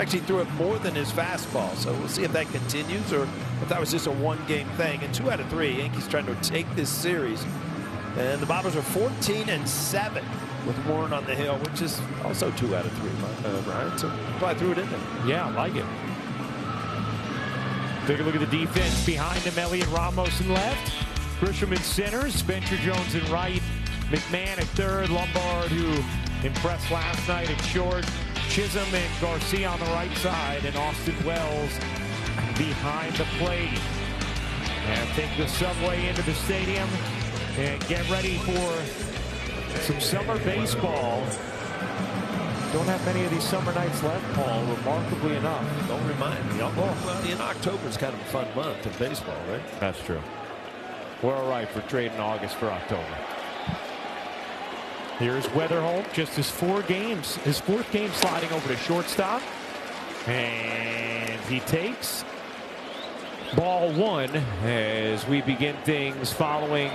Actually threw it more than his fastball. So we'll see if that continues or if that was just a one-game thing. And 2 out of 3, Yankees trying to take this series. And the Bombers are 14-7 with Warren on the hill, which is also 2 out of 3, Brian. So I threw it in there. Yeah, I like it. Take a look at the defense behind him. Elliot Ramos in left. Grisham in center. Spencer Jones in right. McMahon at third. Lombard, who impressed last night at short. Chisholm and Garcia on the right side. And Austin Wells behind the plate. And take the subway into the stadium and get ready for some summer baseball. Don't have many of these summer nights left, Paul, remarkably enough. Don't remind me. Well, in October is kind of a fun month of baseball, right? That's true. We're all right for trading August for October. Here's Weatherholt, just his 4 games, his 4th game sliding over to shortstop. And he takes ball 1 as we begin things following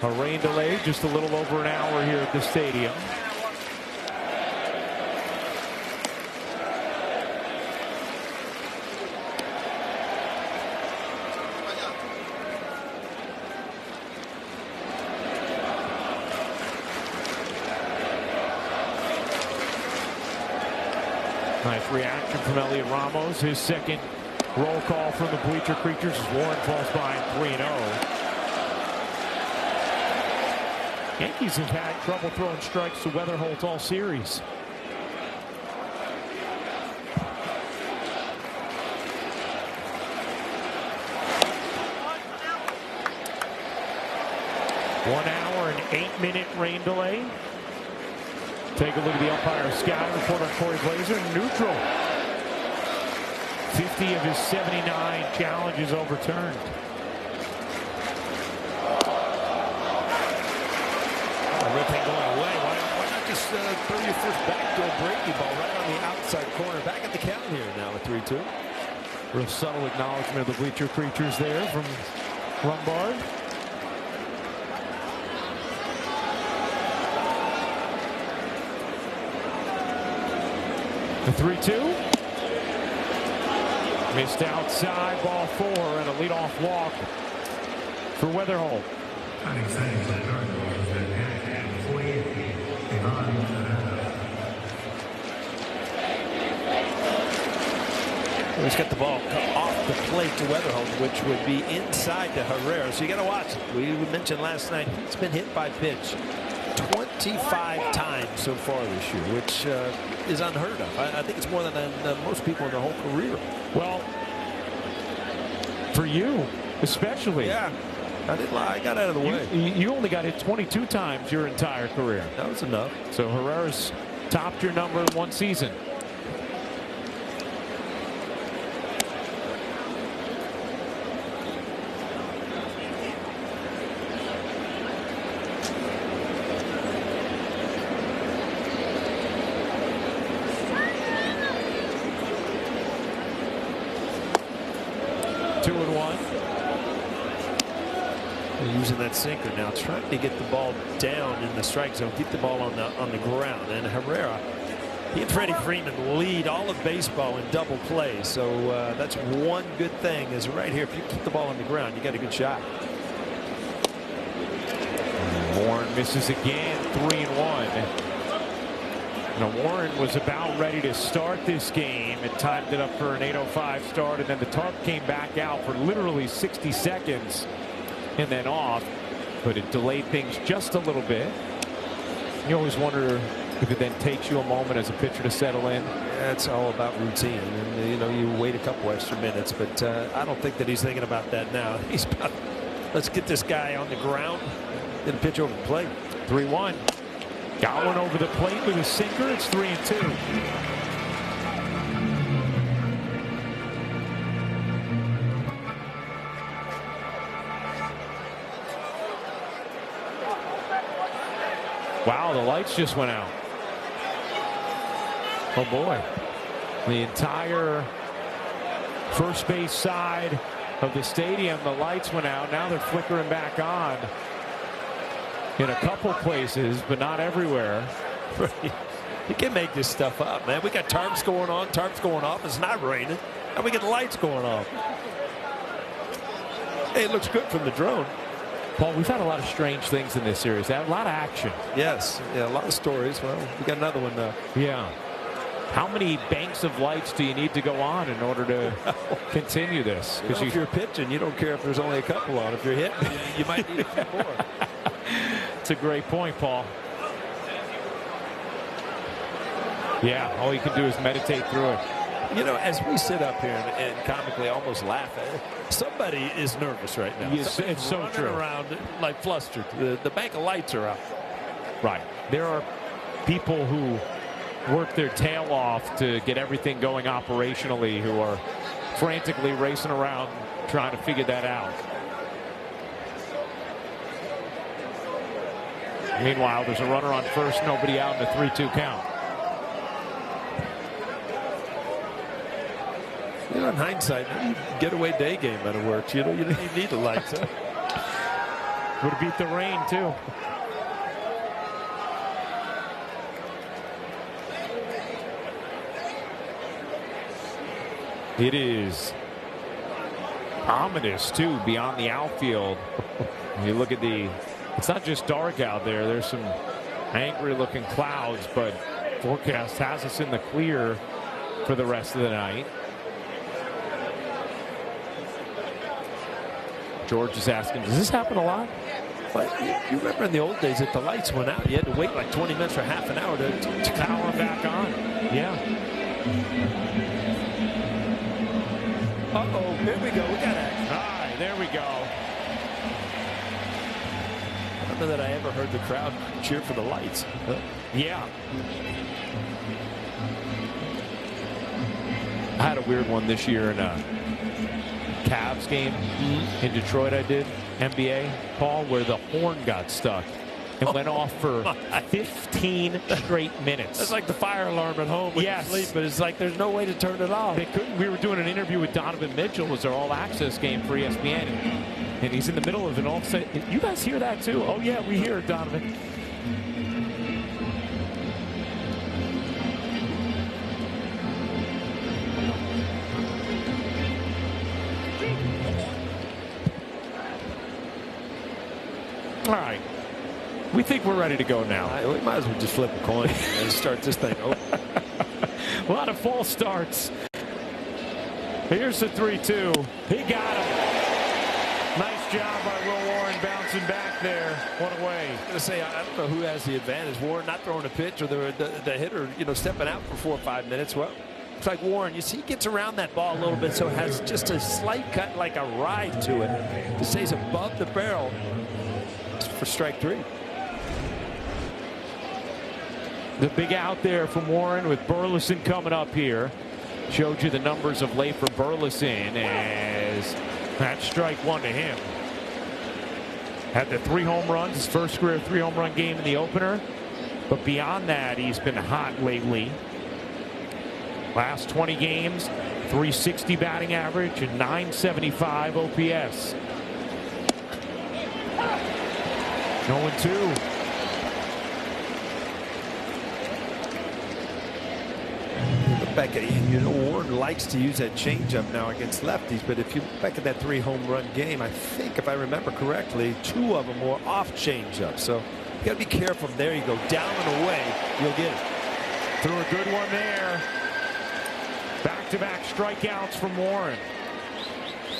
a rain delay just a little over an hour here at the stadium. Nice reaction from Elliot Ramos. His second roll call from the bleacher creatures as Warren falls behind 3-0. Yankees have had trouble throwing strikes to Weatherholt all series. One hour and 8-minute rain delay. Take a look at the umpire scouting report on Corey Blazer. Neutral. 50 of his 79 challenges overturned. Ripping going away. Why not just throw your first backdoor Brady ball right on the outside corner? Back at the count here now with 3-2. Real subtle acknowledgement of the bleacher creatures there from Lombard. The 3-2. Missed outside, ball 4, and a leadoff walk for Weatherholt. He's got the ball off the plate to Weatherholt, which would be inside to Herrera. So you got to watch it. We mentioned last night he's been hit by pitch 25 times so far this year, which is unheard of. I think it's more than most people in their whole career. Well, for you especially. Yeah, I didn't lie. I got out of the way. You only got hit 22 times your entire career. That was enough. So Herrera's topped your number in 1 season. Using that sinker now, trying to get the ball down in the strike zone, keep the ball on the ground. And Herrera, he and Freddie Freeman lead all of baseball in double plays. So that's one good thing is right here. If you keep the ball on the ground, you got a good shot. Warren misses again, 3-1. Now Warren was about ready to start this game and timed it up for an 8:05 start, and then the tarp came back out for literally 60 seconds. And then off, but it delayed things just a little bit. You always wonder if it then takes you a moment as a pitcher to settle in. Yeah, it's all about routine, and you know, you wait a couple extra minutes, but I don't think that he's thinking about that now. He's about, let's get this guy on the ground and pitch over the plate. 3-1. Got one over the plate with a sinker. It's 3-2. Wow, the lights just went out. Oh boy. The entire first base side of the stadium, the lights went out. Now they're flickering back on in a couple places, but not everywhere. You can't make this stuff up, man. We got tarps going on, tarps going off. It's not raining. And we get the lights going off. Hey, it looks good from the drone. Paul, we've had a lot of strange things in this series. A lot of action. Yes. Yeah, a lot of stories. Well, we got another one now. Yeah. How many banks of lights do you need to go on in order to continue this? Because if you're pitching, you don't care if there's only a couple on. If you're hitting, you might need a few more. It's a great point, Paul. Yeah, all you can do is meditate through it. You know, as we sit up here and comically almost laugh at it, somebody is nervous right now. Yes, it's so true. Around like flustered. The bank of lights are out. Right. There are people who work their tail off to get everything going operationally who are frantically racing around trying to figure that out. Meanwhile, there's a runner on first, nobody out in a 3-2 count. You know, in hindsight, getaway day game might have worked. You know, you didn't even need the lights. Huh? Would have beat the rain, too. It is ominous, too, beyond the outfield. You look at it's not just dark out there. There's some angry-looking clouds, but forecast has us in the clear for the rest of the night. George is asking, does this happen a lot? But you remember in the old days, if the lights went out, you had to wait like 20 minutes or half an hour to power them back on. Yeah. Uh-oh, here we go. We got action. All right, there we go. I don't know that I ever heard the crowd cheer for the lights. Yeah. I had a weird one this year in a Cavs game in Detroit. I did NBA, Paul, where the horn got stuck and went off for 15 straight minutes. That's like the fire alarm at home when you sleep, but it's like there's no way to turn it off. They couldn't. We were doing an interview with Donovan Mitchell. It was their all-access game for ESPN, and he's in the middle of it. All of a sudden, you guys hear that too? Oh yeah, we hear it, Donovan. All right. We think we're ready to go now. We might as well just flip a coin and start this thing over. A lot of false starts. Here's the 3-2. He got him. Nice job by Will Warren bouncing back there. What a way. I was going to say, I don't know who has the advantage. Warren not throwing a pitch or the hitter, you know, stepping out for 4 or 5 minutes. Well, it's like Warren, you see, he gets around that ball a little bit, so it has just a slight cut, like a ride to it. It stays above the barrel for strike 3. The big out there from Warren with Burleson coming up here. Showed you the numbers of late for Burleson as that's strike 1 to him. Had the 3 home runs, his first career 3 home run game in the opener. But beyond that, he's been hot lately. Last 20 games, 360 batting average and 975 OPS. 0-2. Back at, you know, Warren likes to use that changeup now against lefties, but if you look back at that 3 home run game, I think if I remember correctly, 2 of them were off changeup. So you got to be careful. There you go, down and away, you'll get it. Threw a good one there. Back-to-back strikeouts from Warren.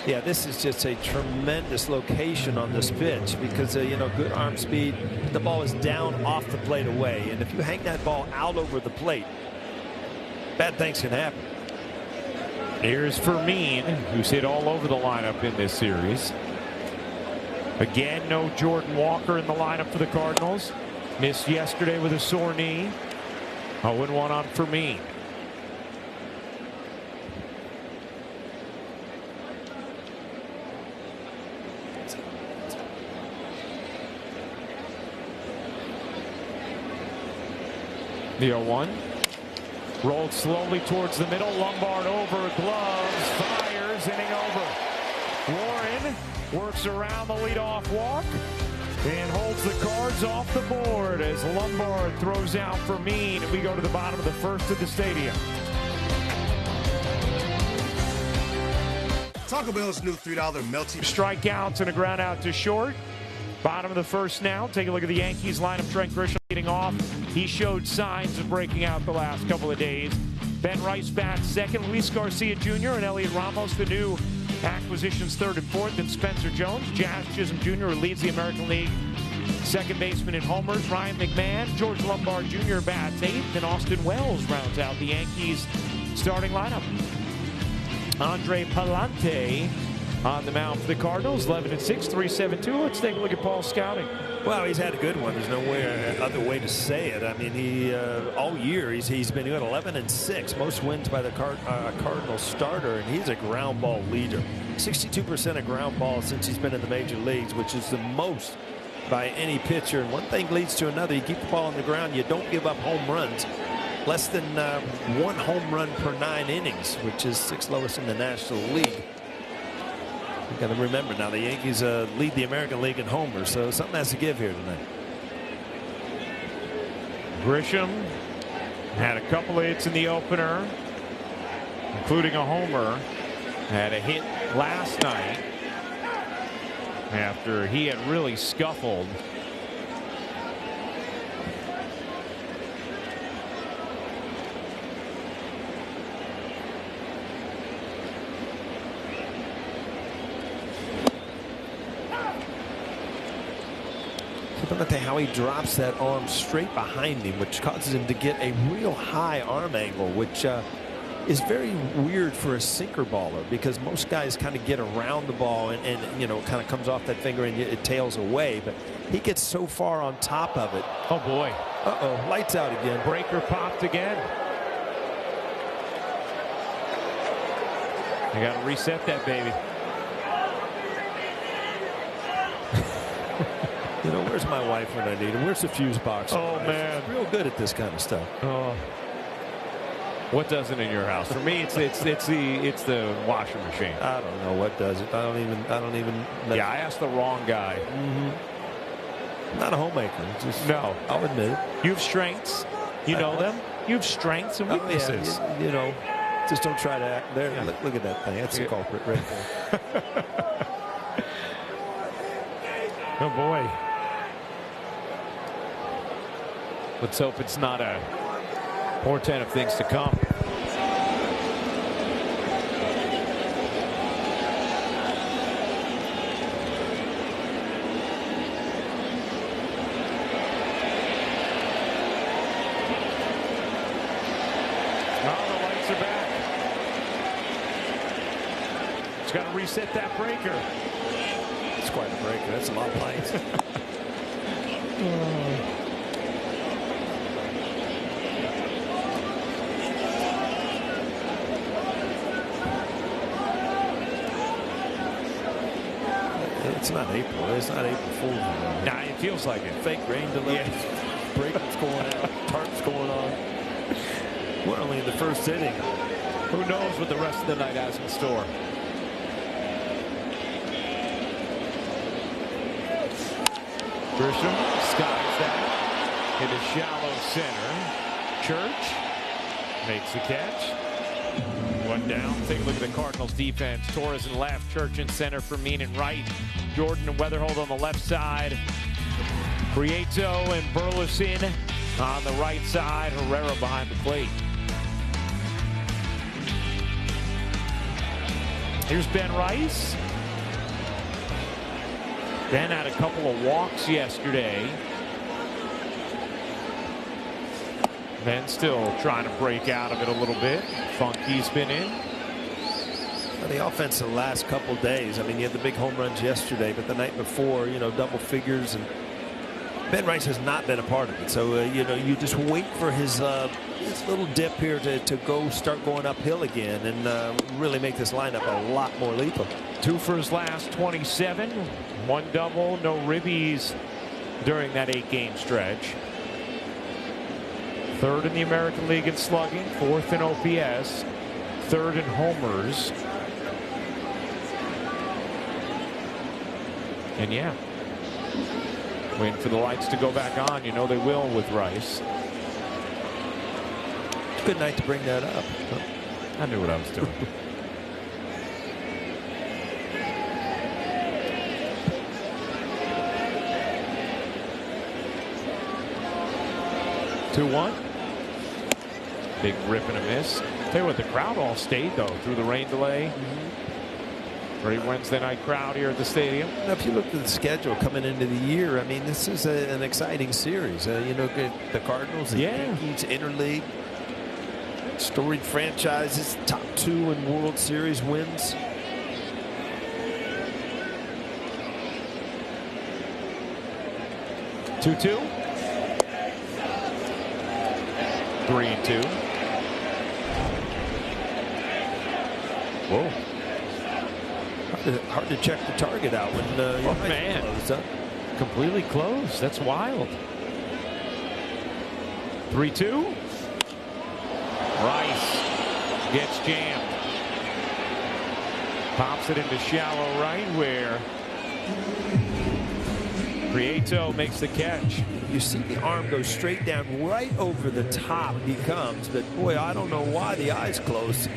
Yeah, this is just a tremendous location on this pitch because, you know, good arm speed. The ball is down off the plate away, and if you hang that ball out over the plate, bad things can happen. Here's Fermin, who's hit all over the lineup in this series. Again, no Jordan Walker in the lineup for the Cardinals. Missed yesterday with a sore knee. 0-1 on Fermin. The 0-1. Rolled slowly towards the middle. Lombard over, gloves, fires, inning over. Warren works around the leadoff walk. And holds the Cards off the board as Lombard throws out for Mean. And we go to the bottom of the first of the stadium. Taco Bell's new $3 melty. Strikeouts and a ground out to short. Bottom of the first now. Take a look at the Yankees lineup. Trent Grisham leading off. He showed signs of breaking out the last couple of days. Ben Rice bats second. Luis Garcia Jr. and Elliot Ramos, the new acquisitions, third and fourth. And Spencer Jones. Jazz Chisholm Jr., who leads the American League. Second baseman in homers, Ryan McMahon. George Lombard Jr. bats eighth. And Austin Wells rounds out the Yankees starting lineup. Andre Palante on the mound for the Cardinals, 11-6, 3.72. Let's take a look at Paul's scouting. Well, he's had a good one. There's no other way to say it. I mean, he all year he's been good, 11-6, most wins by the Cardinals starter, and he's a ground ball leader. 62% of ground balls since he's been in the major leagues, which is the most by any pitcher. And one thing leads to another. You keep the ball on the ground. You don't give up home runs. Less than one home run per 9 innings, which is 6th lowest in the National League. You've got to remember now the Yankees lead the American League in homers, so something has to give here tonight. Grisham had a couple of hits in the opener, including a homer. Had a hit last night after he had really scuffled. Look at how he drops that arm straight behind him, which causes him to get a real high arm angle, which is very weird for a sinker baller, because most guys kind of get around the ball and you know, kind of comes off that finger and it tails away, but he gets so far on top of it. Oh boy. Uh-oh, lights out again. Breaker popped again. I got to reset that baby. You know, where's my wife when I need her? Where's the fuse box? Oh, man. She's real good at this kind of stuff. Oh. What does it in your house? For me, it's the washing machine. I don't know what does it. I don't even. Yeah, I asked the wrong guy. Mm-hmm. Not a homemaker. Just, no, I'll admit it. You have strengths. You know them. You have strengths and weaknesses. Oh, yeah. You know, just don't try to act there. Yeah. Look at that thing. That's the culprit right there. Oh boy. Let's hope it's not a portent of things to come. Oh, the lights are back. It's got to reset that breaker. It's quite a breaker. That's a lot of lights. It's not April. It's not April Fool's. Nah, it feels like it. Fake rain delay. Yeah. Breakers going out. Tarps going on. We're only in the first inning. Who knows what the rest of the night has in store? Grisham skies that in a shallow center. Church makes the catch. One down. Take a look at the Cardinals defense. Torres in left, Church in center for Mean and right. Jordan and Weatherhold on the left side. Prieto and Burleson on the right side. Herrera behind the plate. Here's Ben Rice. Ben had a couple of walks yesterday. Ben still trying to break out of it a little bit. Funky's been in. Well, the offense the last couple days. I mean, you had the big home runs yesterday, but the night before, you know, double figures. And Ben Rice has not been a part of it. So, you know, you just wait for his little dip here to start going uphill again and really make this lineup a lot more lethal. 2 for his last 27. 1 double, no ribbies during that 8-game stretch. 3rd in the American League in slugging, 4th in OPS, 3rd in homers. And yeah, Waiting for the lights to go back on. You know they will with Rice. It's a good night to bring that up. I knew what I was doing. Two-one. Big rip and a miss. Tell you what, the crowd all stayed though through the rain delay. Great Wednesday night crowd here at the stadium. Now, if you look at the schedule coming into the year, I mean, this is an exciting series. You know, the Cardinals, the Yankees, interleague, storied franchises, top 2 in World Series wins. Two-two. 3-2. Whoa. Hard to check the target out when oh, man. Closed up. Completely closed. That's wild. 3-2. Rice gets jammed. Pops it into shallow right where Prieto makes the catch. You see the arm go straight down right over the top he comes, but boy, I don't know why the eyes closed.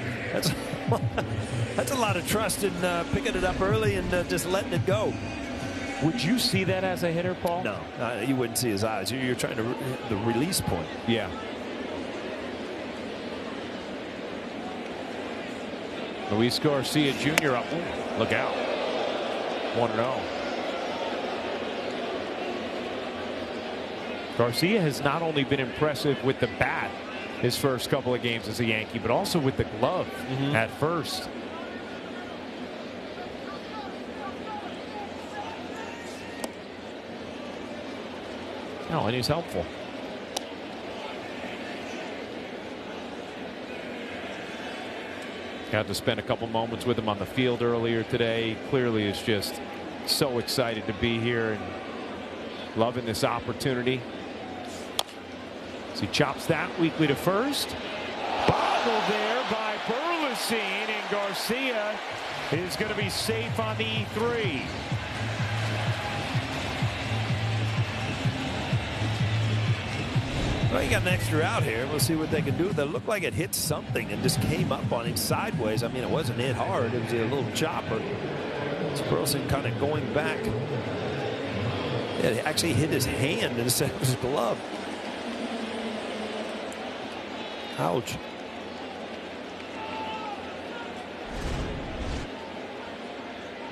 That's a lot of trust in picking it up early and just letting it go. Would you see that as a hitter, Paul? No, you wouldn't see his eyes. You're trying to the release point. Yeah. Luis Garcia Jr. up. Ooh, look out. 1-0. Garcia has not only been impressive with the bat his first couple of games as a Yankee, but also with the glove at first. Oh, and he's helpful. Got to spend a couple moments with him on the field earlier today. Clearly is just so excited to be here and loving this opportunity. So he chops that weakly to first. Bobbled there by Burleson, and Garcia is going to be safe on the E3. Well, you got an extra out here. We'll see what they can do. That looked like it hit something and just came up on him sideways. I mean, it wasn't hit hard. It was a little chopper. It's Burleson kind of going back. Yeah, it actually hit his hand instead of his glove. Ouch.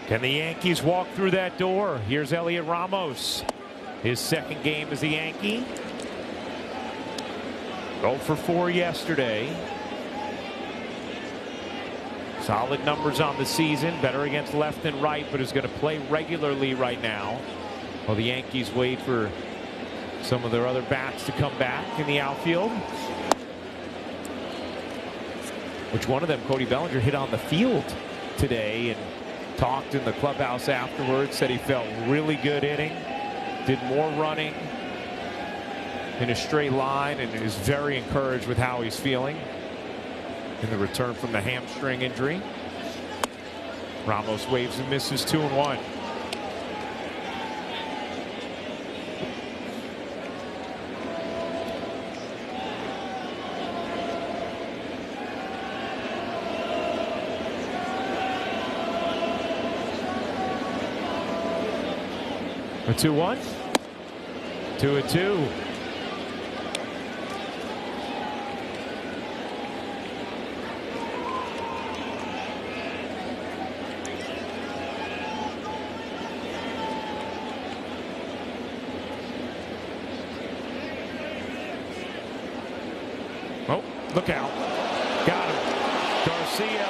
Can the Yankees walk through that door? Here's Elliot Ramos. His second game as a Yankee. 0 for 4 yesterday. Solid numbers on the season. Better against left than right, but is going to play regularly right now. While the Yankees wait for some of their other bats to come back in the outfield. Which one of them, Cody Bellinger, hit on the field today and talked in the clubhouse afterwards. Said he felt really good inning. Did more running in a straight line and is very encouraged with how he's feeling in the return from the hamstring injury. Ramos waves and misses 2-1. A 2-1. 2-2. Oh, look out. Got him. Garcia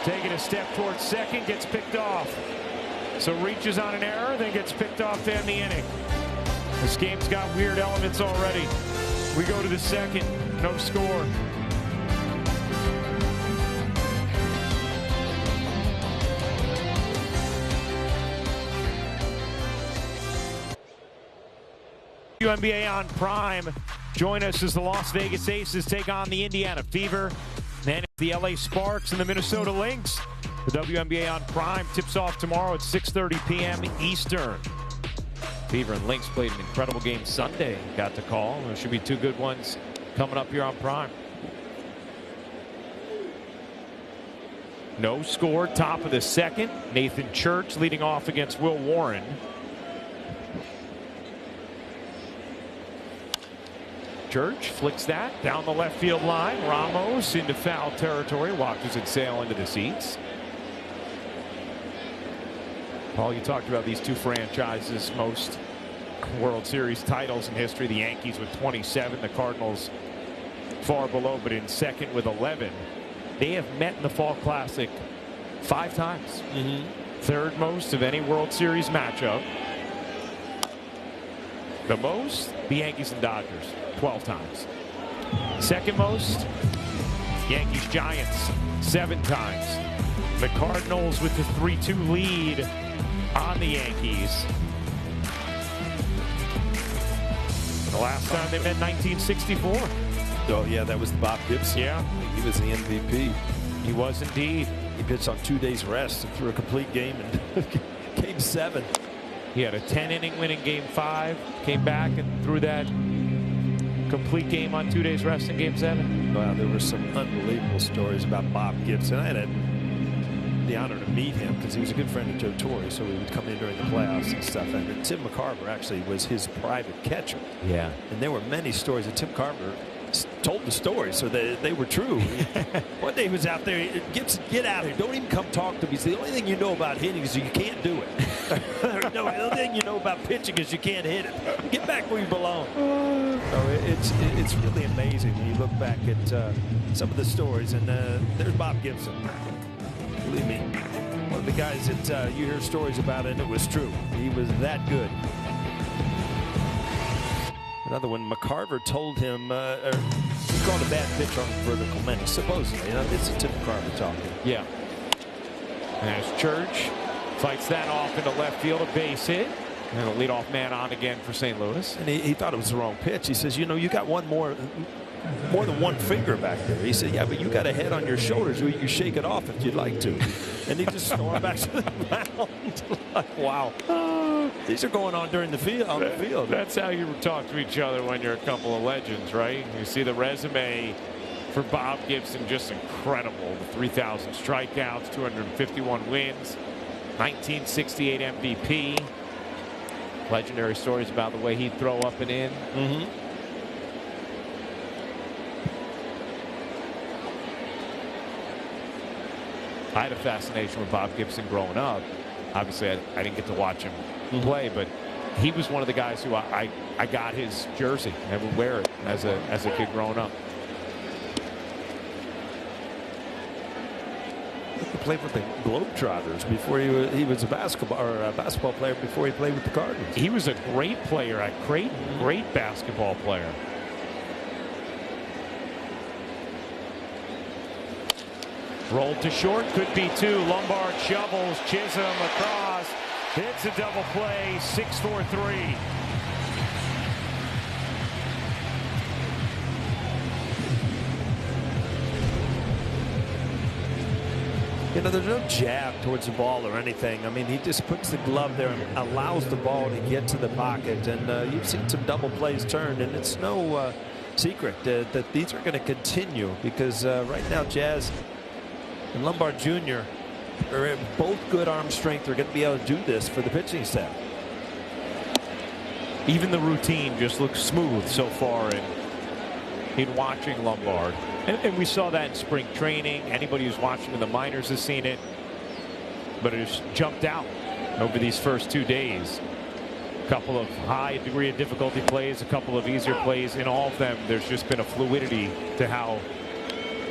taking a step towards second, gets picked off. So reaches on an error, then gets picked off to end the inning. This game's got weird elements already. We go to the second, no score. WNBA on Prime. Join us as the Las Vegas Aces take on the Indiana Fever. Then the LA Sparks and the Minnesota Lynx. The WNBA on Prime tips off tomorrow at 6:30 p.m. Eastern. Beaver and Lynx played an incredible game Sunday. Got to call. There should be two good ones coming up here on Prime. No score, top of the second. Nathan Church leading off against Will Warren. Church flicks that down the left field line. Ramos into foul territory, watches it sail into the seats. Paul, you talked about these two franchises, most World Series titles in history. The Yankees with 27, the Cardinals far below, but in second with 11. They have met in the Fall Classic 5 times. Third most of any World Series matchup. The most, the Yankees and Dodgers, 12 times. Second most, Yankees Giants, 7 times. The Cardinals with the 3-2 lead on the Yankees. The last time they met, 1964. Oh, yeah, that was the Bob Gibson. Yeah. He was the MVP. He was indeed. He pitched on 2 days rest and threw a complete game in Game 7. He had a 10-inning win in Game 5, came back and threw that complete game on 2 days rest in Game 7. Wow, there were some unbelievable stories about Bob Gibson. I had the honor to meet him because he was a good friend of Joe Torre, so we would come in during the playoffs and stuff. And Tim McCarver actually was his private catcher. Yeah. And there were many stories that Tim McCarver told the story, so they were true. One day he was out there, Gibson, get out here, don't even come talk to me. It's the only thing you know about hitting is you can't do it. No, the only thing you know about pitching is you can't hit it. Get back where you belong. So it's really amazing when you look back at some of the stories, and there's Bob Gibson. Believe me, one of the guys that you hear stories about, and it was true. He was that good. Another one, McCarver told him, he called a bad pitch on vertical many, supposedly. You know, this is Tim McCarver talking. Yeah. And as Church fights that off into left field, a base hit. And a leadoff man on again for St. Louis. And he thought it was the wrong pitch. He says, you know, you got more than one finger back there. He said, yeah, but you got a head on your shoulders where you can shake it off if you'd like to. And he just stormed back to the mound. Like, wow. These are going on during the field. That's how you talk to each other when you're a couple of legends, right? You see the resume for Bob Gibson, just incredible. The 3,000 strikeouts, 251 wins, 1968 MVP. Legendary stories about the way he'd throw up and in. I had a fascination with Bob Gibson growing up. Obviously, I didn't get to watch him play, but he was one of the guys who I got his jersey and would wear it as a kid growing up. He played with the Globetrotters before he was a basketball player before he played with the Cardinals. He was a great player, a great basketball player. Rolled to short, could be 2. Lombard shovels, Chisholm across. It's a double play, 6-4-3. You know, there's no jab towards the ball or anything. I mean, he just puts the glove there and allows the ball to get to the pocket. And you've seen some double plays turned, and it's no secret that these are going to continue because right now Jazz and Lombard Jr. are both good arm strength. They're going to be able to do this for the pitching staff. Even the routine just looks smooth so far in watching Lombard. And we saw that in spring training. Anybody who's watching in the minors has seen it. But it has jumped out over these first 2 days. A couple of high degree of difficulty plays, a couple of easier plays. In all of them, there's just been a fluidity to how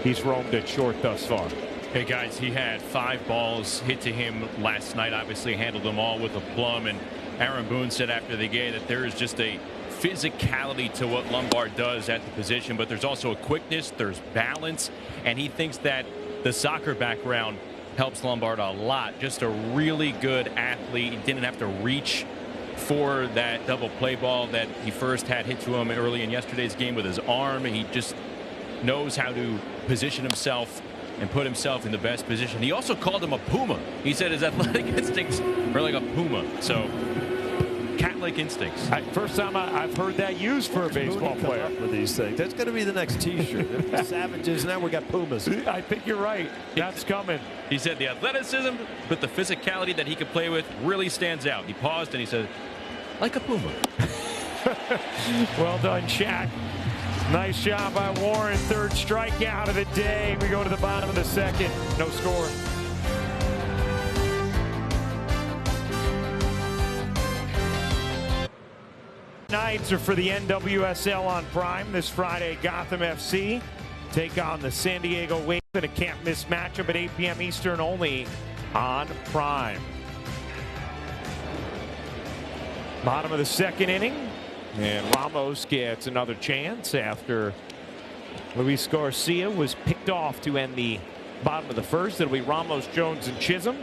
he's roamed at short thus far. Hey guys, he had 5 balls hit to him last night. Obviously handled them all with aplomb. And Aaron Boone said after the game that there is just a physicality to what Lombard does at the position, but there's also a quickness, there's balance, and he thinks that the soccer background helps Lombard a lot. Just a really good athlete. He didn't have to reach for that double play ball that he first had hit to him early in yesterday's game with his arm. He just knows how to position himself and put himself in the best position. He also called him a puma. He said his athletic instincts are like a puma. So cat-like instincts. First time I've heard that used for a baseball player. With these things, that's going to be the next T-shirt. Savages. Now we got Pumas. I think you're right. That's coming. He said the athleticism, but the physicality that he could play with really stands out. He paused and he said, like a Puma. Well done, Shaq. Nice job by Warren. Third strikeout of the day. We go to the bottom of the second. No score. Nights are for the NWSL on Prime this Friday. Gotham FC take on the San Diego Wave in a can't miss matchup at 8 p.m. Eastern only on Prime. Bottom of the second inning, and Ramos gets another chance after Luis Garcia was picked off to end the bottom of the first. It'll be Ramos, Jones, and Chisholm.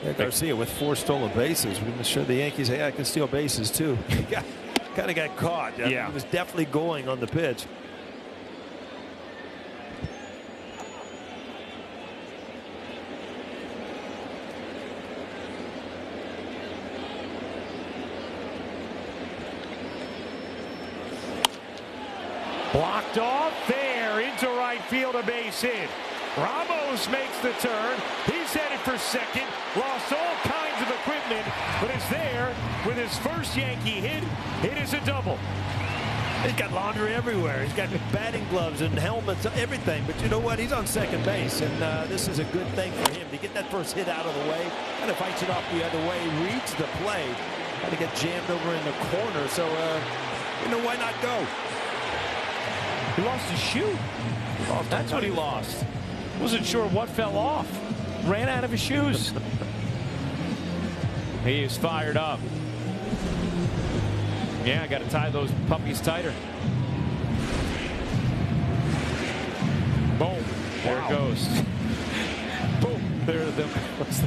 Yeah, Garcia with 4 stolen bases. We're going to show the Yankees, hey, I can steal bases too. Kind of got caught. Yeah. He was definitely going on the pitch. Blocked off there into right field, a base hit. Ramos makes the turn. He's headed for second. Lost all kinds of equipment, but is there with his first Yankee hit. It is a double. He's got laundry everywhere. He's got batting gloves and helmets, everything. But you know what? He's on second base, and this is a good thing for him to get that first hit out of the way. Kind of fights it off the other way, reads the play. Kind of get jammed over in the corner. So, you know, why not go? He lost his shoe. That's what he lost. Wasn't sure what fell off. Ran out of his shoes. He is fired up. Yeah, I got to tie those puppies tighter. Boom. There it goes. Boom. There it goes.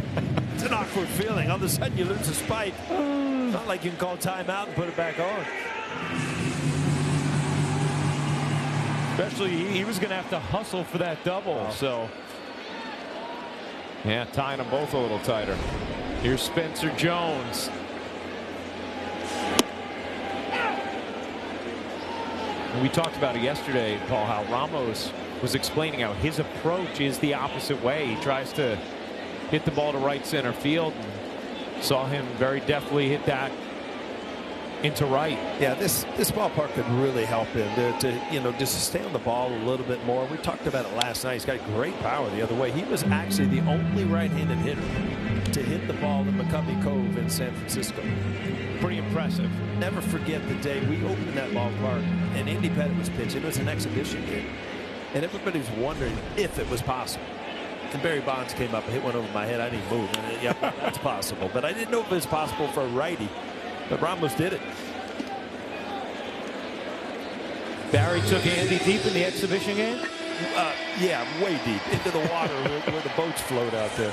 It's an awkward feeling. All of a sudden, you lose a spike. Not like you can call timeout and put it back on. Especially he was going to have to hustle for that double. So, yeah, tying them both a little tighter. Here's Spencer Jones. And we talked about it yesterday, Paul, how Ramos was explaining how his approach is the opposite way. He tries to hit the ball to right center field. And saw him very deftly hit that into right. Yeah, this ballpark could really help him to just stay on the ball a little bit more. We talked about it last night. He's got great power the other way. He was actually the only right-handed hitter to hit the ball in McCovey Cove in San Francisco. Pretty impressive. Never forget the day we opened that ballpark and Andy Pettit was pitching. It was an exhibition game, and everybody was wondering if it was possible. And Barry Bonds came up and hit one over my head. I didn't move. And yeah, that's possible. But I didn't know if it was possible for a righty. But Ramos did it. Barry took Andy deep in the exhibition game? Yeah, way deep into the water where the boats float out there.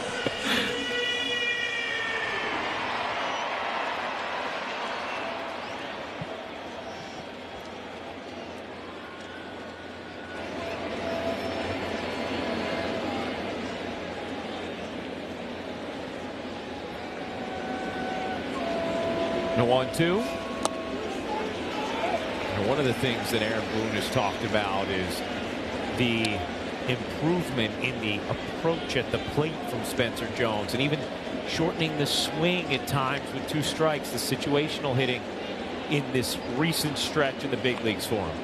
No 1-2. And one of the things that Aaron Boone has talked about is the improvement in the approach at the plate from Spencer Jones, and even shortening the swing at times with 2 strikes, the situational hitting in this recent stretch in the big leagues for him.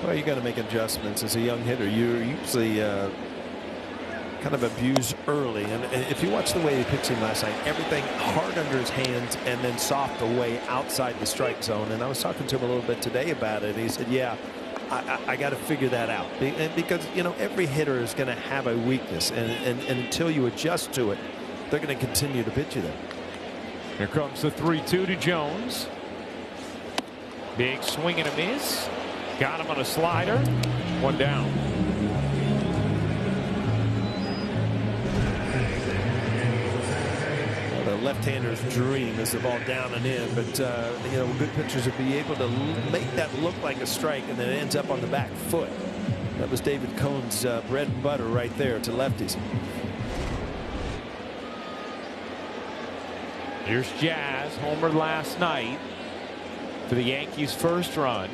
Well, you got to make adjustments as a young hitter. You're usually kind of abused early, and if you watch the way he pitched him last night, everything hard under his hands and then soft away outside the strike zone. And I was talking to him a little bit today about it. He said, yeah, I got to figure that out, because every hitter is going to have a weakness, and until you adjust to it, they're going to continue to pitch you there. Here comes the 3-2 to Jones. Big swing and a miss. Got him on a slider. 1 down. Left-hander's dream is the ball down and in, but good pitchers will be able to make that look like a strike, and then it ends up on the back foot. That was David Cohn's bread and butter right there to lefties. Here's Jazz, homered last night for the Yankees' first run.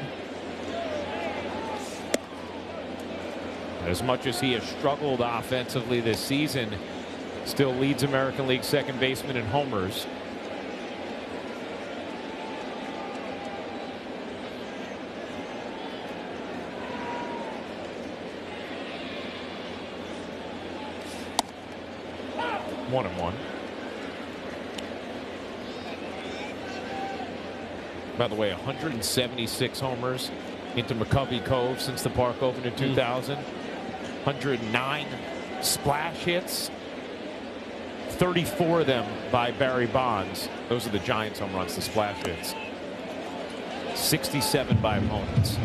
As much as he has struggled offensively this season, still leads American League second baseman in homers. One and one. By the way, 176 homers into McCovey Cove since the park opened in 2000. 109 splash hits. 34 of them by Barry Bonds. Those are the Giants home runs, the splash hits. 67 by opponents.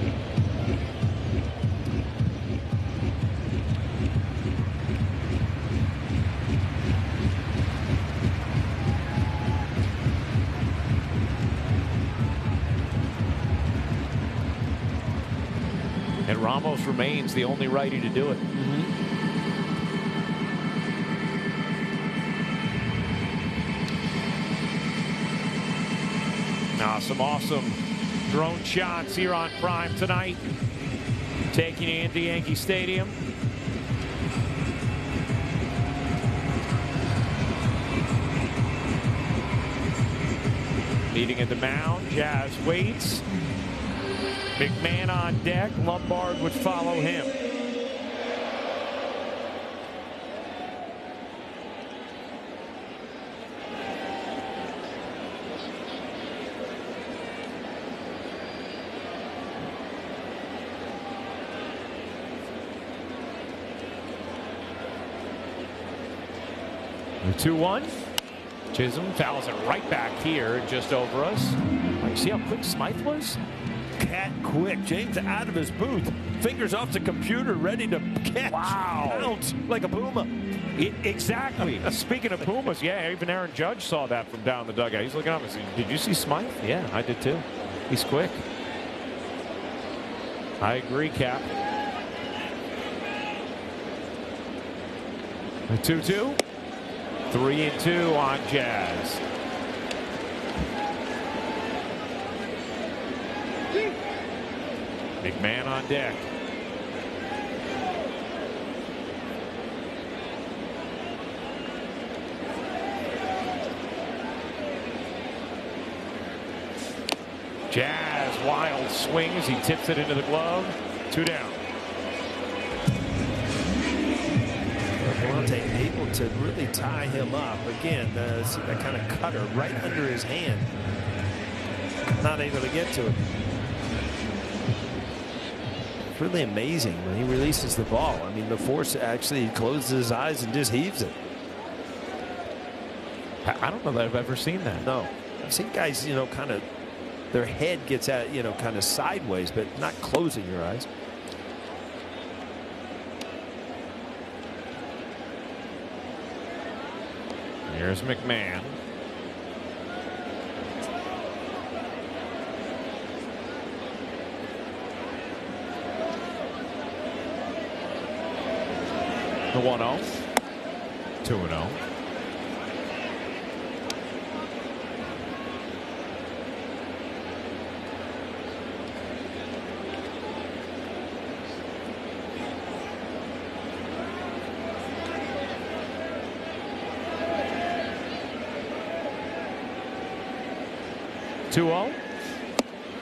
And Ramos remains the only righty to do it. Now some awesome drone shots here on Prime tonight. Taking you into Yankee Stadium. Meeting at the mound, Jazz waits. McMahon on deck. Lombard would follow him. The 2-1. Chisholm fouls it right back here, just over us. You see how quick Smythe was? Cat quick. James out of his booth. Fingers off the computer, ready to catch. Wow. Bounce like a puma. Exactly. Speaking of Pumas, yeah, even Aaron Judge saw that from down the dugout. He's looking up and saying, did you see Smythe? Yeah, I did too. He's quick. I agree, Cap. The 2-2. 3-2 on Jazz. McMahon on deck. Jazz wild swing as he tips it into the glove. 2 down. Able to really tie him up again. See that kind of cutter right under his hand. Not able to get to it. It's really amazing when he releases the ball. I mean, the force actually closes his eyes and just heaves it. I don't know that I've ever seen that. No, I've seen guys, you know, kind of their head gets out, you know, kind of sideways, but not closing your eyes. Here's McMahon. The 1-0. 2-0.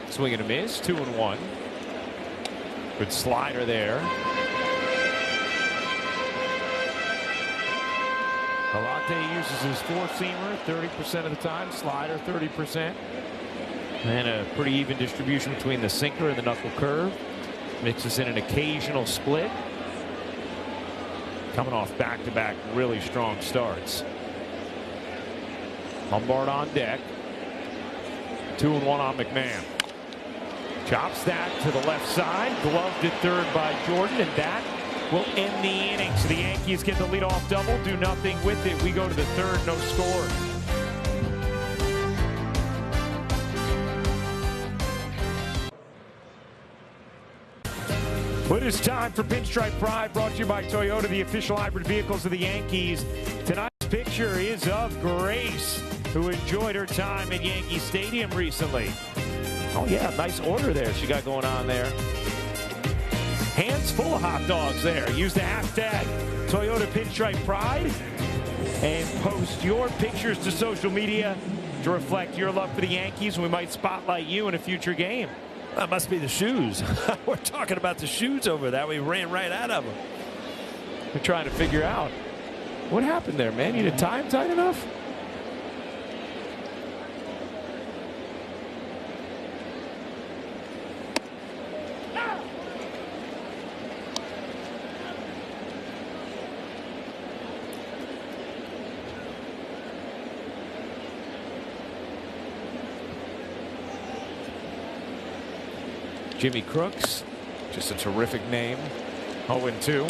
Swing and a miss. 2-1. Good slider there. Alate uses his four-seamer 30% of the time. Slider 30%. And a pretty even distribution between the sinker and the knuckle curve. Mixes in an occasional split. Coming off back-to-back really strong starts. Lombard on deck. 2-1 on McMahon. Chops that to the left side. Gloved at third by Jordan, and that will end the inning. So the Yankees get the leadoff double, do nothing with it. We go to the third, no score. Well, it is time for Pinstripe Pride, brought to you by Toyota, the official hybrid vehicles of the Yankees. Tonight. picture is of Grace, who enjoyed her time at Yankee Stadium recently. Oh yeah, nice order there she got going on there. Hands full of hot dogs there. Use the hashtag Toyota Pinstripe Pride and post your pictures to social media to reflect your love for the Yankees. We might spotlight you in a future game. That must be the shoes. We're talking about the shoes over that. We ran right out of them. We're trying to figure out what happened there, man. You didn't tie him tight enough? Jimmy Crooks, just a terrific name. 0-2.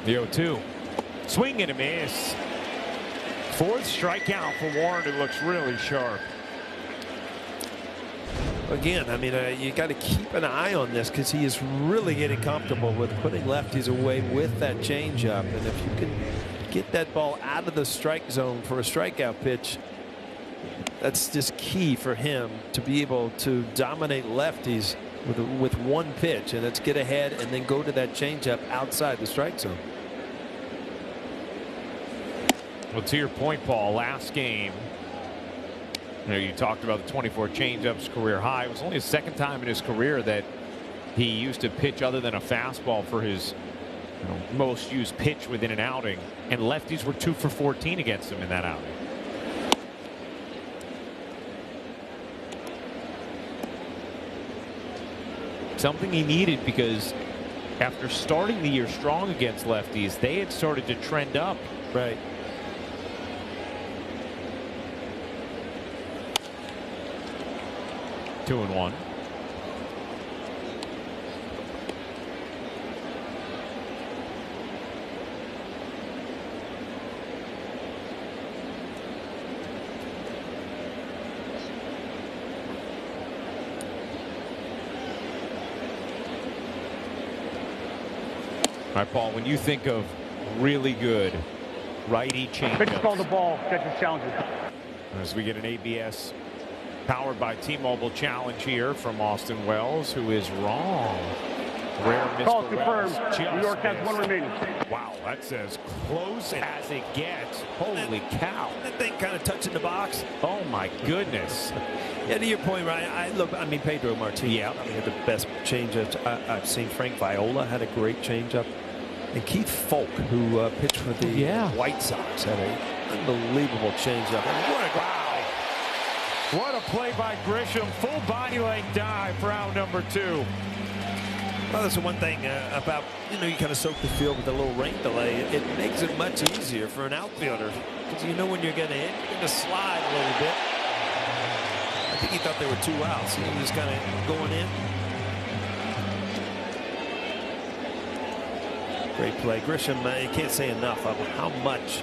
The 0-2. Swing and a miss. Fourth strikeout for Warren, who looks really sharp. Again, I mean, you got to keep an eye on this because he is really getting comfortable with putting lefties away with that changeup. And if you can get that ball out of the strike zone for a strikeout pitch, that's just key for him to be able to dominate lefties with one pitch, and let's get ahead and then go to that changeup outside the strike zone. Well, to your point, Paul, last game, you talked about the 24 changeups, career high. It was only the second time in his career that he used a pitch other than a fastball for his most used pitch within an outing, and lefties were 2 for 14 against him in that outing. Something he needed, because after starting the year strong against lefties, they had started to trend up. Right. Two and one. All right, Paul, when you think of really good righty changeups. Call the ball, catch his challenges. As we get an ABS powered by T-Mobile challenge here from Austin Wells, who is wrong. Rare miss Call for Wells. confirmed. New York has one remaining. Wow, that's as close as it gets. Holy cow. That thing kind of touching the box. Oh, my goodness. Yeah, to your point, Ryan, I mean, Pedro Martinez, yeah, I mean, had the best changeups I've seen. Frank Viola had a great changeup. And Keith Folk, who pitched for the White Sox, had an unbelievable changeup. And what a wow. What a play by Grisham. Full body length dive for out number 2. Well, that's the one thing about, you kind of soak the field with a little rain delay. It makes it much easier for an outfielder because you know when you're going to hit, you're going to slide a little bit. I think he thought there were 2 outs. He was just kind of going in. Great play. Grisham, you can't say enough of how much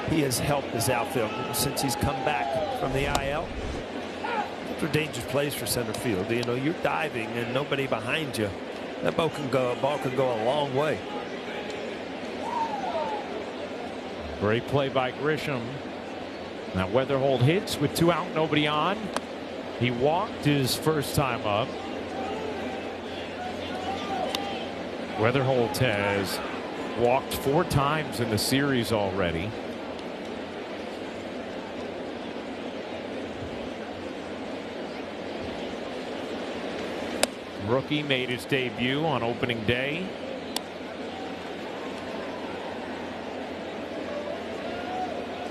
he has helped his outfield since he's come back from the IL. Those are dangerous plays for center field. You're diving and nobody behind you. That ball can go a long way. Great play by Grisham. Now Weatherholt hits with 2 out, nobody on. He walked his first time up. Weatherholt has walked 4 times in the series already. Rookie made his debut on opening day.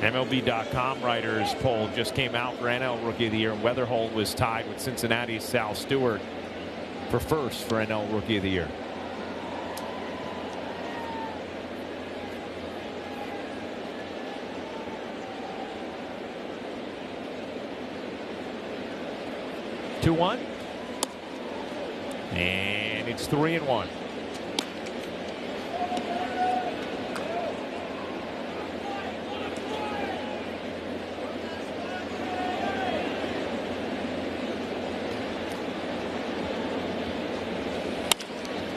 MLB.com writers poll just came out for NL Rookie of the Year, and Weatherholt was tied with Cincinnati's Sal Stewart for first for NL Rookie of the Year. Two one, and it's 3-1.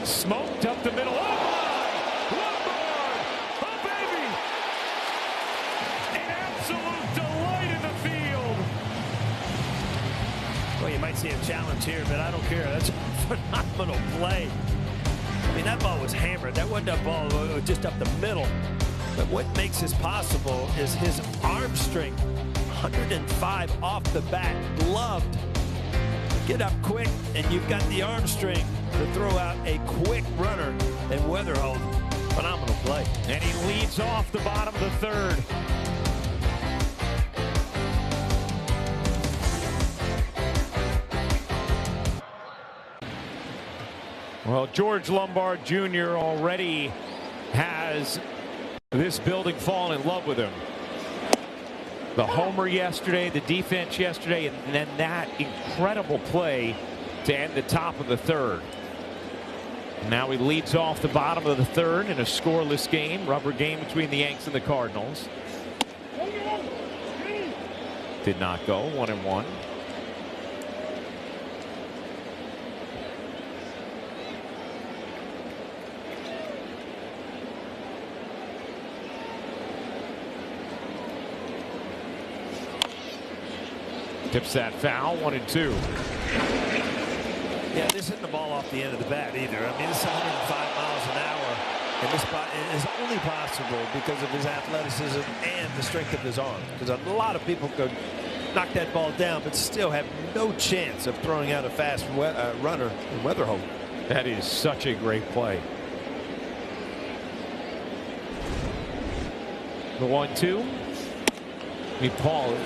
Smoked up the middle. Oh, my! Lombard! Oh, baby! An absolute delight in the field. Well, you might see a challenge here, but I don't care. That's a phenomenal play. I mean, that ball was hammered. That wasn't a ball just up the middle. But what makes this possible is his arm strength. 105 off the bat, gloved. Get up quick, and you've got the arm strength to throw out a quick runner and Weatherholt. Phenomenal play. And he leads off the bottom of the third. Well, George Lombard Jr. already has this building fallen in love with him. The homer yesterday, the defense yesterday, and then that incredible play to end the top of the third. Now he leads off the bottom of the third in a scoreless game, rubber game between the Yanks and the Cardinals. Did not go, 1-1. Tips that foul, 1-2. Yeah, this isn't the ball off the end of the bat either. I mean, it's 105 miles an hour, and this spot is only possible because of his athleticism and the strength of his arm. Because a lot of people could knock that ball down, but still have no chance of throwing out a fast runner in Weatherholt. That is such a great play. The 1-2. I mean, Paul,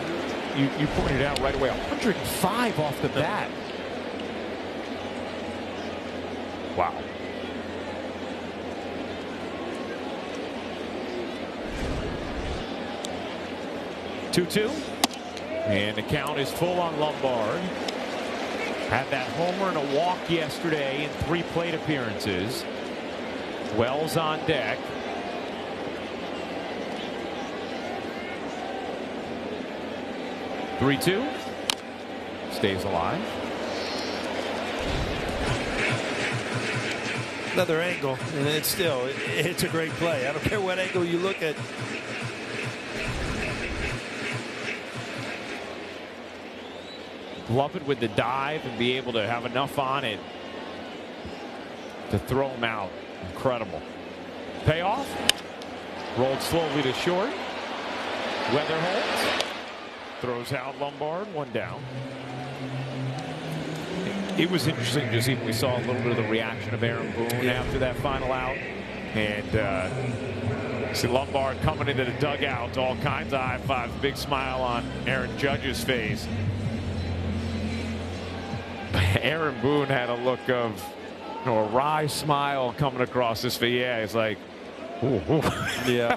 you pointed out right away, 105 off the bat. Wow. Two-two. And the count is full on Lombard. Had that homer and a walk yesterday in 3 plate appearances. Wells on deck. Three-two. Stays alive. Another angle, and it's a great play. I don't care what angle you look at. Love it with the dive and be able to have enough on it to throw him out. Incredible. Payoff. Rolled slowly to short. Weatherholt throws out Lombard, 1 down. It was interesting to see. We saw a little bit of the reaction of Aaron Boone after that final out. And see Lombard coming into the dugout, all kinds of high fives, big smile on Aaron Judge's face. Aaron Boone had a look of, a wry smile coming across his face. Yeah, he's like, ooh, ooh. Yeah.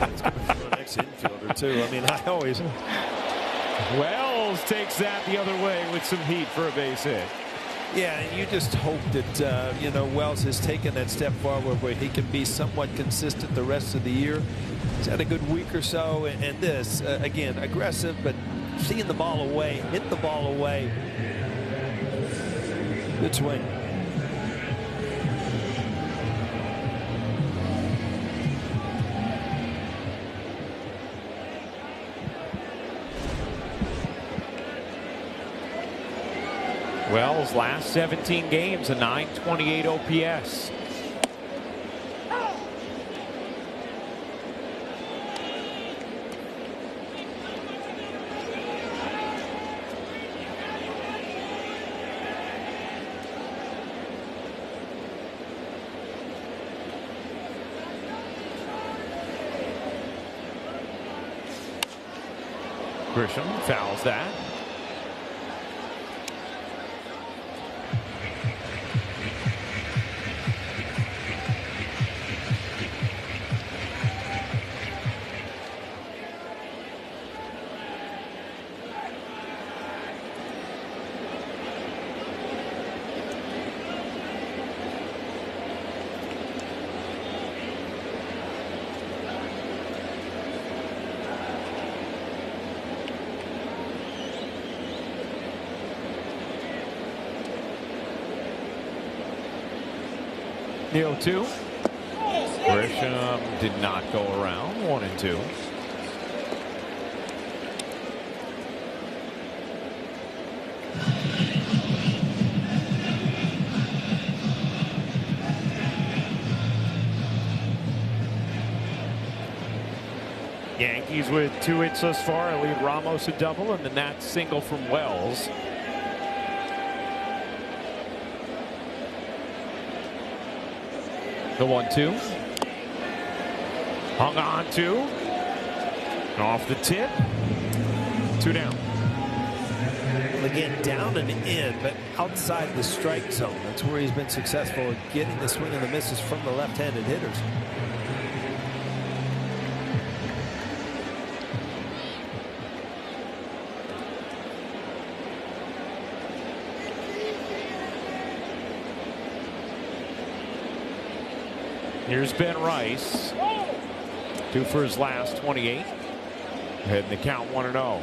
That's good for the next infielder, too. I mean, I always. Wells takes that the other way with some heat for a base hit. Yeah, and you just hope that, Wells has taken that step forward where he can be somewhat consistent the rest of the year. He's had a good week or so, and this, again, aggressive, but seeing the ball away, hit the ball away. Good swing. Wells last 17 games, a .928 OPS. Grisham fouls that. The 0-2. Grisham did not go around. 1-2. Yankees with 2 hits thus far. Elliot Ramos a double, and the Nats single from Wells. The 1-2. Hung on to. And off the tip. 2 down. Well, again, down and in, but outside the strike zone. That's where he's been successful at getting the swing and the misses from the left-handed hitters. Here's Ben Rice. 2 for his last 28. Heading the count 1-0.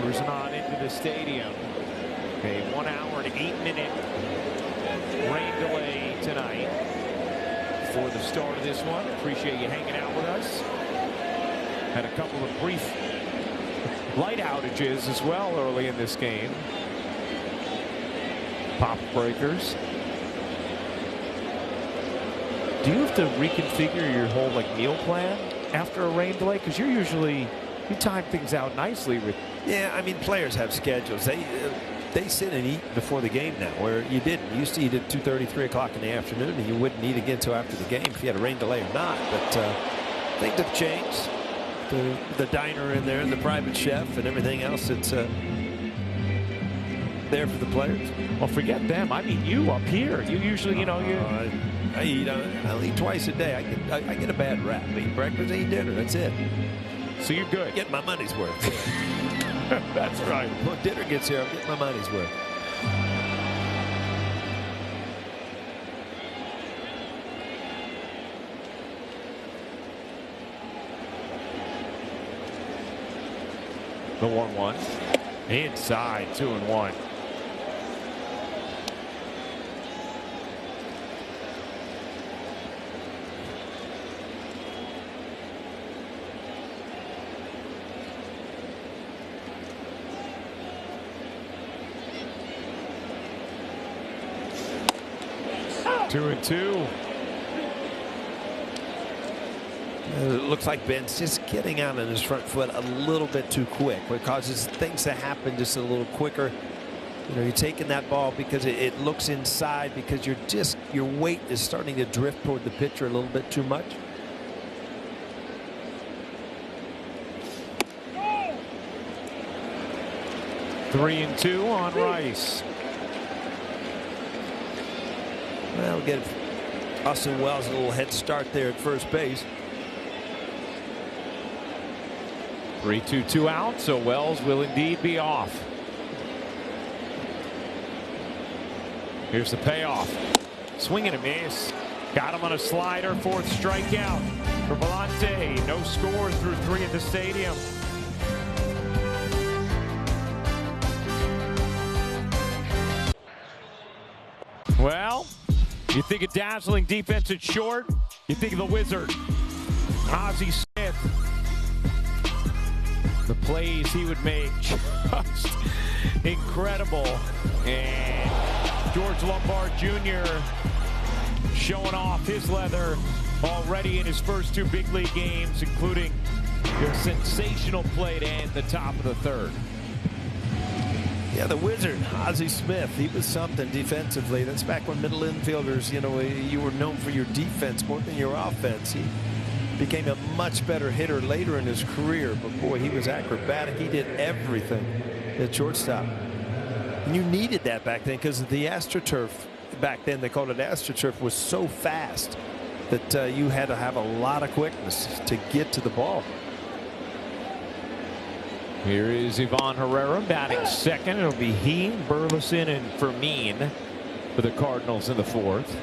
Cruising on into the stadium. A 1 hour and 8-minute rain delay tonight for the start of this one. Appreciate you hanging out with us. Had a couple of brief light outages as well early in this game. Pop breakers. Do you have to reconfigure your whole meal plan after a rain delay? Because you time things out nicely with. Yeah, I mean, players have schedules. They sit and eat before the game now, where you didn't. You used to eat at 2:30, 3 o'clock in the afternoon, and you wouldn't eat again until after the game if you had a rain delay or not. But things have changed. The diner in there, and the private chef, and everything else. It's there for the players. Well, forget them. I mean, you up here. You usually, I'll eat twice a day. I get a bad rap. I eat breakfast, I eat dinner. That's it. So you're good. Get my money's worth. That's right. When dinner gets here, I'll get my money's worth. The 1-1. Inside, 2-1. Two and two. It looks like Ben's just getting out on his front foot a little bit too quick, what causes things to happen just a little quicker. You're taking that ball because it looks inside, because your weight is starting to drift toward the pitcher a little bit too much. Three and two on Rice. Well, we'll get Austin Wells a little head start there at first base. 3-2 out, so Wells will indeed be off. Here's the payoff. Swing and a miss. Got him on a slider. 4th strikeout for Vellante. No score through 3 at the stadium. Well, you think of dazzling defense at short, you think of the Wizard, Ozzie Smith. The plays he would make, just incredible. And George Lombard Jr. showing off his leather already in his first 2 big league games, including a sensational play to end the top of the 3rd. Yeah, the wizard, Ozzie Smith, he was something defensively. That's back when middle infielders, you know, you were known for your defense more than your offense. He became a much better hitter later in his career, but boy, he was acrobatic. He did everything at shortstop. And you needed that back then because the AstroTurf, back then they called it AstroTurf, was so fast that you had to have a lot of quickness to get to the ball. Here is Ivan Herrera batting second. It'll be he, Burleson, and Fermin for the Cardinals in the fourth.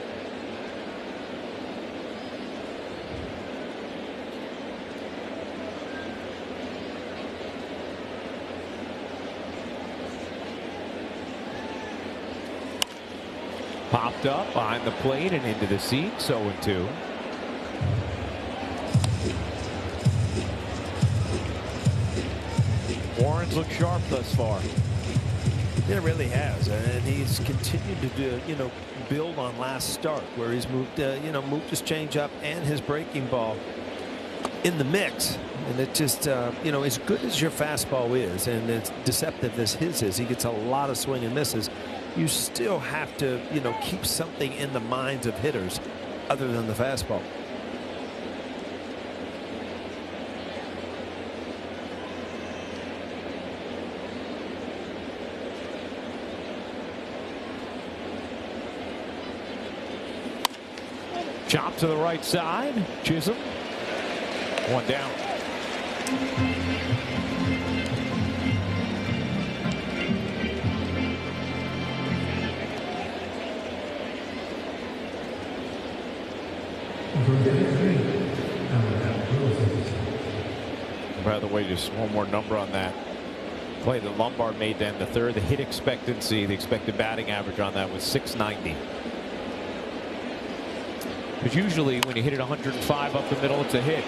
Popped up behind the plate and into the seats, 0-2. Warren's looked sharp thus far. It really has, and he's continued to do, you know, build on last start where he's moved, moved his changeup and his breaking ball in the mix. And it just, as good as your fastball is, and as deceptive as his is, he gets a lot of swing and misses. You still have to, keep something in the minds of hitters other than the fastball. Chop to the right side. Chisholm. One down. By the way, just one more number on that play that Lombard made then the third. The hit expectancy, the expected batting average on that was .690. Because usually when you hit it 105 up the middle, it's a hit.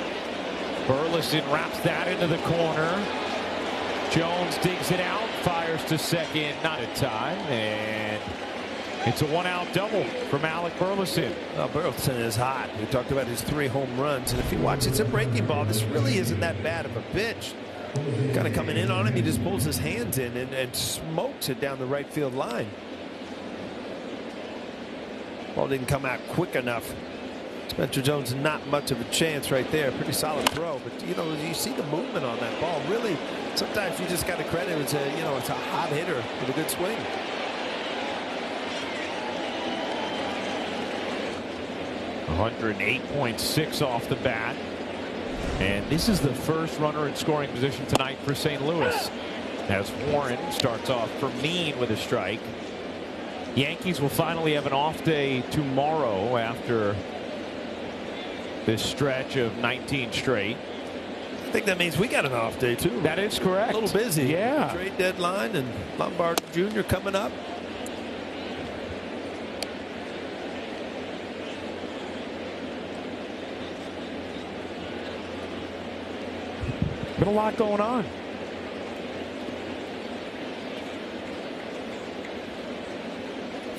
Burleson wraps that into the corner. Jones digs it out, fires to second, not in time, and it's a one-out double from Alec Burleson. Well, Burleson is hot. We talked about his 3 home runs, and if you watch, it's a breaking ball. This really isn't that bad of a pitch. Kind of coming in on him, he just pulls his hands in and smokes it down the right field line. Ball didn't come out quick enough. Spencer Jones, not much of a chance right there. Pretty solid throw, but you see the movement on that ball. Really, sometimes you just got to credit it's a hot hitter with a good swing. .108.6 off the bat, and this is the first runner in scoring position tonight for St. Louis. As Warren starts off Fermin with a strike. Yankees will finally have an off day tomorrow after this stretch of 19 straight. I think that means we got an off day too. That is correct. A little busy. Yeah. Trade deadline and Lombard Jr. coming up. Been a lot going on.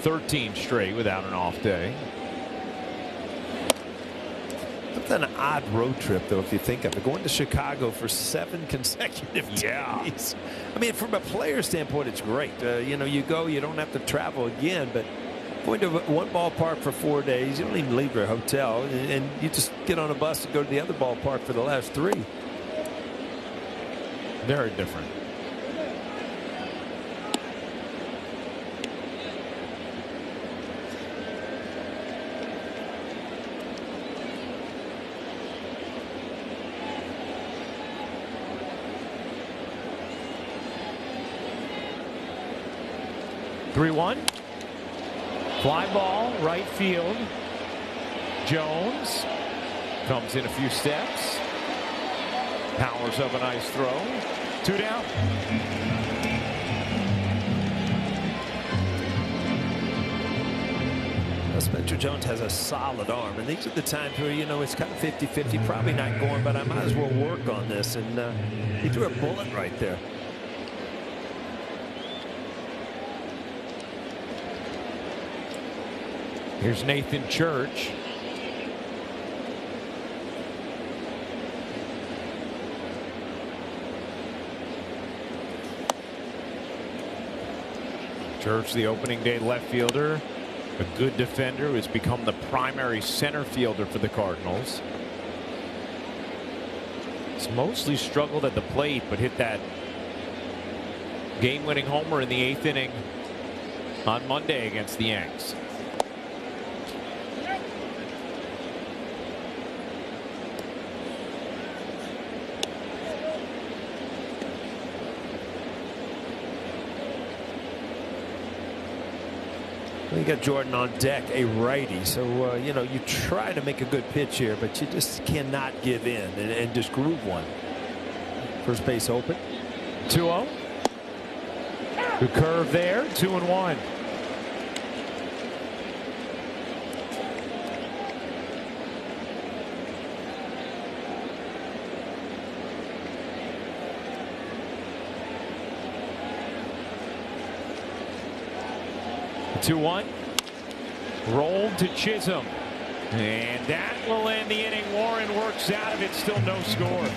.13 straight without an off day. It's an odd road trip, though, if you think of it. Going to Chicago for 7 consecutive days. I mean, from a player standpoint, it's great. You go, you don't have to travel again, but going to one ballpark for 4 days, you don't even leave your hotel, and you just get on a bus and go to the other ballpark for the last 3. Very different. .3-1. Fly ball, right field. Jones comes in a few steps. Powers up a nice throw. 2 down. Spencer Jones has a solid arm, and these are the times where it's kind of 50-50, probably not going, but I might as well work on this, and he threw a bullet right there. Here's Nathan Church. Church, the opening day left fielder, a good defender who has become the primary center fielder for the Cardinals. He's mostly struggled at the plate, but hit that game-winning homer in the 8th inning on Monday against the Yanks. You got Jordan on deck, a righty, so you know, you try to make a good pitch here, but you just cannot give in and just groove one. First base open. 2-0. The curve there, 2-1. The 2-1. Rolled to Chisholm. And that will end the inning. Warren works out of it. Still no score.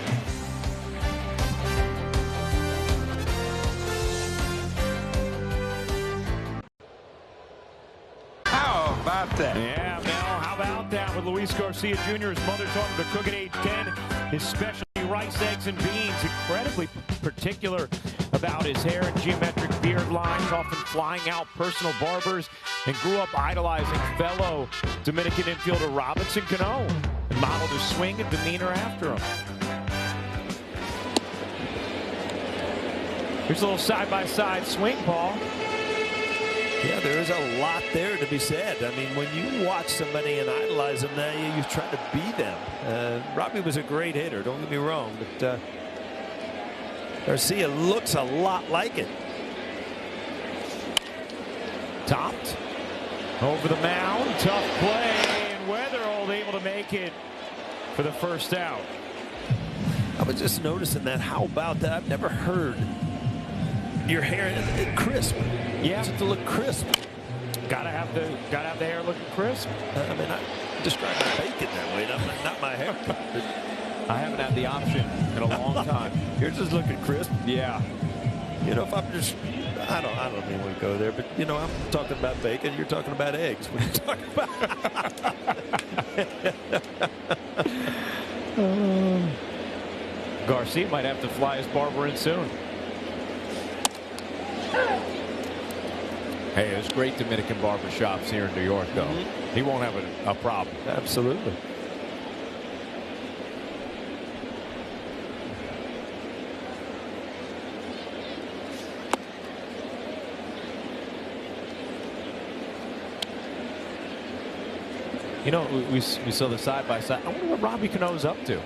How about that? Yeah, Mel, how about that with Luis Garcia Jr.? His mother taught him to cook at age 10. His specialty rice, eggs, and beans. Incredibly particular about his hair and geometric beard lines, often flying out personal barbers, and grew up idolizing fellow Dominican infielder Robinson Cano, and modeled his swing and demeanor after him. Here's a little side-by-side swing, Paul. Yeah, there is a lot there to be said. I mean, when you watch somebody and idolize them, now you try to be them. Robbie was a great hitter, don't get me wrong, but Garcia looks a lot like it. Topped over the mound, tough play, and Weatherhold able to make it for the first out. I was just noticing that. How about that? I've never heard your hair crisp. Yeah, to look crisp. Gotta have the hair looking crisp. I mean, I describe my bacon that way, not my hair. I haven't had the option in a long time. You're just looking crisp. Yeah. You know, if I'm just, I don't even want to go there, but you know, I'm talking about bacon. You're talking about eggs. What are you talking about? Garcia might have to fly his barber in soon. Hey, there's great Dominican barber shops here in New York, though. He won't have a problem. Absolutely. You know, we saw the side-by-side. I wonder what Robbie Cano's up to.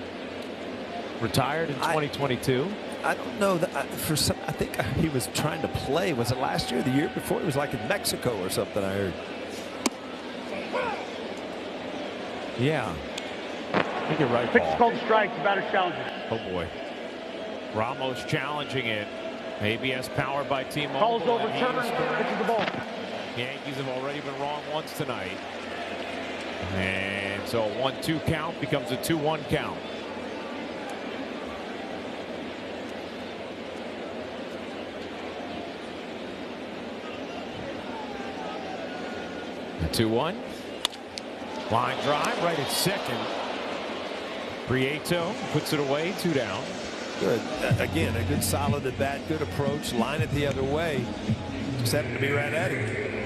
Retired in 2022. I don't know that I think he was trying to play. Was it last year or the year before? He was like in Mexico or something, I heard. Yeah. I think you're right, Pitch Paul. called strikes, batter challenges. Oh boy. Ramos challenging it. ABS powered by T-Mobile. Calls overturned. Pitches the ball. Yankees have already been wrong once tonight. And so a 1-2 count becomes a 2-1 count. The 2-1. Line drive right at second. Prieto puts it away, 2 down. Good. Again, a good solid at bat, good approach, line it the other way. Just happened to be right at him.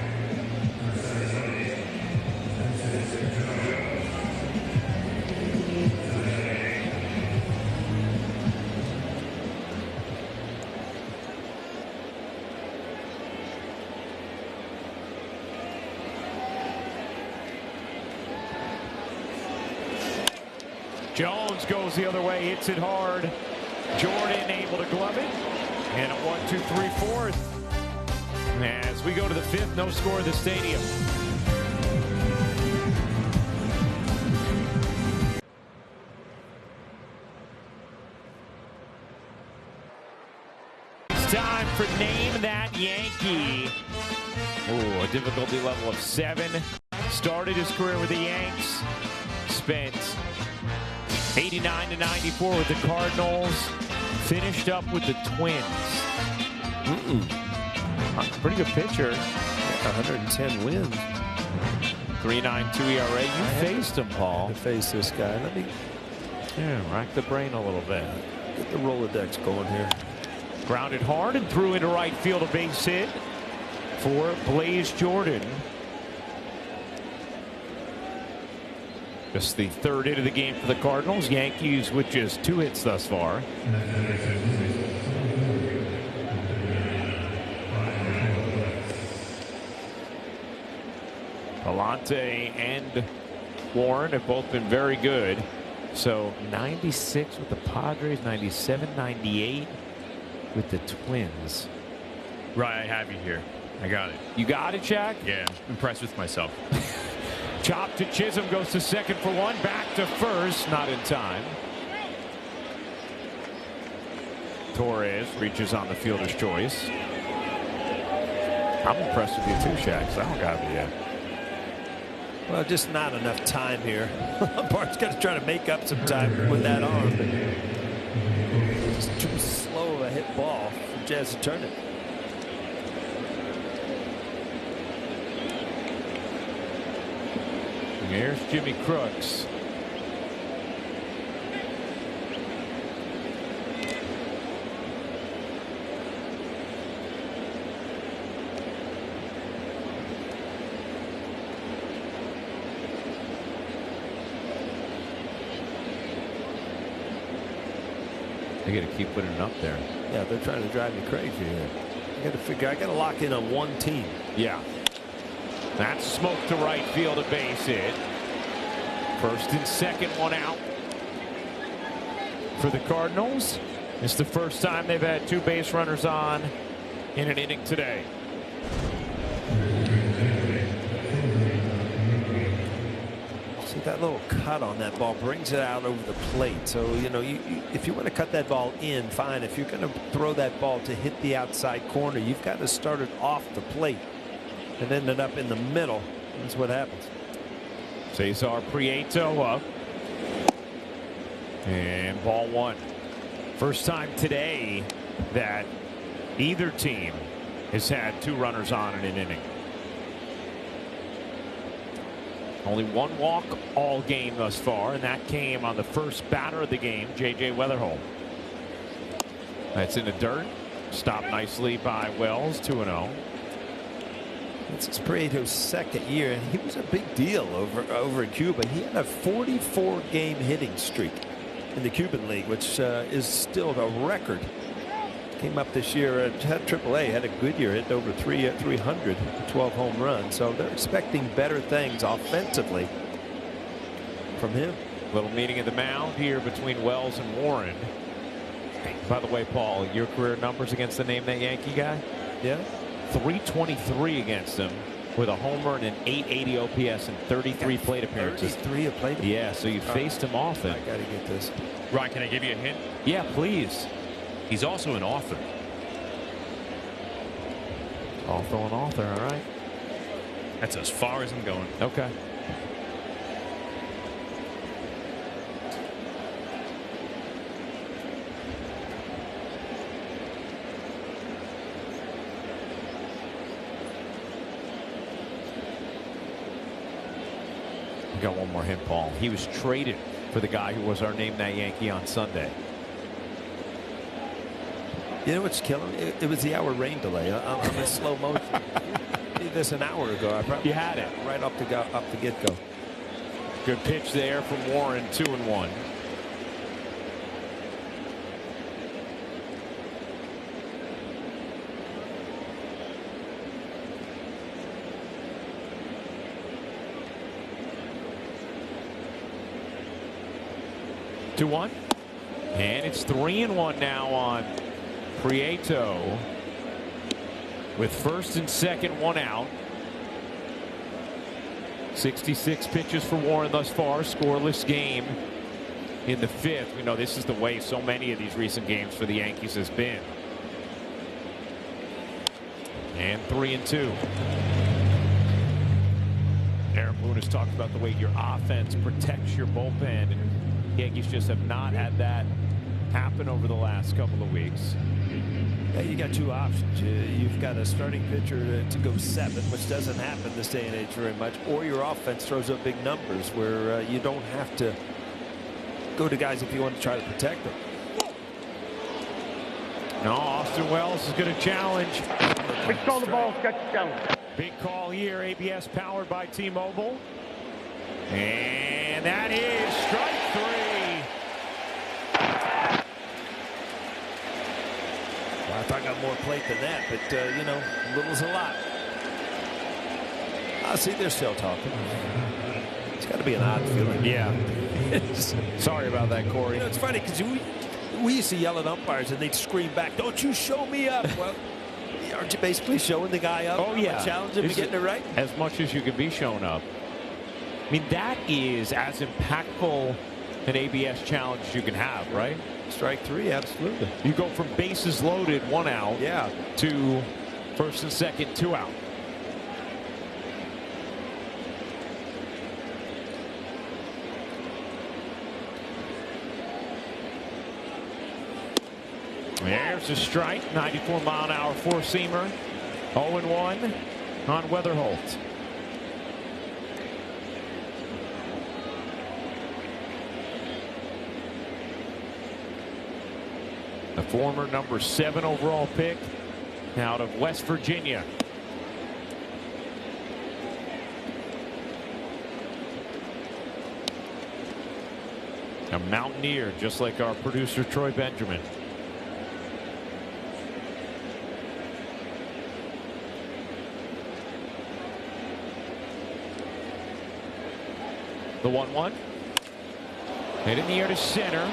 Jones goes the other way, hits it hard. Jordan able to glove it. And a 1-2-3-4. As we go to the 5th, no score in the stadium. It's time for Name That Yankee. Ooh, a difficulty level of 7. Started his career with the Yanks. Spent 89 to 94 with the Cardinals. Finished up with the Twins. Pretty good pitcher. 110 wins. 3.92 ERA. You faced him, Paul. To face this guy. Let me rack the brain a little bit. get the Rolodex going here. Grounded hard and threw into right field, a base hit for Blaze Jordan. Just the third hit of the game for the Cardinals. Yankees with just 2 hits thus far. Palante and Warren have both been very good. So 96 with the Padres, 97, 98 with the Twins. Right, I have you here. I got it. You got it, Shaq? Yeah, impressed with myself. Chop to Chisholm, goes to second for one, back to first, not in time. Torres reaches on the fielder's choice. I'm impressed with you too, Shaq, so I don't got it yet. Well, just not enough time here. Lombard's got to try to make up some time with that arm. It's too slow of a hit ball for Jazz to turn it. Here's Jimmy Crooks. They got to keep putting it up there. Yeah, they're trying to drive me crazy here. I got to figure. I got to lock in on one team. Yeah. That's smoke to right field, a base hit. First and second, one out for the Cardinals. It's the first time they've had 2 base runners on in an inning today. See, that little cut on that ball brings it out over the plate. So, you know, if you want to cut that ball in, fine. If you're going to throw that ball to hit the outside corner, you've got to start it off the plate and end it up in the middle. That's what happens. Cesar Prieto up. And ball 1. First time today that either team has had 2 runners on in an inning. Only 1 walk all game thus far, and that came on the first batter of the game, J.J. Weatherholt. That's in the dirt. Stopped nicely by Wells, 2-0. It's Prieto's second year, and he was a big deal over in Cuba. He had a 44-game hitting streak in the Cuban League, which is still a record. Came up this year, had AAA, had a good year, hit over 300, 12 home runs. So they're expecting better things offensively from him. Little meeting at the mound here between Wells and Warren. By the way, Paul, your career numbers against the name that Yankee guy? Yeah. 323 against him with a homer and an 880 OPS and 33 plate appearances. 33 plate. Yeah, so you faced him often. I got to get this. Ryan, can I give you a hint? Yeah, please. He's also an author. Also an author, all right. That's as far as I'm going. Okay. We got one more hint, Paul. He was traded for the guy who was our Name That Yankee on Sunday. You know what's killing me? It was the hour rain delay. I'm in slow motion. You did this an hour ago. I probably had it right off the get-go. Good pitch there from Warren, 2-1. And it's 3-1 now on Prieto with first and second, 1 out. 66 pitches for Warren thus far. Scoreless game in the 5th. We know this is the way so many of these recent games for the Yankees has been. And 3-2. Aaron Boone has talked about the way your offense protects your bullpen. And Yankees just have not had that happen over the last couple of weeks. Yeah, you got two options. You've got a starting pitcher to go 7, which doesn't happen this day and age very much, or your offense throws up big numbers where you don't have to go to guys if you want to try to protect them. No, Austin Wells is going to challenge. Big call the ball, catch the challenge. Big call here, ABS powered by T-Mobile. And that is strike 3. Well, I thought I got more plate than that, but you know, little's a lot. See, they're still talking. It's got to be an odd feeling. Yeah. Sorry about that, Corey. You know, it's funny because we used to yell at umpires and they'd scream back, "Don't you show me up!" Well, aren't you basically showing the guy up? Oh yeah, challenge him to getting it right. As much as you can be shown up. I mean, that is as impactful an ABS challenge as you can have, right? Strike 3, absolutely. You go from bases loaded, 1 out, yeah, to first and second, 2 out. There's a strike, 94-mile-an-hour four-seamer, 0-1 on Weatherholt. The former number 7 overall pick out of West Virginia. A Mountaineer, just like our producer Troy Benjamin. The 1-1. Hit in the air to center.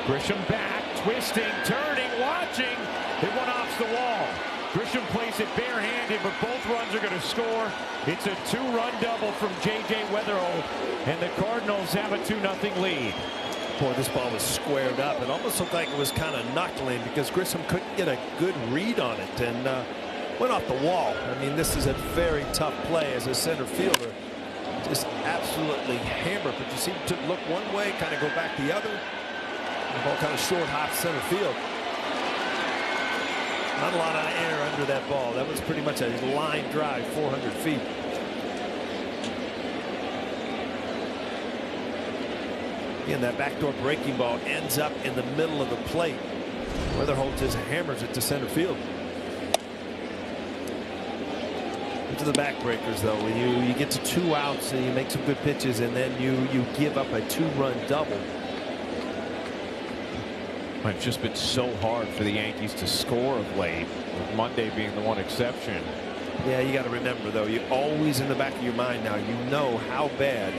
Grisham back, twisting, turning, watching. It went off the wall. Grisham plays it barehanded, but both runs are going to score. It's a 2-run double from J.J. Weatherholt, and the Cardinals have a 2-0 lead. Boy, this ball was squared up. It almost looked like it was kind of knuckling because Grisham couldn't get a good read on it and went off the wall. I mean, this is a very tough play as a center fielder. Just absolutely hammered, but you see him to look one way, kind of go back the other. The ball kind of short hop center field. Not a lot of air under that ball. That was pretty much a line drive, 400 feet. Again, that backdoor breaking ball ends up in the middle of the plate. Weatherholt just hammers it to center field. To the backbreakers, though, when you get to 2 outs and you make some good pitches and then you give up a 2-run double. It's just been so hard for the Yankees to score of late, with Monday being the one exception. Yeah, you got to remember, though, you always in the back of your mind now, you know how bad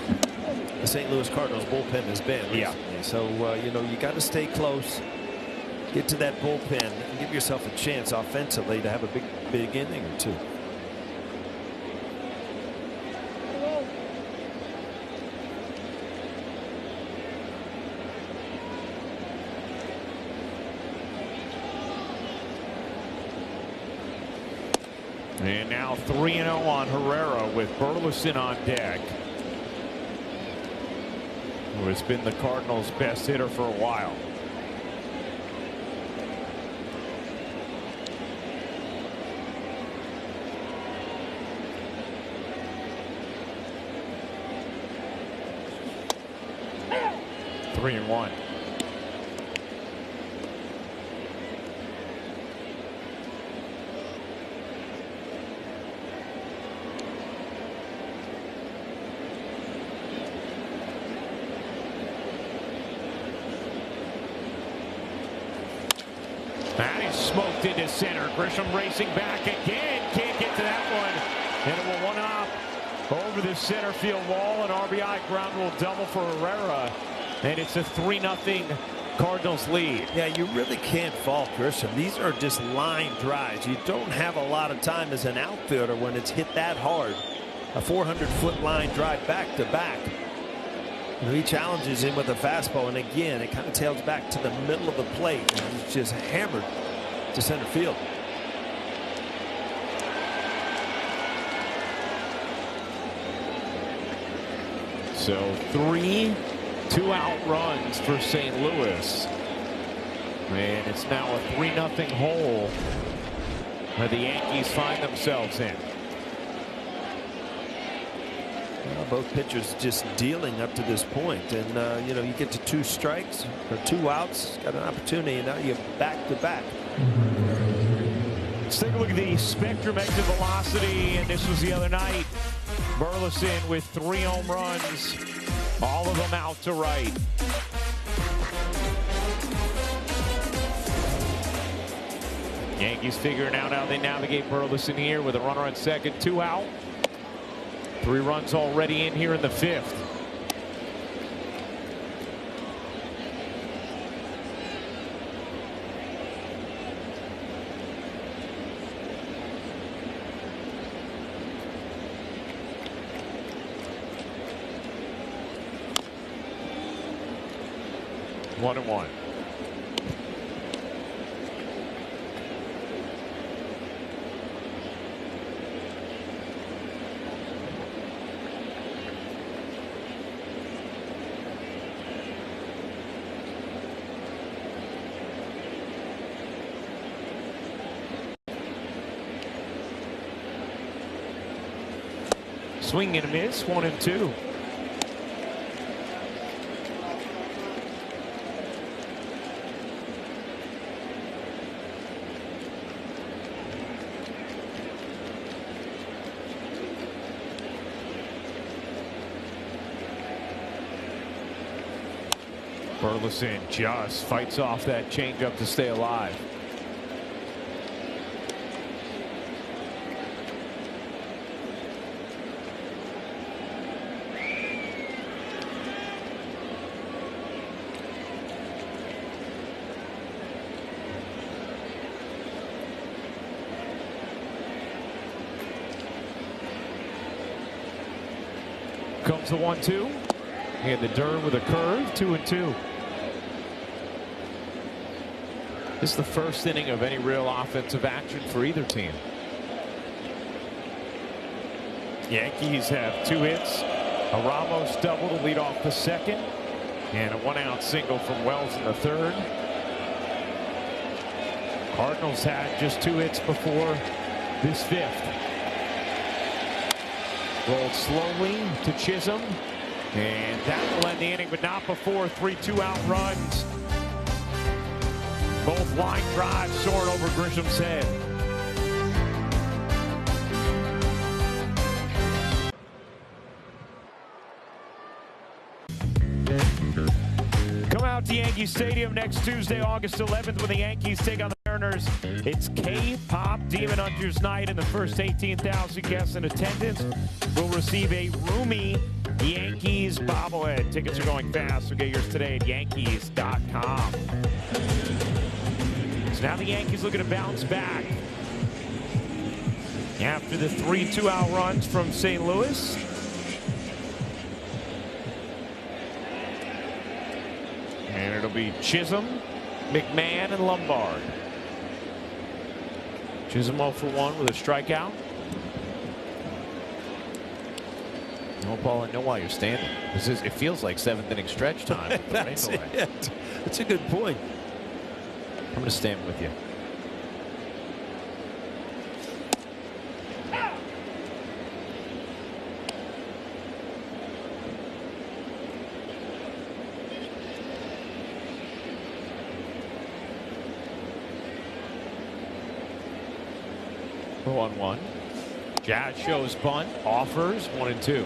the St. Louis Cardinals bullpen has been recently. Yeah. So you know, you got to stay close, get to that bullpen, and give yourself a chance offensively to have a big inning or 2. And now 3-0 on Herrera with Burleson on deck, who has been the Cardinals' best hitter for a while. Three and one. That is smoked into center. Grisham racing back again. Can't get to that one. And it will one up over the center field wall. An RBI ground rule double for Herrera. And it's a 3-0 Cardinals lead. Yeah, you really can't fault Grisham. These are just line drives. You don't have a lot of time as an outfielder when it's hit that hard. A 400-foot line drive back to back. He challenges him with a fastball, and again, it kind of tails back to the middle of the plate, and he's just hammered to center field. So 3 2-out runs for St. Louis. And it's now a 3-0 hole that the Yankees find themselves in. Well, both pitchers just dealing up to this point, and you know, you get to 2 strikes or 2 outs, got an opportunity, and now you're back to back. Let's take a look at the spectrum exit velocity, and this was the other night. Burleson with 3 home runs, all of them out to right. Yankees figuring out how they navigate Burleson here with a runner on second, 2 out. 3 runs already in here in the 5th. One and one. Swing and a miss, 1-2. Burleson just fights off that changeup to stay alive. Comes the 1-2. And the Durham with a curve, 2-2. This is the first inning of any real offensive action for either team. Yankees have 2 hits. A Ramos double to lead off the second. And a 1-out single from Wells in the 3rd. Cardinals had just 2 hits before this 5th. Rolled slowly to Chisholm. And that will end the inning, but not before 3 2-out runs. Both line drives soaring over Grisham's head. Come out to Yankee Stadium next Tuesday, August 11th, when the Yankees take on the Mariners. It's K-Pop Demon Hunters Night, and the first 18,000 guests in attendance will receive a roomy Yankees bobblehead. Tickets are going fast, so get yours today at Yankees.com. So now the Yankees looking to bounce back after the 3 2-out runs from St. Louis. And it'll be Chisholm, McMahon, and Lombard. Chisholm 0 for 1 with a strikeout. No, Paul, I know why you're standing. It feels like 7th inning stretch time. That's it. That's a good point. I'm going to stand with you. On 1. Jazz shows bunt, offers 1-2.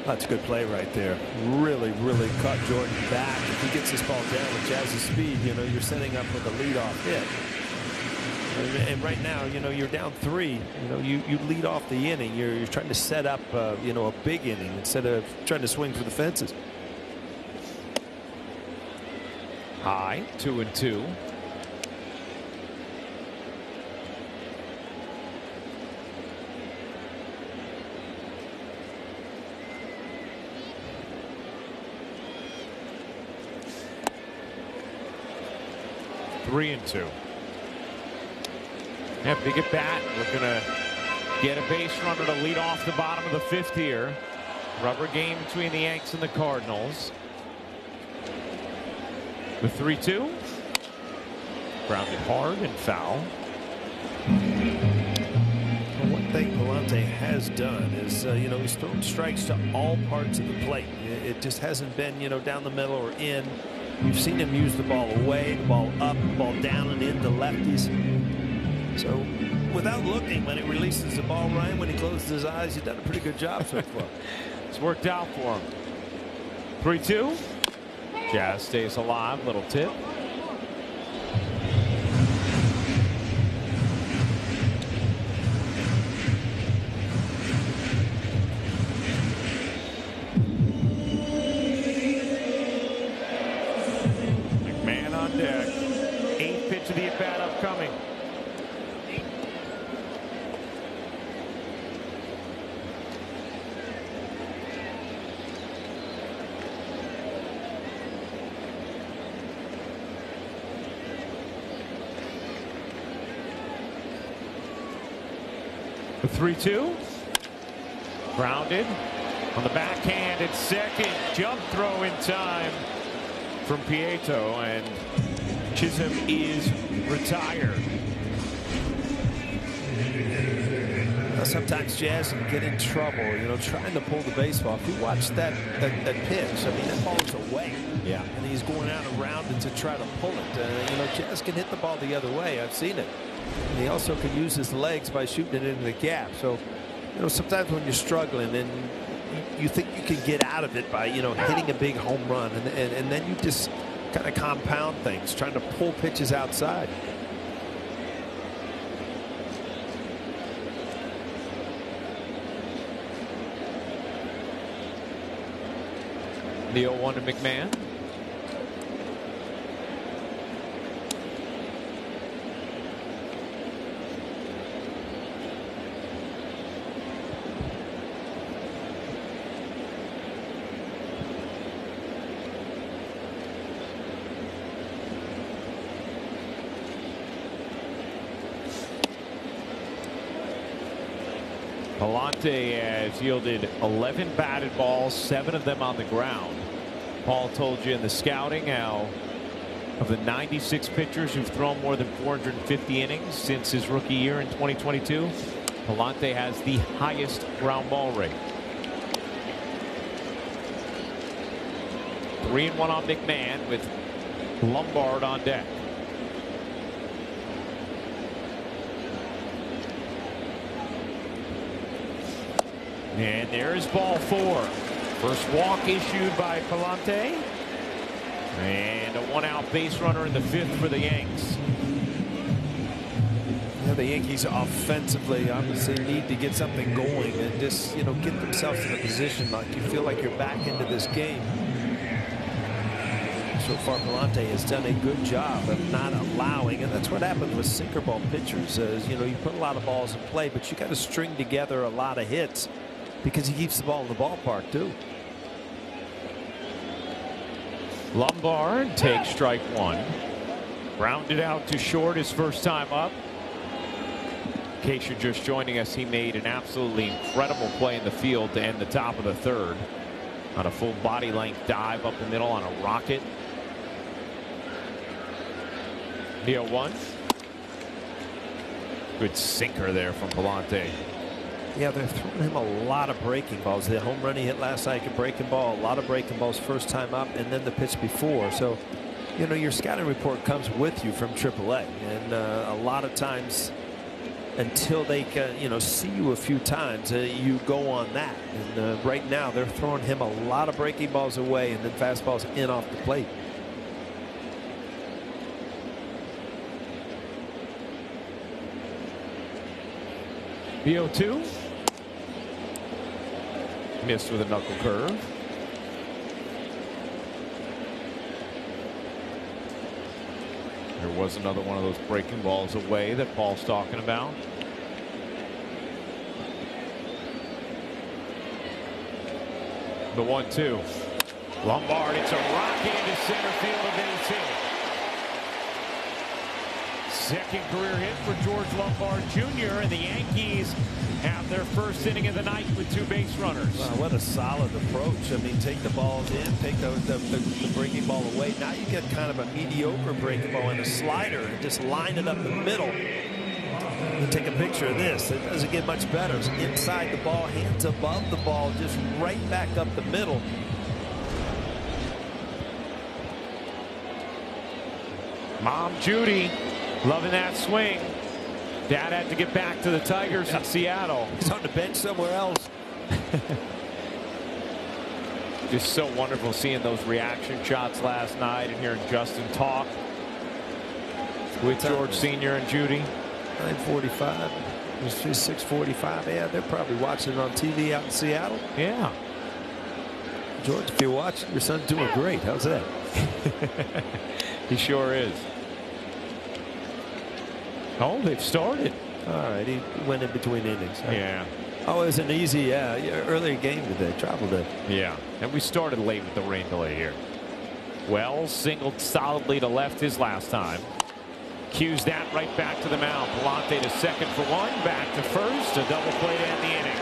That's a good play right there. Really, really cut Jordan back. If he gets this ball down with Jazz's speed, you know, you're setting up with a leadoff hit. And right now, you know, you're down 3. You know, you lead off the inning. You're trying to set up, you know, a big inning instead of trying to swing for the fences. High, 2-2. Three and 2. Yeah, big at bat. We're gonna get a base runner to lead off the bottom of the 5th here. Rubber game between the Yanks and the Cardinals. The 3-2. Grounded hard and foul. Well, one thing Palante has done is, he's thrown strikes to all parts of the plate. It just hasn't been, down the middle or in. You've seen him use the ball away, the ball up, the ball down and into lefties. So without looking, when he releases the ball, Ryan, when he closes his eyes, he's done a pretty good job so far. It's worked out for him. 3-2. Jazz stays alive. Little tip. McMahon on deck. 8th pitch of the at-bat upcoming. The 3-2. Grounded on the backhand at second. Jump throw in time from Pieto, and Chisholm is retired. Sometimes Jazz can get in trouble, trying to pull the baseball. If you watch that pitch, I mean, that ball is away. Yeah. And he's going out around it to try to pull it. Jazz can hit the ball the other way. I've seen it. And he also can use his legs by shooting it into the gap. So, sometimes when you're struggling and you think you can get out of it by, hitting a big home run, and then you just kind of compound things, trying to pull pitches outside. The 0-1 to McMahon. Palante has yielded 11 batted balls, 7 of them on the ground. Paul told you in the scouting how of the 96 pitchers who've thrown more than 450 innings since his rookie year in 2022, Palante has the highest ground ball rate. 3-1 on McMahon with Lombard on deck. And there's ball 4. First walk issued by Palante. And a 1-out base runner in the 5th for the Yanks. Yeah, the Yankees offensively obviously need to get something going and just, get themselves in a position like you feel like you're back into this game. So far, Palante has done a good job of not allowing, and that's what happens with sinker ball pitchers. Is, you put a lot of balls in play, but you got to string together a lot of hits because he keeps the ball in the ballpark too. Lombard takes strike 1. Grounded out to short his first time up. In case you're just joining us, he made an absolutely incredible play in the field to end the top of the 3rd on a full body length dive up the middle on a rocket. The 0-1. Good sinker there from Palante. Yeah, they're throwing him a lot of breaking balls. The home run he hit last night, a breaking ball, a lot of breaking balls first time up, and then the pitch before. So, your scouting report comes with you from AAA, and a lot of times, until they can, see you a few times, you go on that. And right now, they're throwing him a lot of breaking balls away, and then fastballs in off the plate. The 0-2. Missed with a knuckle curve. There was another one of those breaking balls away that Paul's talking about. The 1-2. Lombard, it's a rocket into center field, a base hit. Second career hit for George Lombard Jr. and the Yankees have their first inning of the night with 2 base runners. Wow, what a solid approach. I mean, take the balls in, take the breaking ball away. Now you get kind of a mediocre breaking ball and a slider and just line it up the middle. You take a picture of this. It doesn't get much better. It's inside the ball, hands above the ball, just right back up the middle. Mom Judy loving that swing. Dad had to get back to the Tigers in Seattle. He's on the bench somewhere else. Just so wonderful seeing those reaction shots last night and hearing Justin talk with George Sr. and Judy. 9:45. It's just 6:45. Yeah, they're probably watching it on TV out in Seattle. Yeah. George, if you're watching, your son's doing great. How's that? He sure is. Oh, they've started. All right, he went in between innings. Huh? Yeah. Oh, it was an easy, earlier game today, travel day. Yeah, and we started late with the rain delay here. Wells singled solidly to left his last time. Cues that right back to the mound. Palante to second for one, back to first, a double play to end the inning.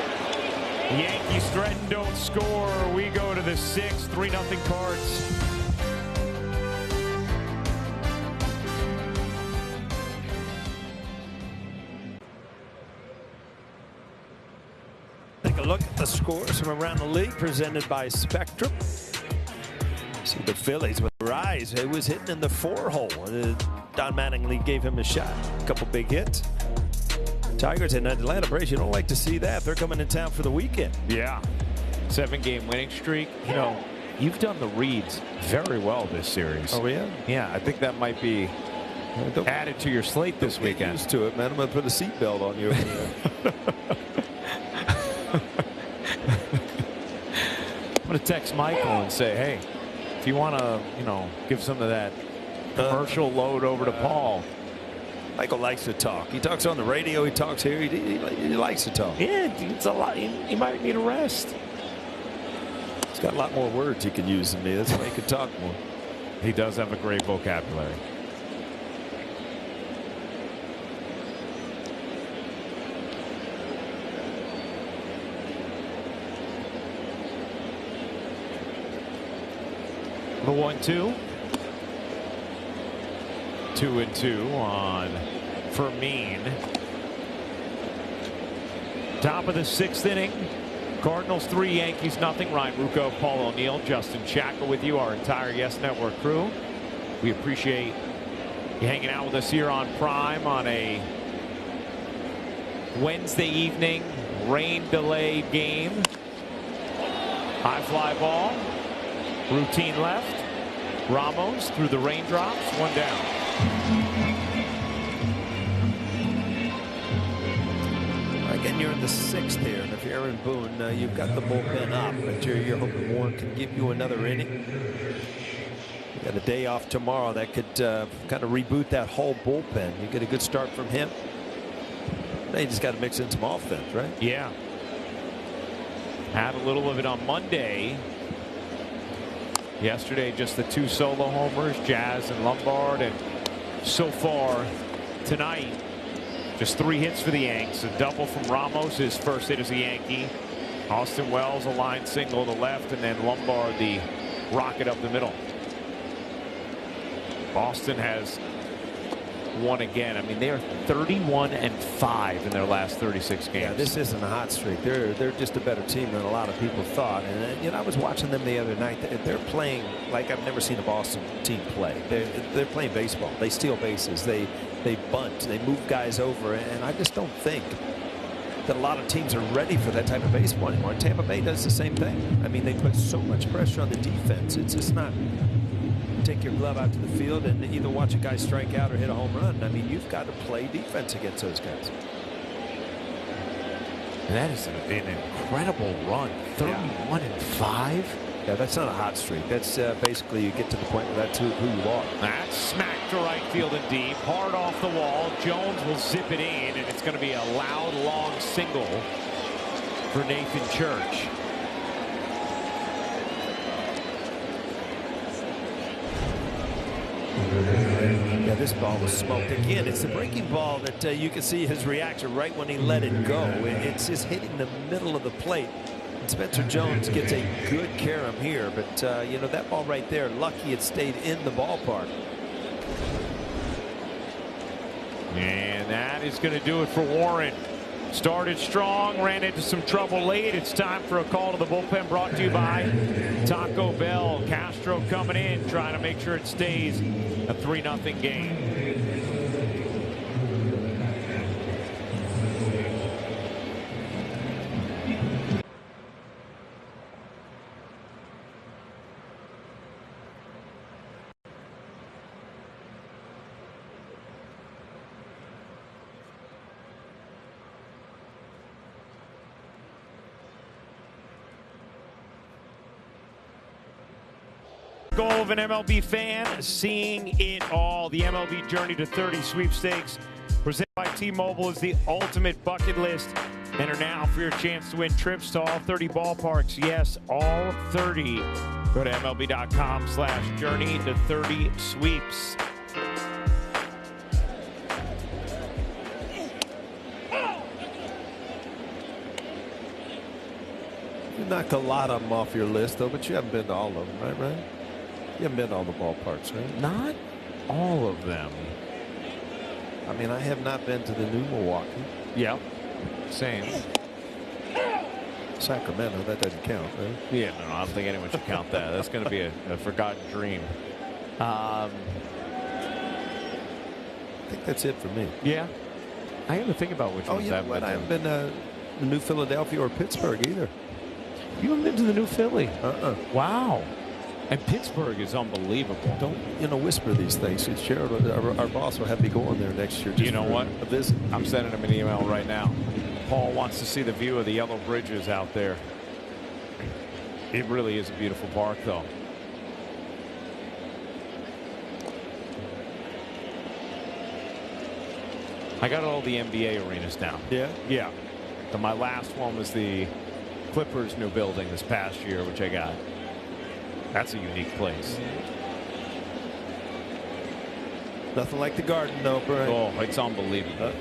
Yankees threaten, don't score. We go to the 6th, 3-0 Cards. Take a look at the scores from around the league presented by Spectrum. See the Phillies with Rise. He was hitting in the 4-hole. Don Mattingly gave him a shot. A couple big hits. Tigers in Atlanta Braves. You don't like to see that. They're coming in town for the weekend. Yeah. 7-game winning streak. You know, you've done the reads very well this series. Oh, yeah? Yeah, I think that might be added to your slate this weekend. Get used to it, man. I'm going to put a seatbelt on you. I'm going to text Michael and say, hey, if you want to, give some of that commercial load over to Paul. Michael likes to talk. He talks on the radio. He talks here. He likes to talk. Yeah, it's a lot. He might need a rest. He's got a lot more words he can use than me. That's why he can talk more. He does have a great vocabulary. The 1-2. 2-2 on Fermin. Top of the 6th inning. Cardinals 3, Yankees nothing. Ryan Rucco, Paul O'Neill, Justin Chaka with you, our entire Yes Network crew. We appreciate you hanging out with us here on Prime on a Wednesday evening rain delayed game. High fly ball. Routine left. Ramos through the raindrops. 1 down. Again, you're in the 6th here, and if you're Aaron Boone, you've got the bullpen up, but you're hoping Warren can give you another inning. You got a day off tomorrow that could kind of reboot that whole bullpen. You get a good start from him. Now you just got to mix in some offense, right? Yeah. Had a little of it on Monday. Yesterday, just the 2 solo homers, Jazz and Lombard, and so far tonight, just 3 hits for the Yanks. A double from Ramos, his first hit as a Yankee. Austin Wells, a line single to left, and then Lombard, the rocket up the middle. Boston has won again. I mean, they are 31-5 in their last 36 games. Yeah, this isn't a hot streak. They're just a better team than a lot of people thought. And I was watching them the other night. They're playing like I've never seen a Boston team play. They're playing baseball. They steal bases. They bunt. They move guys over. And I just don't think that a lot of teams are ready for that type of baseball anymore. And Tampa Bay does the same thing. I mean, they put so much pressure on the defense. It's just not. Take your glove out to the field and either watch a guy strike out or hit a home run. I mean, you've got to play defense against those guys. And that is an incredible run. 31-5. Yeah, that's not a hot streak. That's basically you get to the point where that's who you are. That's smacked to right field and deep. Hard off the wall. Jones will zip it in, and it's going to be a loud, long single for Nathan Church. Yeah, this ball was smoked. Again, it's the breaking ball that you can see his reaction right when he let it go. It's just hitting the middle of the plate. And Spencer Jones gets a good carom here, but you know, that ball right there, lucky it stayed in the ballpark. And that is going to do it for Warren. Started strong, ran into some trouble late. It's time for a call to the bullpen, brought to you by Taco Bell. Castro coming in, trying to make sure it stays a 3-0 game. Goal of an MLB fan, seeing it all. The MLB Journey to 30 sweepstakes presented by T-Mobile is the ultimate bucket list. Enter now for your chance to win trips to all 30 ballparks. Yes, all 30. Go to MLB.com/journey to 30 sweeps. You knock a lot of them off your list, though, but you haven't been to all of them, right, Ryan? You haven't been to all the ballparks, right? Not all of them. I mean, I have not been to the new Milwaukee. Yep. Same. Sacramento, that doesn't count, right? Yeah, no, I don't think anyone should count that. That's going to be a forgotten dream. I think that's it for me. Yeah. I have to think about which ones I've been to. I haven't been to the new Philadelphia or Pittsburgh either. You haven't been to the new Philly? Wow. And Pittsburgh is unbelievable. Don't, you know, whisper these things. Gerald, our boss will have me going there next year. You know what? A visit. I'm sending him an email right now. Paul wants to see the view of the yellow bridges out there. It really is a beautiful park, though. I got all the NBA arenas down. Yeah? Yeah. And my last one was the Clippers' new building this past year, which I got. That's a unique place. Nothing like the Garden, though, Brian. Oh, it's unbelievable.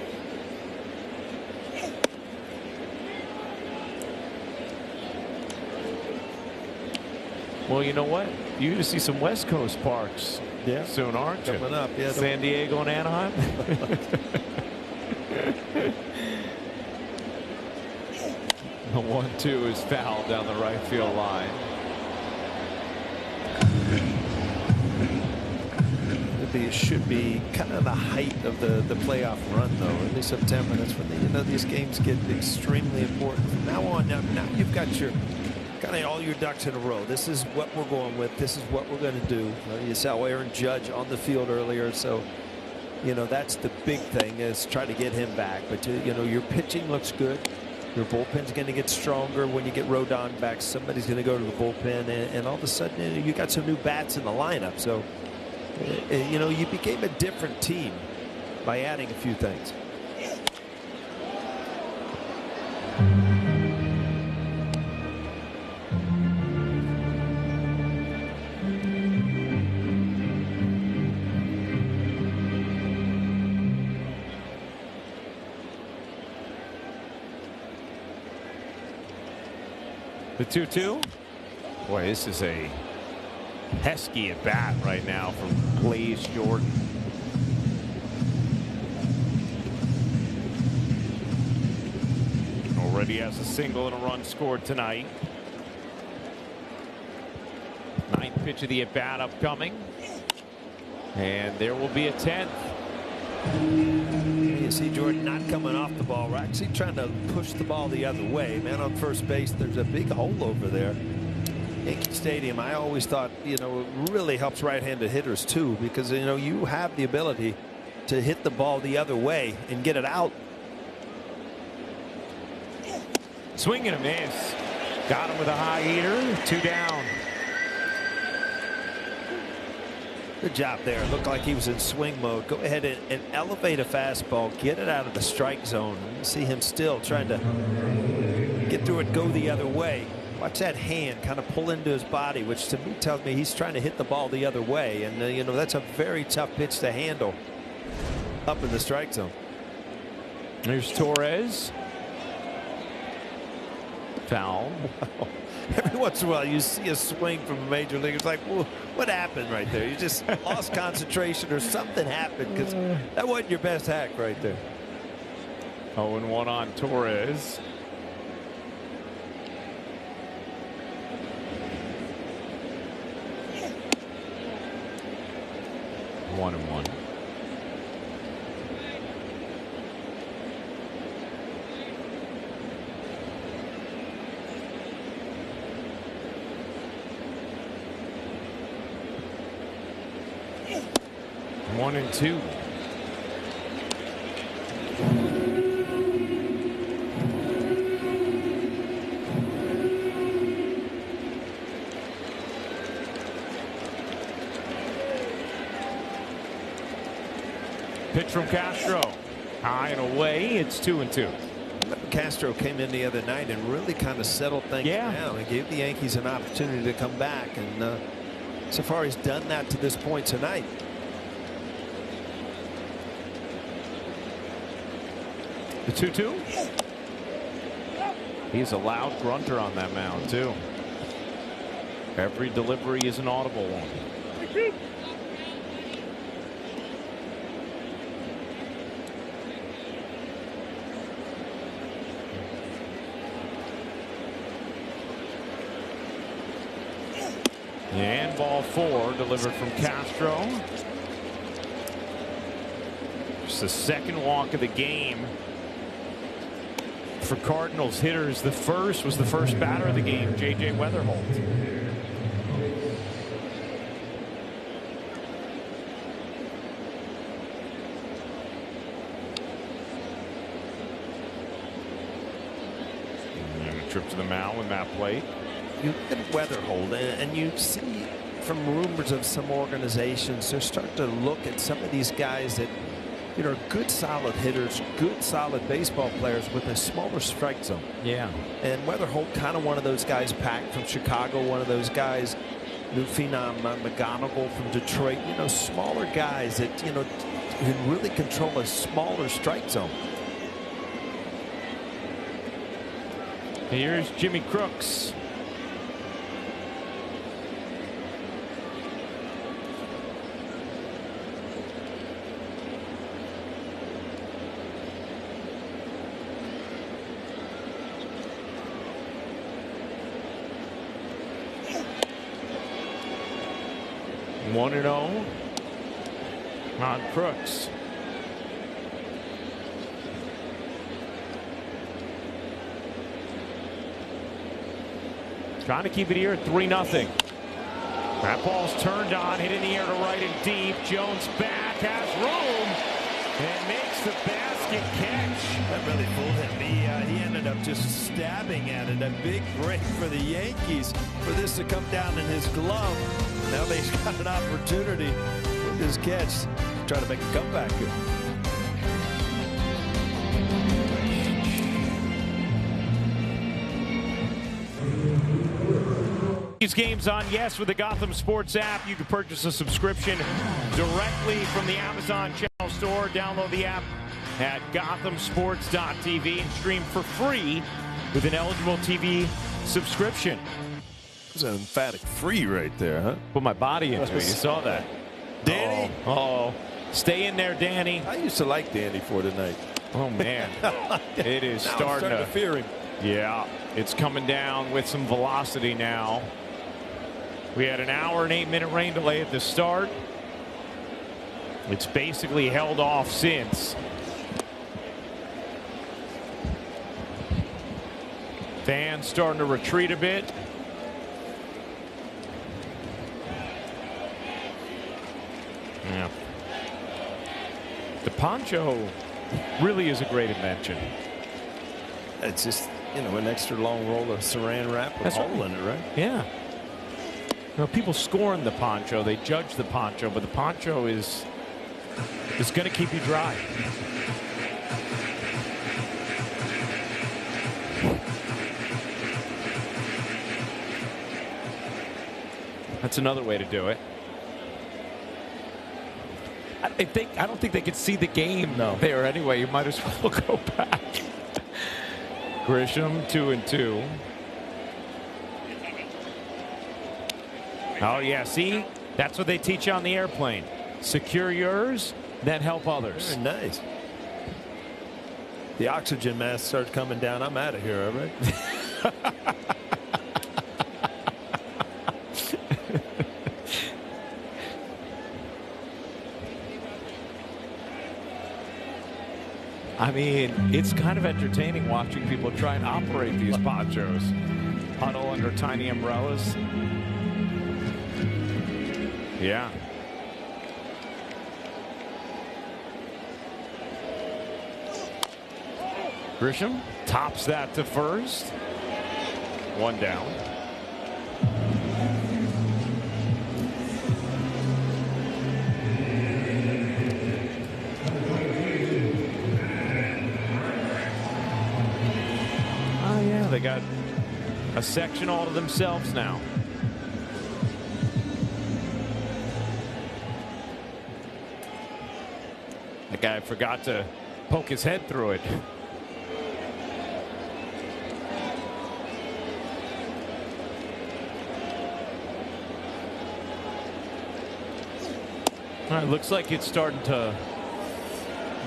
Well, you know what? You're going to see some West Coast parks soon, aren't you? Coming up, yeah. San Diego and Anaheim. The 1-2 is fouled down the right field line. It should be kind of the height of the playoff run, though. Early September, that's when these games get extremely important. From now on, now you've got your kind of all your ducks in a row. This is what we're going with. This is what we're going to do. You saw Aaron Judge on the field earlier, so you know that's the big thing is try to get him back. But you know your pitching looks good. Your bullpen's going to get stronger when you get Rodon back. Somebody's going to go to the bullpen, and all of a sudden you got some new bats in the lineup. So you know you became a different team by adding a few things. The 2-2. Boy, this is a pesky at bat right now from Blaze Jordan. Already has a single and a run scored tonight. Ninth pitch of the at bat upcoming. And there will be a 10th. You see Jordan not coming off the ball. We're actually trying to push the ball the other way. Man on first base, there's a big hole over there. Yankee Stadium, I always thought, you know, it really helps right-handed hitters too, because you know you have the ability to hit the ball the other way and get it out. Swing and a miss. Got him with a high heater. 2 down. Good job there. It looked like he was in swing mode. Go ahead and elevate a fastball. Get it out of the strike zone. You see him still trying to get through it, go the other way. Watch that hand kind of pull into his body, which to me tells me he's trying to hit the ball the other way. And, you know, that's a very tough pitch to handle up in the strike zone. There's Torres. Foul. Wow. Every once in a while you see a swing from a major league. It's like, well, what happened right there? You just lost concentration or something happened, because that wasn't your best hack right there. 0-1 on Torres. One and one. One and two. Pitch from Castro. High and away. It's 2-2. Castro came in the other night and really kind of settled things down and gave the Yankees an opportunity to come back. And so far, he's done that to this point tonight. The 2-2. He's a loud grunter on that mound, too. Every delivery is an audible one. And ball four delivered from Castro. It's the second walk of the game for Cardinals hitters. The first was the first batter of the game, J.J. Weatherholt. And a trip to the mound with Matt Plate. You look at Weatherholt, and you see from rumors of some organizations, they're starting to look at some of these guys that, you know, good solid hitters, good solid baseball players with a smaller strike zone. Yeah. And Weatherholt, kind of one of those guys, packed from Chicago, one of those guys, new phenom McGonigal from Detroit, you know, smaller guys that, you know, can really control a smaller strike zone. Here's Jimmy Crooks. One and 0 on Crooks. Trying to keep it here at 3-0. That ball's turned on, hit in the air to right and deep. Jones back, has room, and makes the basket catch. That really fooled him. He ended up just stabbing at it. A big break for the Yankees for this to come down in his glove. Now they've got an opportunity with this catch to try to make a comeback here. These games on Yes with the Gotham Sports app. You can purchase a subscription directly from the Amazon Channel store. Download the app at gothamsports.tv and stream for free with an eligible TV subscription. It's an emphatic free right there, huh? Put my body into it. You saw that. Danny? Oh, stay in there, Danny. I used to like Danny for tonight. Oh, man. It is now starting to fear him. Yeah, it's coming down with some velocity now. We had an hour and 8-minute rain delay at the start. It's basically held off since. Fans starting to retreat a bit. Yeah. The poncho really is a great invention. It's just, you know, an extra long roll of saran wrap with a hole in it, right? Yeah. You know, people scorn the poncho. They judge the poncho, but the poncho is going to keep you dry. That's another way to do it. I don't think they could see the game there anyway. You might as well go back. Grisham 2-2. Oh yeah, see, that's what they teach you on the airplane. Secure yours, then help others. Very nice. The oxygen mask starts coming down. I'm out of here, all right? I mean, it's kind of entertaining watching people try and operate these ponchos. Huddle under tiny umbrellas. Yeah. Grisham tops that to first. One down. Oh yeah, they got a section all to themselves now. That guy forgot to poke his head through it. All right, looks like it's starting to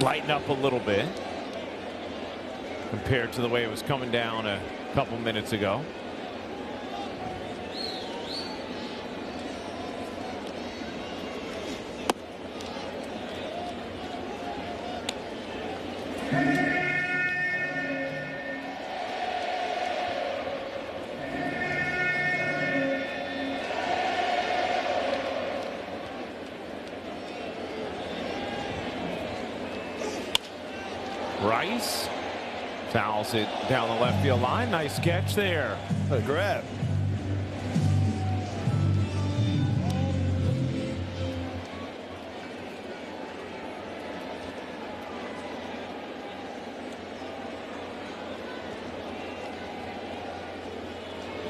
lighten up a little bit compared to the way it was coming down a couple minutes ago. Rice fouls it down the left field line. Nice catch there. A grab.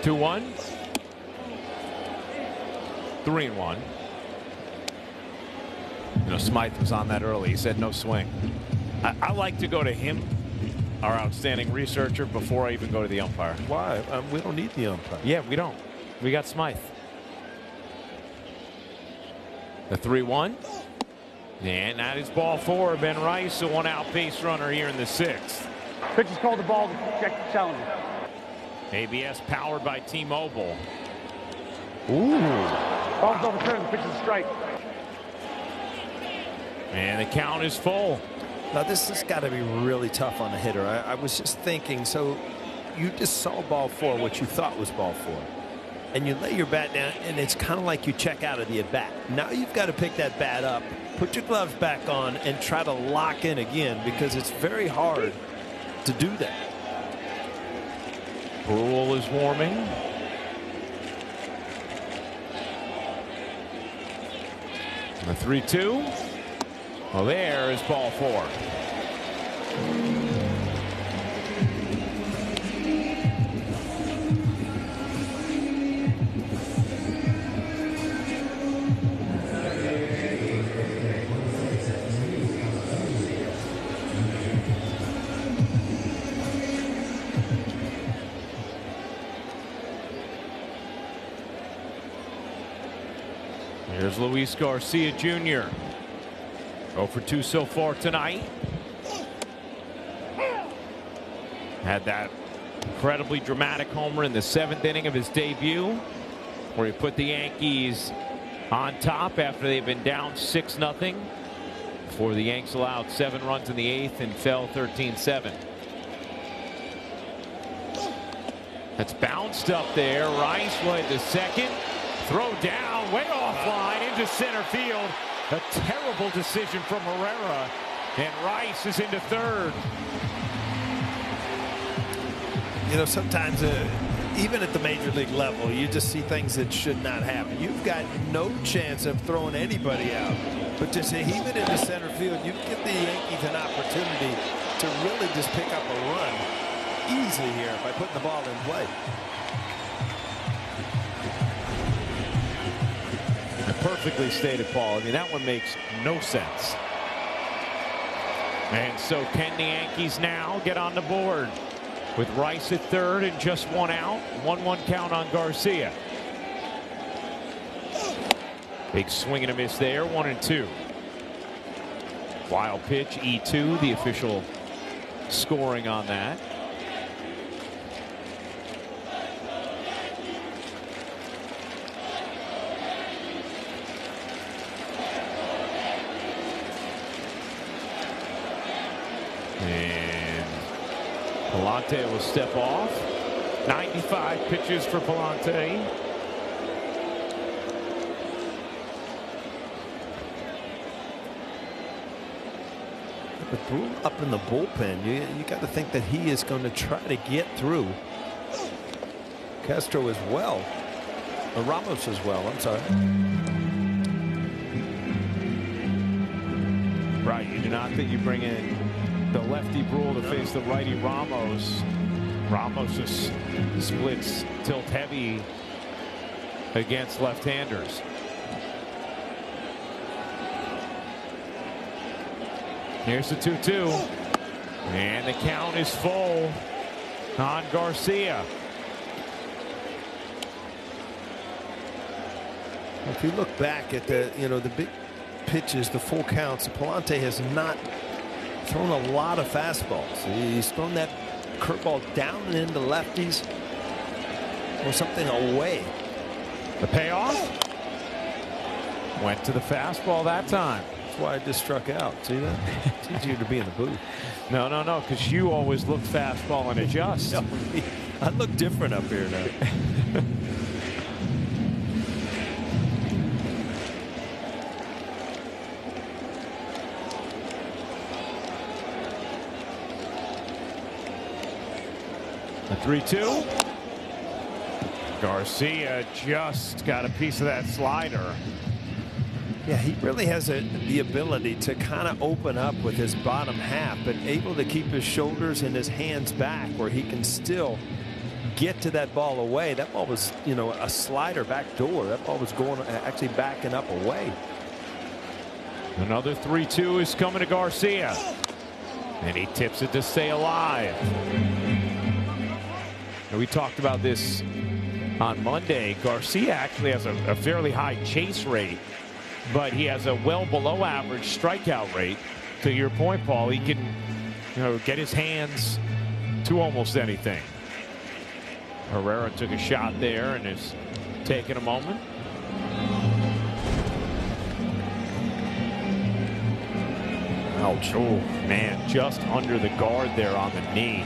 Two 1. 3-1. You know, Smythe was on that early. He said no swing. I like to go to him, our outstanding researcher, before I even go to the umpire. Why? We don't need the umpire. Yeah, we don't. We got Smythe. The 3-1. And that is ball 4. Ben Rice, a one-out base runner here in the 6th. Pitch is called the ball to check the challenger. ABS powered by T-Mobile. Ooh. Ball's overturned. The pitch is a strike. And the count is full. Now, this has got to be really tough on a hitter. I was just thinking, so you just saw ball 4, what you thought was ball 4, and you lay your bat down, and it's kind of like you check out of the at-bat. Now you've got to pick that bat up, put your gloves back on, and try to lock in again, because it's very hard to do that. Brule is warming. The 3-2. Well, there is ball 4. Here's Luis Garcia Jr. 0 for 2 so far tonight. Had that incredibly dramatic homer in the 7th inning of his debut, where he put the Yankees on top after they've been down 6-0 before the Yanks allowed 7 runs in the 8th and fell 13-7. That's bounced up there. Rice went to second. Throw down, way offline into center field. A terrible decision from Herrera, and Rice is into third. You know, sometimes even at the major league level, you just see things that should not happen. You've got no chance of throwing anybody out, but to heave it into center field, you give the Yankees an opportunity to really just pick up a run easily here by putting the ball in play. A perfect perfectly stated, Paul. I mean, that one makes no sense. And so can the Yankees now get on the board with Rice at third and just one out? 1-1 count on Garcia. Big swing and a miss there. 1-2. Wild pitch, E2, the official scoring on that. And Palante will step off. 95 pitches for Palante. With Brew up in the bullpen, you got to think that he is going to try to get through. Castro as well. Or Ramos as well. I'm sorry. Right. You do not think you bring in the lefty Brule to face the righty Ramos. Ramos just splits tilt heavy against left-handers. Here's the 2-2. And the count is full on Garcia. If you look back at the the big pitches, the full counts, Palante has not thrown a lot of fastballs. He's thrown that curveball down and into lefties or something away. The payoff went to the fastball that time. That's why I just struck out. See that? It's easier to be in the booth. No, because you always look fastball and adjust. No, I look different up here now. A 3-2. Garcia just got a piece of that slider. Yeah, he really has the ability to kind of open up with his bottom half, but able to keep his shoulders and his hands back where he can still get to that ball away. That ball was, a slider back door. That ball was going actually backing up away. Another 3-2 is coming to Garcia. And he tips it to stay alive. And we talked about this on Monday. Garcia actually has a fairly high chase rate, but he has a well below average strikeout rate. To your point, Paul, he can get his hands to almost anything. Herrera took a shot there and is taking a moment. Ouch. Oh, man, just under the guard there on the knee.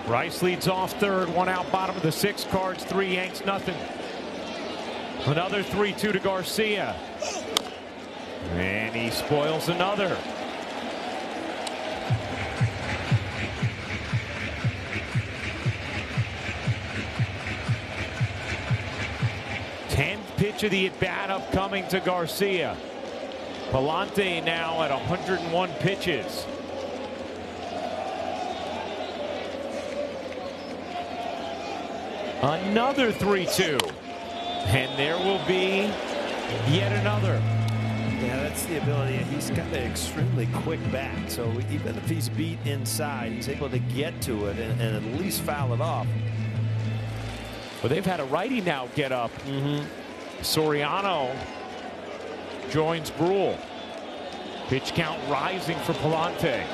Rice leads off third, one out, bottom of the sixth. Cards 3, Yanks nothing. Another 3-2 to Garcia. And he spoils another. Tenth pitch of the at-bat upcoming to Garcia. Palante now at 101 pitches. Another 3-2. And there will be yet another. Yeah, that's the ability. He's got an extremely quick bat. So even if he's beat inside, he's able to get to it and at least foul it off. But they've had a righty now get up. Soriano joins Brule. Pitch count rising for Palante.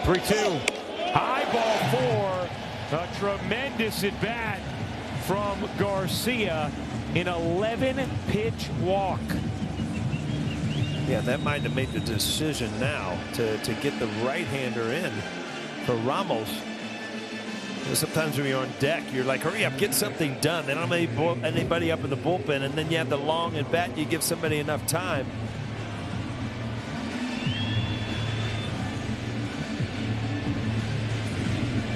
3-2. High ball 4. A tremendous at bat from Garcia. An 11-pitch walk. Yeah, that might have made the decision now to get the right-hander in for Ramos. Sometimes when you're on deck, you're like, hurry up, get something done. They don't have anybody up in the bullpen, and then you have the long at bat. You give somebody enough time.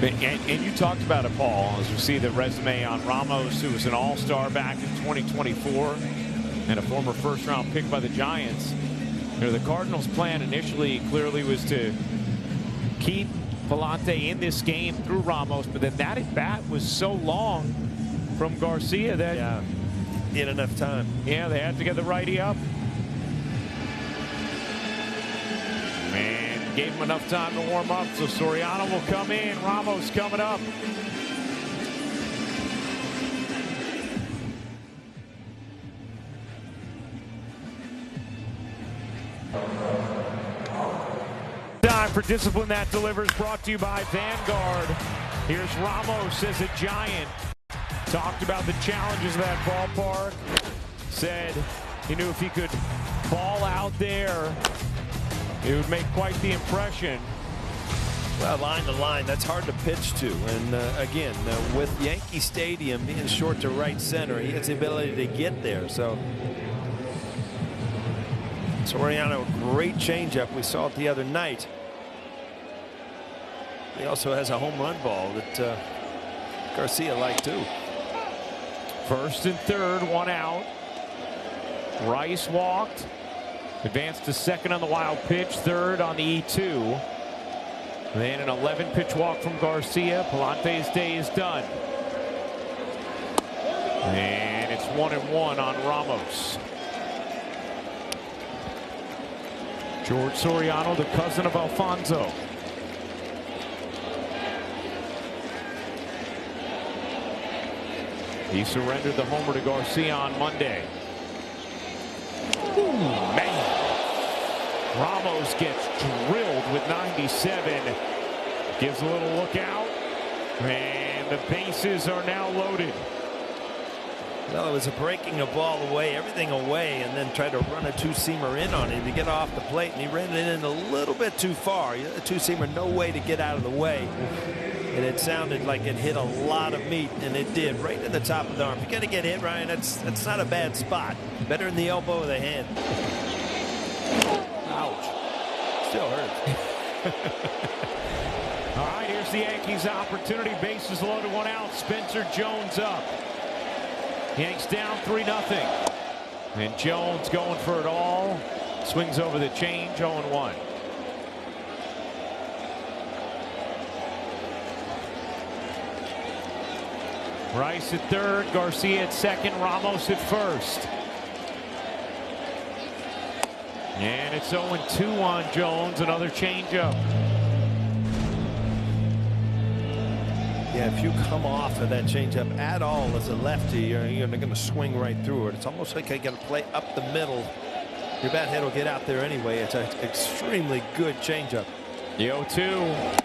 And you talked about it, Paul, as you see the resume on Ramos, who was an all-star back in 2024 and a former first-round pick by the Giants. You know, the Cardinals' plan initially clearly was to keep Palante in this game through Ramos, but then that at-bat was so long from Garcia that in enough time. Yeah, they had to get the righty up. And gave him enough time to warm up, so Soriano will come in. Ramos coming up. Time for Discipline That Delivers, brought to you by Vanguard. Here's Ramos as a Giant. Talked about the challenges of that ballpark. Said he knew if he could ball out there, it would make quite the impression. Well, line to line, that's hard to pitch to. And again, with Yankee Stadium being short to right center, he has the ability to get there. So Soriano, great changeup. We saw it the other night. He also has a home run ball that Garcia liked too. First and third, one out. Rice walked. Advanced to second on the wild pitch, third on the 2. Then an 11-pitch walk from Garcia. Palante's day is done. And it's 1-1 on Ramos. George Soriano, the cousin of Alfonso. He surrendered the homer to Garcia on Monday. Ooh, man. Ramos gets drilled with 97. Gives a little look out. And the bases are now loaded. Well, it was a breaking a ball away, everything away, and then tried to run a two-seamer in on him to get off the plate, and he ran it in a little bit too far. A two-seamer, no way to get out of the way. And it sounded like it hit a lot of meat, and it did, right in the top of the arm. If you're going to get hit, Ryan, that's not a bad spot. Better than the elbow or the hand. Ouch. Still hurts. All right, here's the Yankees' opportunity. Bases loaded, one out. Spencer Jones up. Yanks down 3-0. And Jones going for it all. Swings over the change, 0-1. Rice at third, Garcia at second, Ramos at first. And it's 0-2 on Jones, another changeup. Yeah, if you come off of that changeup at all as a lefty, you're going to swing right through it. It's almost like I got to play up the middle. Your bat head will get out there anyway. It's an extremely good changeup. The 0-2.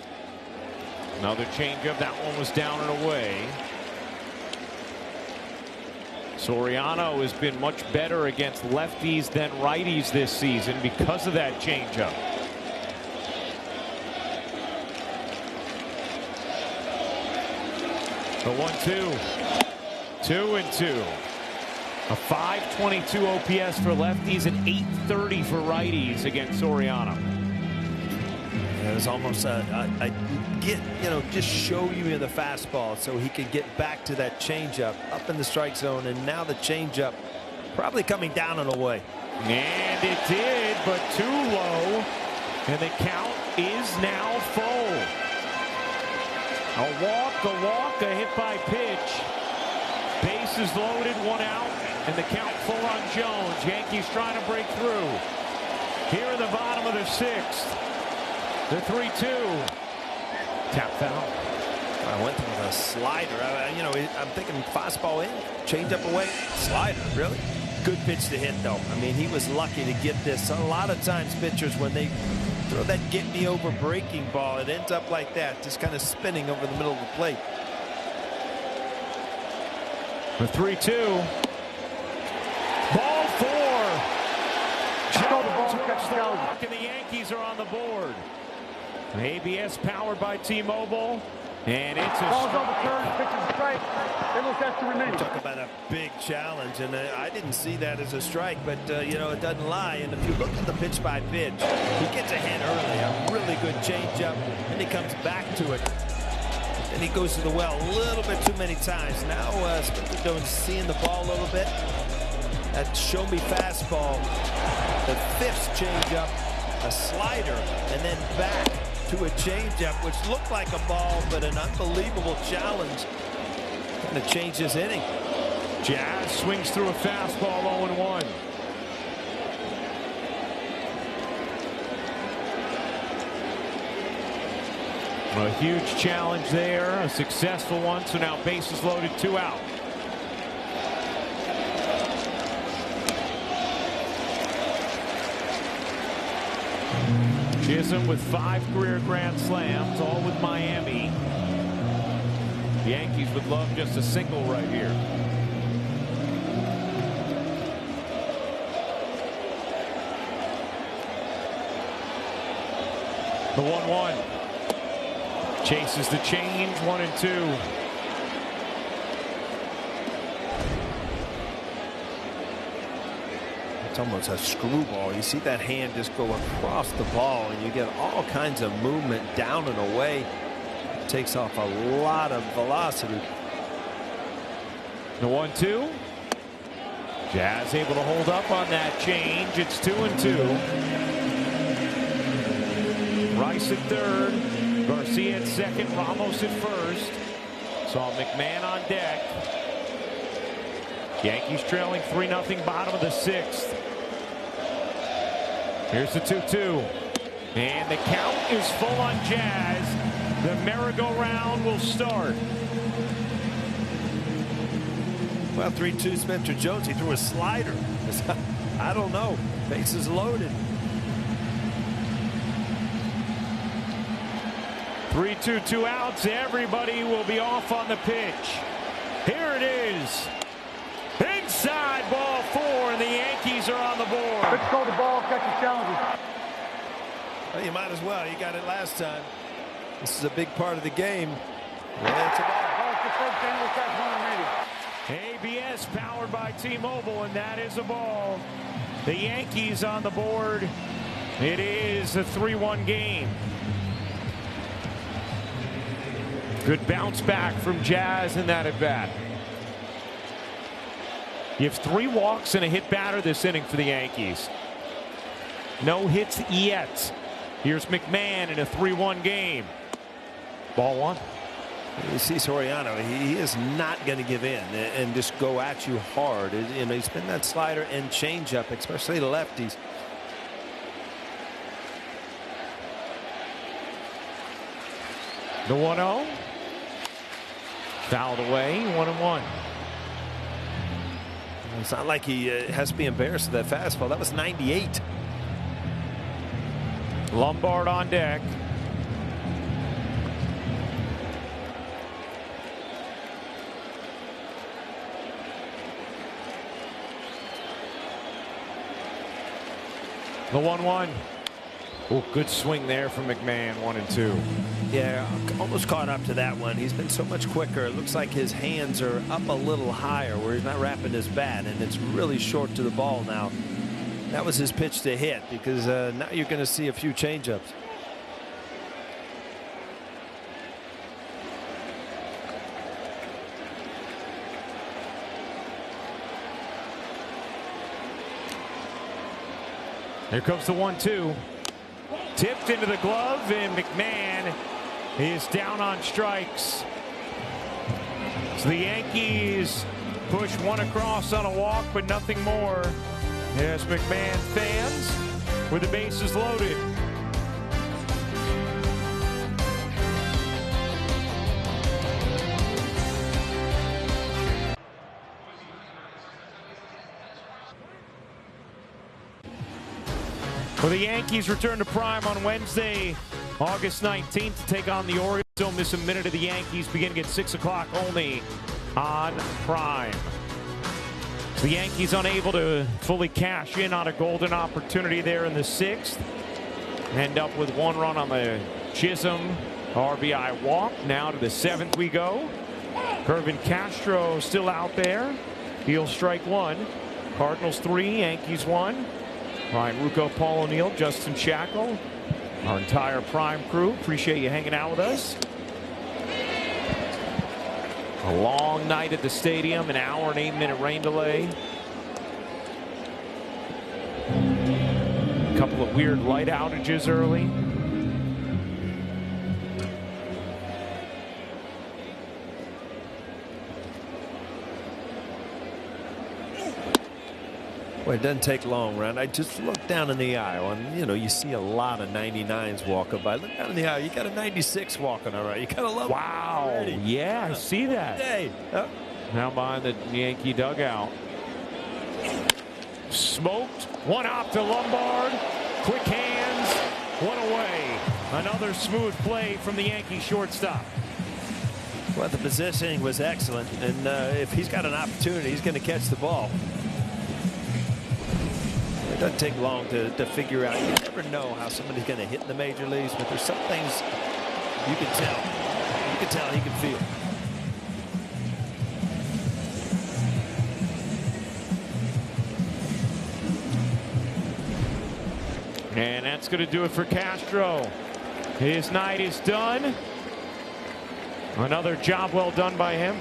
Another changeup. That one was down and away. Soriano has been much better against lefties than righties this season because of that changeup. The 1-2. 2-2. A 522 OPS for lefties and 830 for righties against Soriano. It was almost just show you the fastball so he could get back to that changeup up in the strike zone, and now the changeup probably coming down and away. And it did, but too low, and the count is now full. A walk, a hit by pitch. Bases loaded, one out, and the count full on Jones. Yankees trying to break through. Here in the bottom of the 6th. The 3-2. Tap foul. I went with a slider. I'm thinking fastball in, changeup away, slider. Really good pitch to hit, though. I mean, he was lucky to get this. A lot of times, pitchers, when they throw that get-me-over breaking ball, it ends up like that, just kind of spinning over the middle of the plate. The 3-2. Ball 4. Jones the walk, and the Yankees are on the board. ABS powered by T-Mobile, and it's a strike. Talk about a big challenge, and I didn't see that as a strike, but it doesn't lie. And if you look at the pitch by pitch, he gets ahead early, a really good changeup, and he comes back to it. and he goes to the well a little bit too many times. Now Spencer Jones seeing the ball a little bit. That show-me fastball, the fifth changeup, a slider, and then back to a changeup, which looked like a ball, but an unbelievable challenge. Going to change this inning. Jazz swings through a fastball 0-1. A huge challenge there, a successful one, so now bases loaded, 2 out. Chisholm with 5 career grand slams, all with Miami. The Yankees would love just a single right here. The 1-1. Chases the change, 1-2. It's almost a screwball. You see that hand just go across the ball, and you get all kinds of movement down and away. It takes off a lot of velocity. The 1-2. Jazz able to hold up on that change. It's 2-2. Rice at third. Garcia at second. Ramos at first. Saw McMahon on deck. Yankees trailing 3-0, bottom of the 6th. Here's the 2-2. And the count is full on Jazz. The merry-go-round will start. Well, 3-2 Spencer Jones. He threw a slider. I don't know. Bases loaded. 3-2, 2 outs. Everybody will be off on the pitch. Here it is. Inside, ball 4, and the Yankees are on the board. Let's go the ball, catch the challenges. Well, you might as well. You got it last time. This is a big part of the game. Well, it's a ball. ABS powered by T-Mobile, and that is a ball. The Yankees on the board. It is a 3-1 game. Good bounce back from Jazz in that at bat. You have 3 walks and a hit batter this inning for the Yankees. No hits yet. Here's McMahon in a 3-1 game. Ball 1. You see Soriano, he is not going to give in and just go at you hard. He's been that slider and changeup, especially the lefties. The 1-0. Fouled away, 1-1. It's not like he has to be embarrassed of that fastball. That was 98. Lombard on deck. The 1-1. Oh, good swing there from McMahon, 1-2. Yeah, almost caught up to that one. He's been so much quicker. It looks like his hands are up a little higher where he's not wrapping his bat, and it's really short to the ball now. That was his pitch to hit, because now you're going to see a few changeups. Here comes the 1-2. Tipped into the glove, and McMahon is down on strikes. So the Yankees push 1 across on a walk, but nothing more. Yes, McMahon fans with the bases loaded. Well, the Yankees return to Prime on Wednesday, August 19th to take on the Orioles. Don't miss a minute of the Yankees beginning at 6 o'clock only on Prime. The Yankees unable to fully cash in on a golden opportunity there in the 6th. End up with 1 run on the Chisholm RBI walk. Now to the 7th we go. Kervin Castro still out there. He'll strike 1. Cardinals 3, Yankees 1. Ryan Rucco, Paul O'Neill, Justin Shackle, our entire Prime crew. Appreciate you hanging out with us. A long night at the stadium, an hour and 8-minute rain delay. A couple of weird light outages early. Well, it doesn't take long, Ron. I just look down in the aisle, and you see a lot of 99s walking by. Look down in the aisle. You got a 96 walking around. You gotta love. Wow. It Yeah, I see that. Hey. Now behind the Yankee dugout. Smoked. One off to Lombard. Quick hands. One away. Another smooth play from the Yankee shortstop. Well, the positioning was excellent, and if he's got an opportunity, he's going to catch the ball. It doesn't take long to figure out. You never know how somebody's going to hit in the major leagues, but there's some things you can tell. You can tell, he can feel. And that's going to do it for Castro. His night is done. Another job well done by him.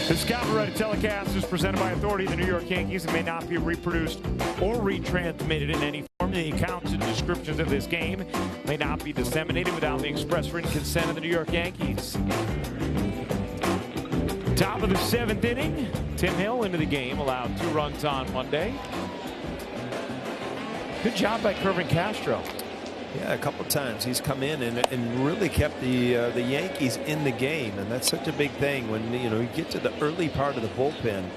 The Scott Loretta telecast is presented by authority of the New York Yankees and may not be reproduced or retransmitted in any form. The accounts and descriptions of this game may not be disseminated without the express written consent of the New York Yankees. Top of the 7th inning. Tim Hill into the game, allowed 2 runs on Monday. Good job by Kervin Castro. Yeah, a couple times he's come in and really kept the Yankees in the game, and that's such a big thing when you get to the early part of the bullpen,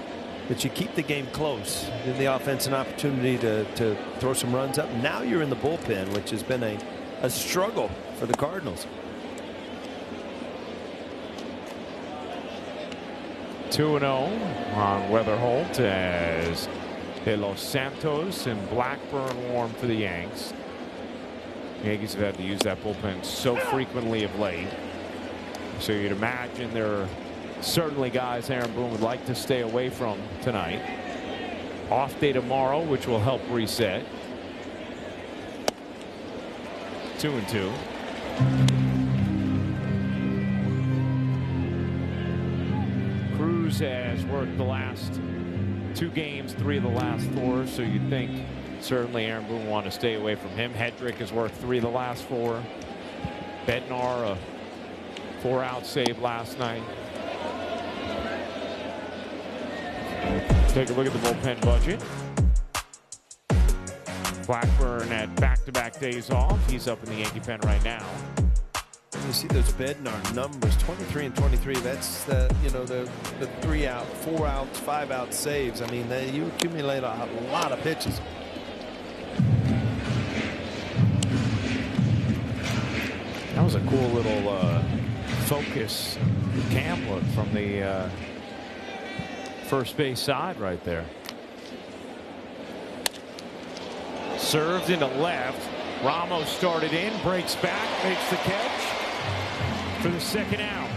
that you keep the game close. Give the offense an opportunity to throw some runs up. Now you're in the bullpen, which has been a struggle for the Cardinals. 2-0 on Weatherholt as De Los Santos and Blackburn warm for the Yanks. Yankees have had to use that bullpen so frequently of late. So you'd imagine there are certainly guys Aaron Boone would like to stay away from tonight. Off day tomorrow, which will help reset. 2-2. Cruz has worked the last 2 games, 3 of the last 4, so you'd think certainly Aaron Boone will want to stay away from him. Hedrick has worked 3 of the last 4. Bednar, a 4-out save last night. Take a look at the bullpen budget. Blackburn had back-to-back days off. He's up in the Yankee pen right now. You see those Bednar numbers, 23 and 23. That's the 3-out, 4-out, 5-out saves. I mean, you accumulate a lot of pitches. That was a cool little focus cam look from the first base side right there. Served into left. Ramos started in, breaks back, makes the catch for the 2nd out.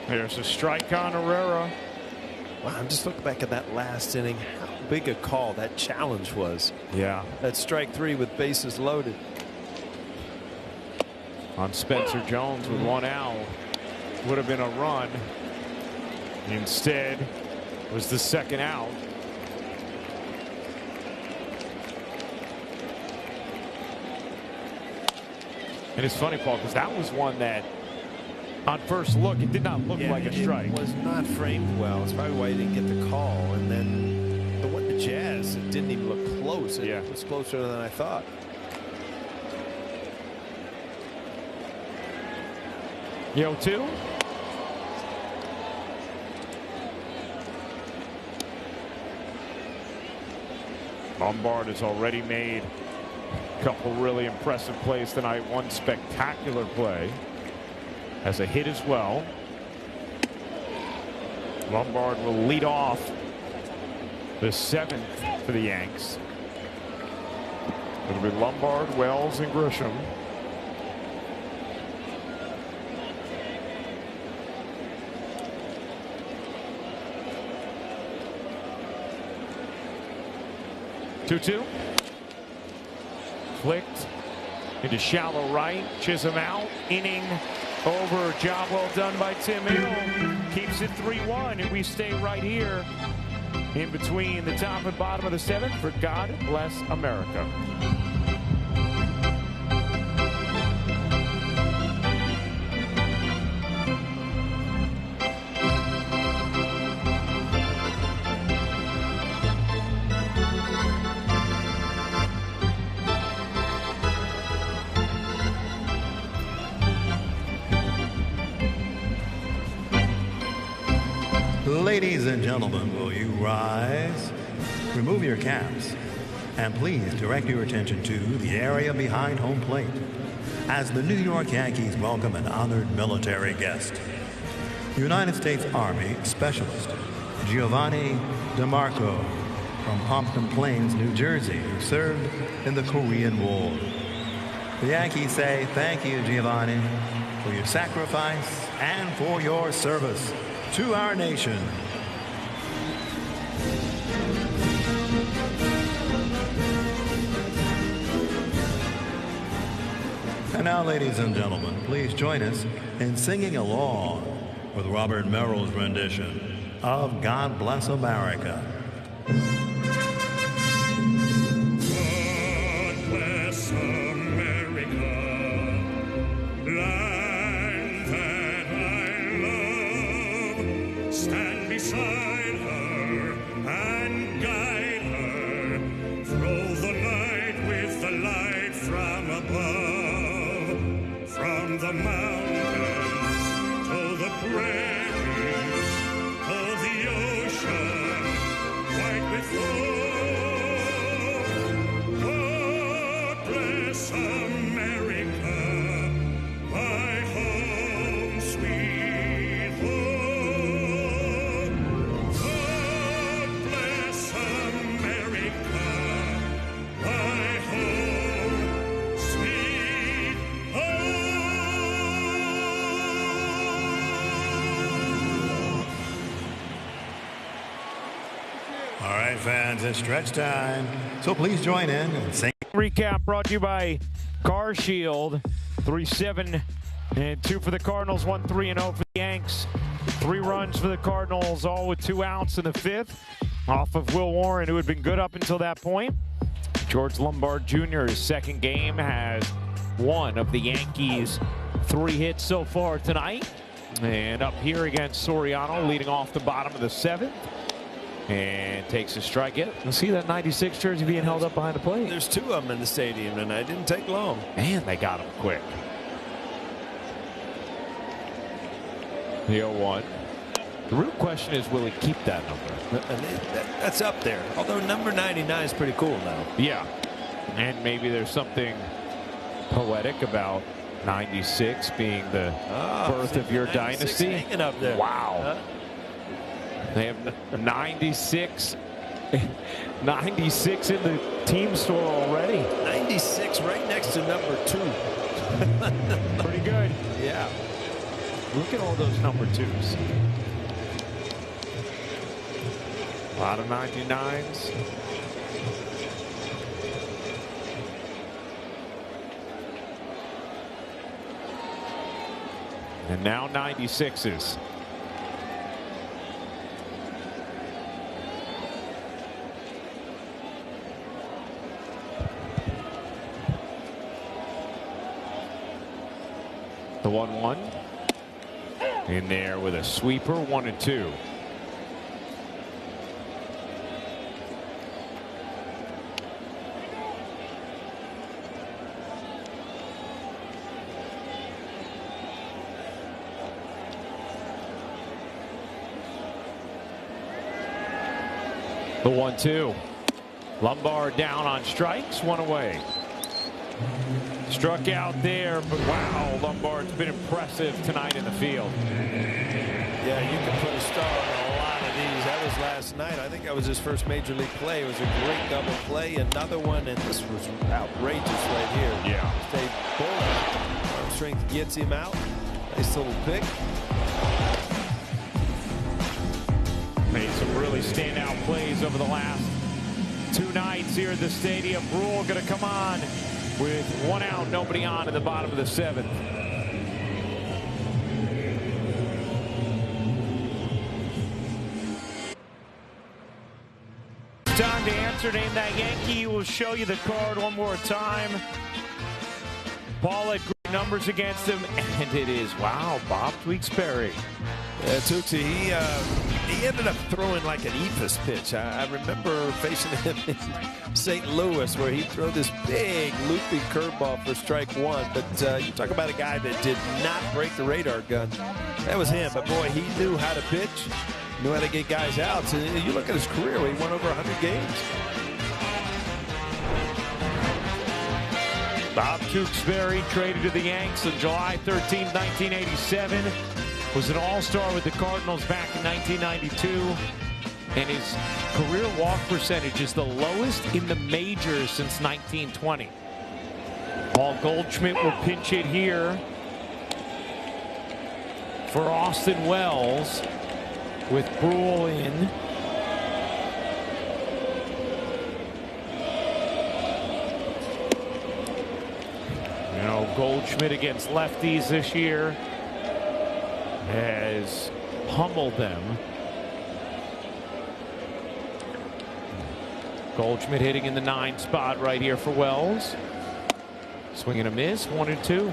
There's a strike on Herrera. Wow, I'm just looking back at that last inning. How big a call that challenge was. Yeah. That strike 3 with bases loaded. On Spencer Jones with 1 out. Would have been a run. Instead was the 2nd out. And it's funny, Paul, because that was one that on first look, it did not look like a strike. It was not framed well. It's probably why he didn't get the call. And then the one to Jazz, it didn't even look close. It was closer than I thought. Yo, 2. Lombard has already made Couple really impressive plays tonight. One spectacular play as a hit as well. Lombard will lead off the 7th for the Yanks. It'll be Lombard, Wells, and Grisham. Two-two. Flicked into shallow right. Chisholm out. Inning over. Job well done by Tim Hill. Keeps it 3-1, and we stay right here in between the top and bottom of the 7th for God Bless America. Ladies and gentlemen, will you rise? Remove your caps and please direct your attention to the area behind home plate as the New York Yankees welcome an honored military guest. United States Army Specialist Giovanni DeMarco from Pompton Plains, New Jersey, who served in the Korean War. The Yankees say thank you, Giovanni, for your sacrifice and for your service to our nation. And now, ladies and gentlemen, please join us in singing along with Robert Merrill's rendition of God Bless America. God bless America, land that I love. Stand beside her and guide her through the night with the light from above, from the mountains to the prairies to the ocean white with foam. God bless America, my home, sweet home. God bless America, my home, sweet home. All right, fans, it's stretch time. So please join in and sing. Recap brought to you by Car Shield. 3-7 and 2 for the Cardinals, 1-3-0 for the Yanks. 3 runs for the Cardinals, all with 2 outs in the 5th. Off of Will Warren, who had been good up until that point. George Lombard Jr., his 2nd game, has 1 of the Yankees' 3 hits so far tonight. And up here against Soriano, leading off the bottom of the 7th. And takes a strike. You'll see that 96 jersey being held up behind the plate. There's 2 of them in the stadium, and it didn't take long. Man, they got him quick. The 0-1. The real question is, will he keep that number? That's up there. Although number 99 is pretty cool now. Yeah. And maybe there's something poetic about 96 being the birth of your dynasty. Hanging up there. Wow. They have 96 in the team store already. 96 right next to number 2. Pretty good. Yeah. Look at all those number 2s. A lot of 99s. And now 96s. The 1-1 in there with a sweeper, 1-2. The 1-2. Lombard down on strikes, 1 away. Struck out there, but wow, Lombard's been impressive tonight in the field. Yeah, you can put a star on a lot of these. That was last night. I think that was his first major league play. It was a great double play. Another one, and this was outrageous right here. Yeah. Stay bowling. Arm strength gets him out. Nice little pick. Made some really standout plays over the last 2 nights here at the stadium. Rule going to come on with 1 out, nobody on in the bottom of the 7th. Time to answer Name That Yankee. We'll show you the card one more time. Paul had great numbers against him, and it is, wow, Bob Tewksbury. Yeah, Tooksy, he ended up throwing like an eephus pitch. I remember facing him in St. Louis where he'd throw this big looping curveball for strike 1. But you talk about a guy that did not break the radar gun. That was him. But boy, he knew how to pitch, knew how to get guys out. So you look at his career, he won over 100 games. Bob Tewksbury traded to the Yanks on July 13, 1987. Was an all-star with the Cardinals back in 1992. And his career walk percentage is the lowest in the majors since 1920. Paul Goldschmidt will pinch it here for Austin Wells with Brule in. You know, Goldschmidt against lefties this year has pummeled them. Goldschmidt hitting in the 9 spot right here for Wells. Swing and a miss, 1-2.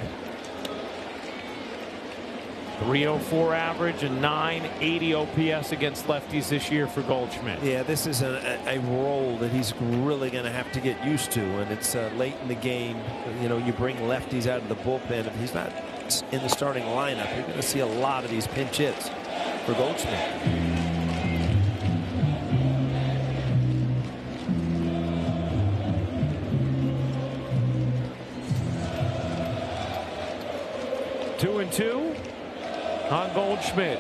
304 average and 980 OPS against lefties this year for Goldschmidt. Yeah, this is a role that he's really going to have to get used to, and it's late in the game. You know, you bring lefties out of the bullpen. If he's not in the starting lineup, you're going to see a lot of these pinch hits for Goldschmidt. Two and two on Goldschmidt.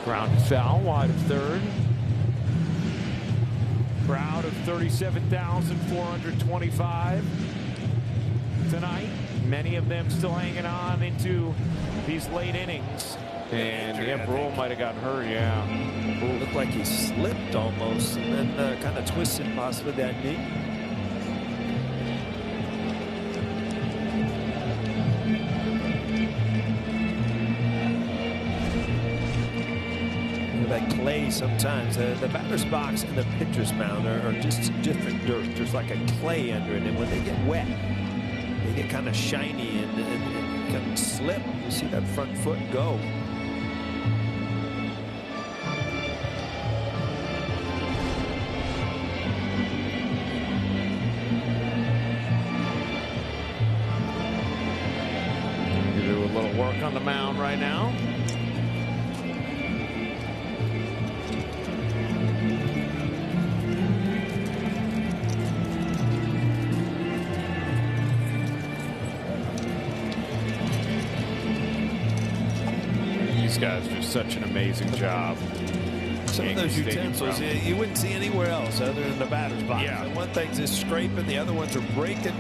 Grounded foul wide of third. Crowd of 37,425 tonight. Many of them still hanging on into these late innings. And yeah, Brule might have gotten hurt. Yeah, Brule looked like he slipped almost, and then kind of twisted possibly that knee. That clay sometimes, the batter's box and the pitcher's mound are just different dirt. There's like a clay under it, and when they get wet, they get kind of shiny and kind of slip. You see that front foot go. Do a little work on the mound right now. These guys do such an amazing job. Some of those utensils you wouldn't see anywhere else other than the batter's box. Yeah. And one thing's just scraping, the other ones are breaking.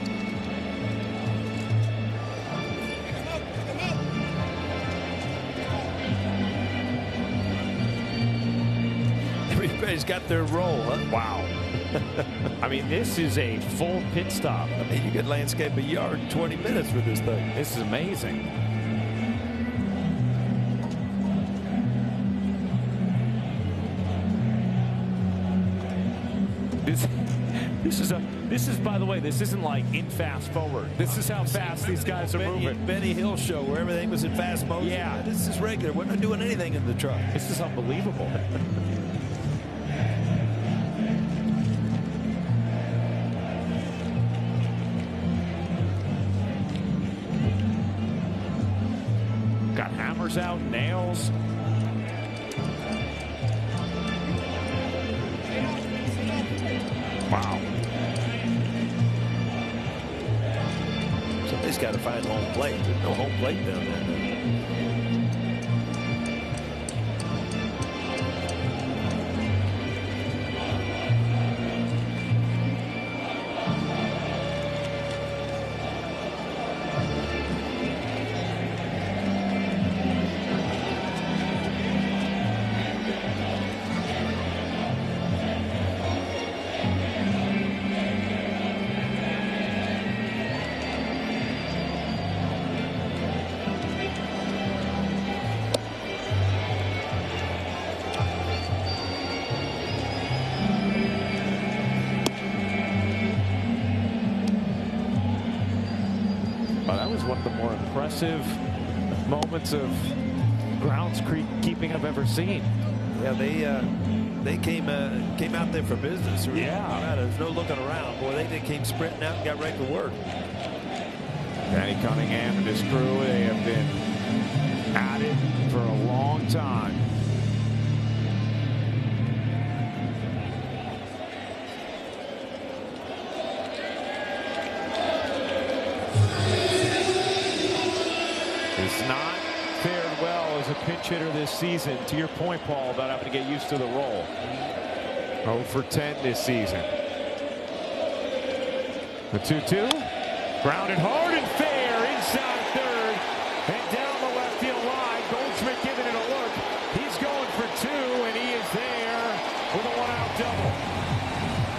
Everybody's got their role, huh? Wow. I mean, this is a full pit stop. I mean, you could landscape a yard in 20 minutes with this thing. This is amazing. This is, by the way, this isn't like in fast forward. This is how fast these guys are moving. Benny Hill show where everything was in fast motion. Yeah. This is regular. We're not doing anything in the truck. This is unbelievable. Got hammers out, nails. Wow. just got to find home plate. There's no home plate down there. One of the more impressive moments of grounds keeping I've ever seen. Yeah, they came out there for business. Yeah, there's no looking around. Boy, they came sprinting out and got ready to work. Danny Cunningham and his crew, they have been at it for a long time. Has not fared well as a pinch hitter this season. To your point, Paul, about having to get used to the role. 0 for 10 this season. The 2-2. Grounded hard and fair inside third. And down the left field line. Goldschmidt giving it a look. He's going for 2, and he is there with a 1-out double.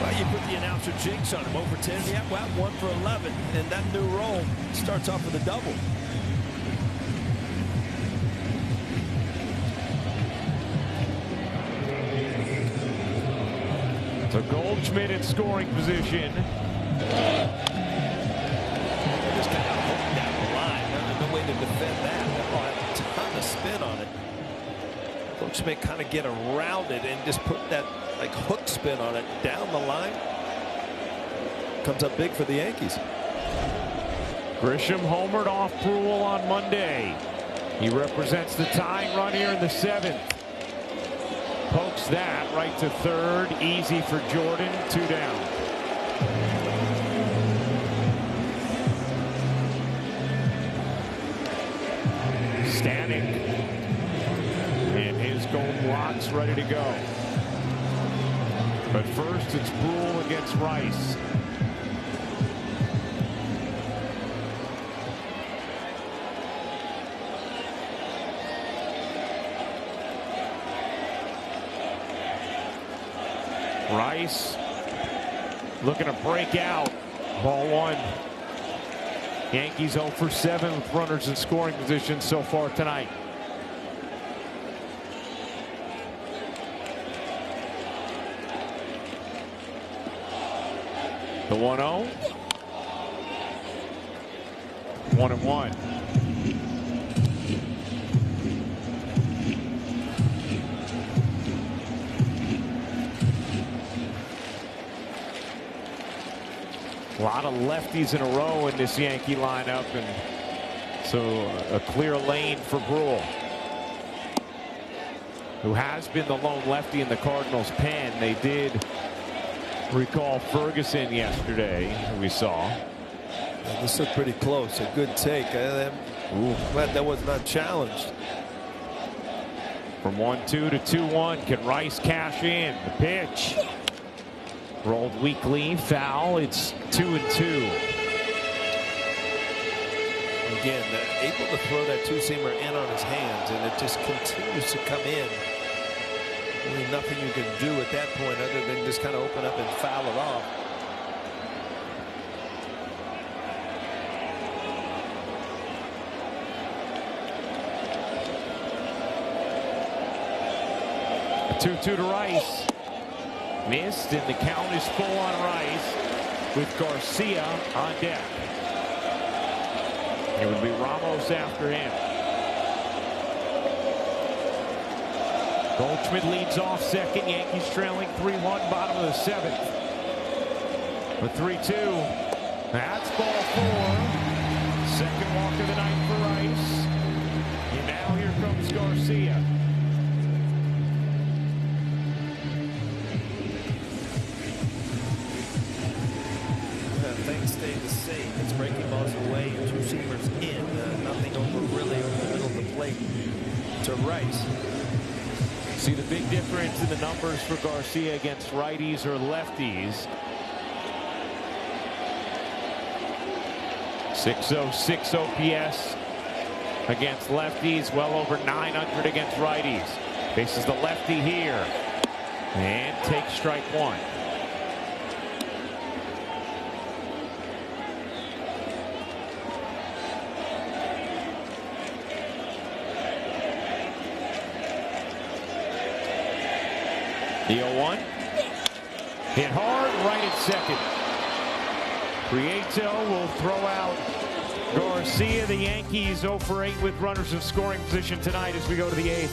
Well, you put the announcer jinx on him. 0 for 10. Yeah, well, 1 for 11. And that new role starts off with a double. So Goldschmidt in scoring position. Just kind of hooked down the line. No way to defend that. That ball had a ton of spin on it. Goldschmidt kind of get around it and just put that like hook spin on it down the line. Comes up big for the Yankees. Grisham homered off Brule on Monday. He represents the tying run here in the 7th. Pokes that right to third. Easy for Jordan. 2 down. Stanek and his gold blocks ready to go. But first it's Brule against Rice. Rice looking to break out. Ball 1. Yankees 0 for 7 with runners in scoring position so far tonight. The 1-0. 1-1. A lot of lefties in a row in this Yankee lineup, and so a clear lane for Brule, who has been the lone lefty in the Cardinals' pen. They did recall Ferguson yesterday, who we saw. Well, this looked pretty close. A good take. Glad that was not challenged. From 1-2 to 2-1, can Rice cash in? The pitch. Rolled weakly, foul. It's 2-2. Again, able to throw that two-seamer in on his hands, and it just continues to come in. Really nothing you can do at that point other than just kind of open up and foul it off. A 2-2 to Rice. Missed, and the count is full on Rice with Garcia on deck. It would be Ramos after him. Goldschmidt leads off second. Yankees trailing 3-1, bottom of the 7th. The 3-2. That's ball 4. Second walk of the night for Rice. And now here comes Garcia. Things stay the same. say, it's breaking balls away and two-seamers in. Nothing really over the middle of the plate to Rice. See the big difference in the numbers for Garcia against righties or lefties. 606 OPS against lefties, well over 900 against righties. Faces the lefty here and takes strike one. The 0-1. Hit hard, right at second. Prieto will throw out Garcia. The Yankees 0 for 8 with runners in scoring position tonight as we go to the 8th.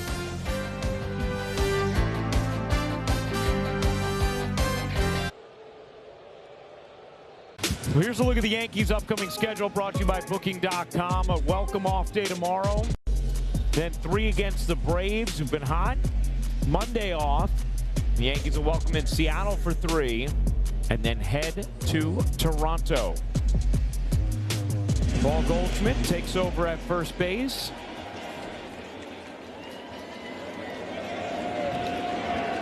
Well, here's a look at the Yankees' upcoming schedule brought to you by Booking.com. A welcome off day tomorrow. Then 3 against the Braves, who've been hot. Monday off. The Yankees will welcome in Seattle for 3 and then head to Toronto. Paul Goldschmidt takes over at first base.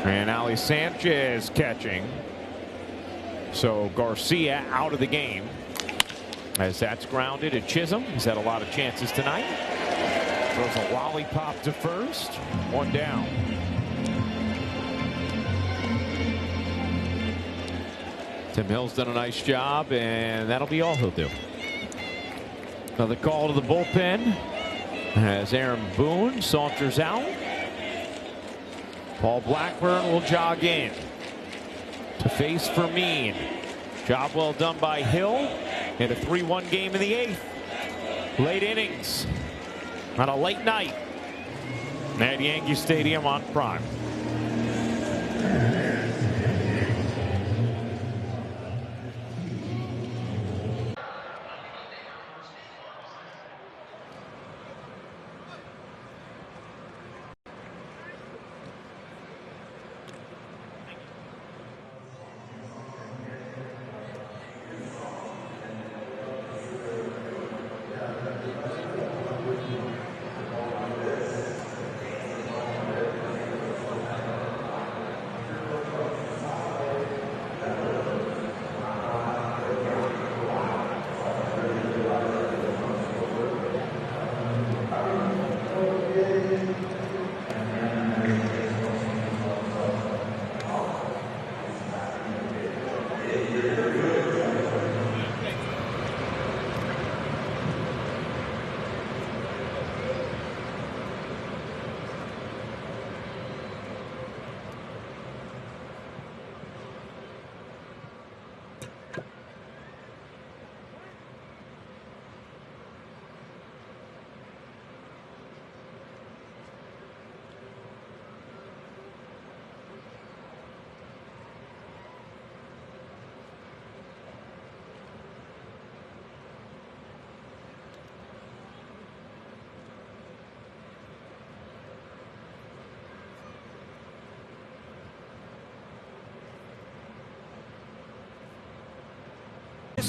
And Ali Sanchez catching. So Garcia out of the game as that's grounded at Chisholm. He's had a lot of chances tonight. Throws a lollipop to first. 1 down. Tim Hill's done a nice job, and that'll be all he'll do. Another call to the bullpen as Aaron Boone saunters out. Paul Blackburn will jog in to face Fermin. Job well done by Hill in a 3-1 game in the 8th. Late innings on a late night at Yankee Stadium on Prime.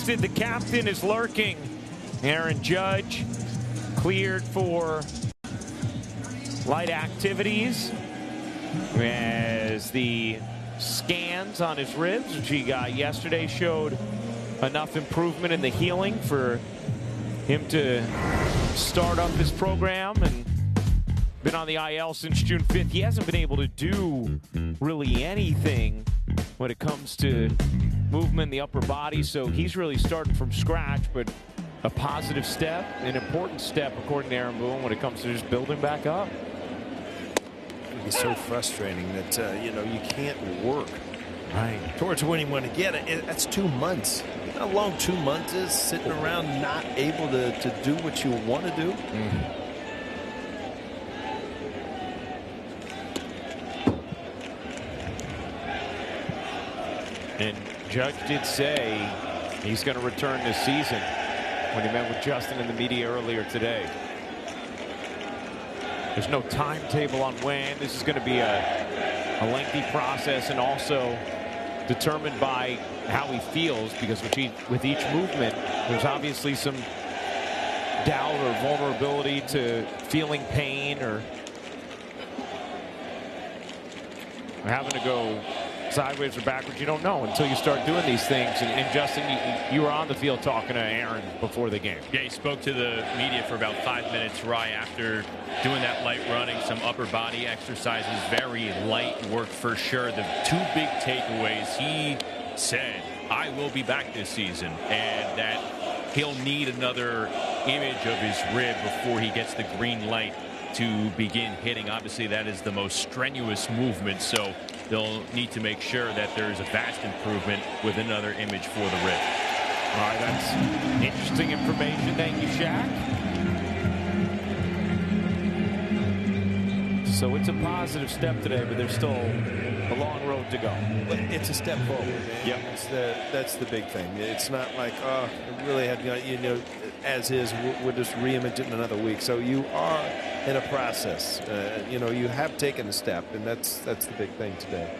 The captain is lurking. Aaron Judge cleared for light activities as the scans on his ribs, which he got yesterday, showed enough improvement in the healing for him to start up his program, and been on the IL since June 5th. He hasn't been able to do really anything when it comes to movement in the upper body, so he's really starting from scratch, but a positive step, an important step according to Aaron Boone when it comes to just building back up. It's so frustrating that you know, you can't work right towards when you want to get it. That's 2 months. You know how long 2 months is, sitting around not able to do what you want to do. And Judge did say he's going to return this season when he met with Justin in the media earlier today. There's no timetable on when. This is going to be a lengthy process, and also determined by how he feels, because with each movement, there's obviously some doubt or vulnerability to feeling pain or having to go sideways or backwards. You don't know until you start doing these things. And Justin, you were on the field talking to Aaron before the game. Yeah, he spoke to the media for about 5 minutes right after doing that light running, some upper body exercises, very light work for sure. The two big takeaways, he said, I will be back this season, and that he'll need another image of his rib before he gets the green light to begin hitting. Obviously, that is the most strenuous movement, so they'll need to make sure that there is a vast improvement with another image for the rib. All right, that's interesting information. Thank you, Shaq. So it's a positive step today, but there's still a long road to go. But it's a step forward. Yep. That's the big thing. It's not like, oh, it really had, as is, we'll just re-image it in another week. So you are in a process. You have taken a step, and that's the big thing today.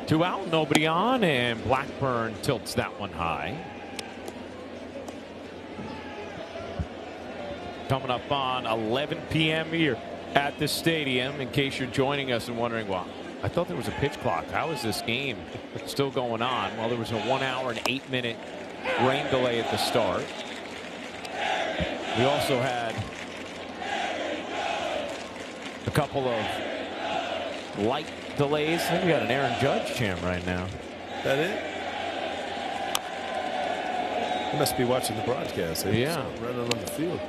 2 out, nobody on, and Blackburn tilts that one high. Coming up on 11 p.m. here at the stadium. In case you're joining us and wondering, well, I thought there was a pitch clock. How is this game still going on? Well, there was a 1 hour and 8-minute rain delay at the start. We also had a couple of light delays. I think we got an Aaron Judge chant right now. That it? You must be watching the broadcast. Yeah. Running on the field.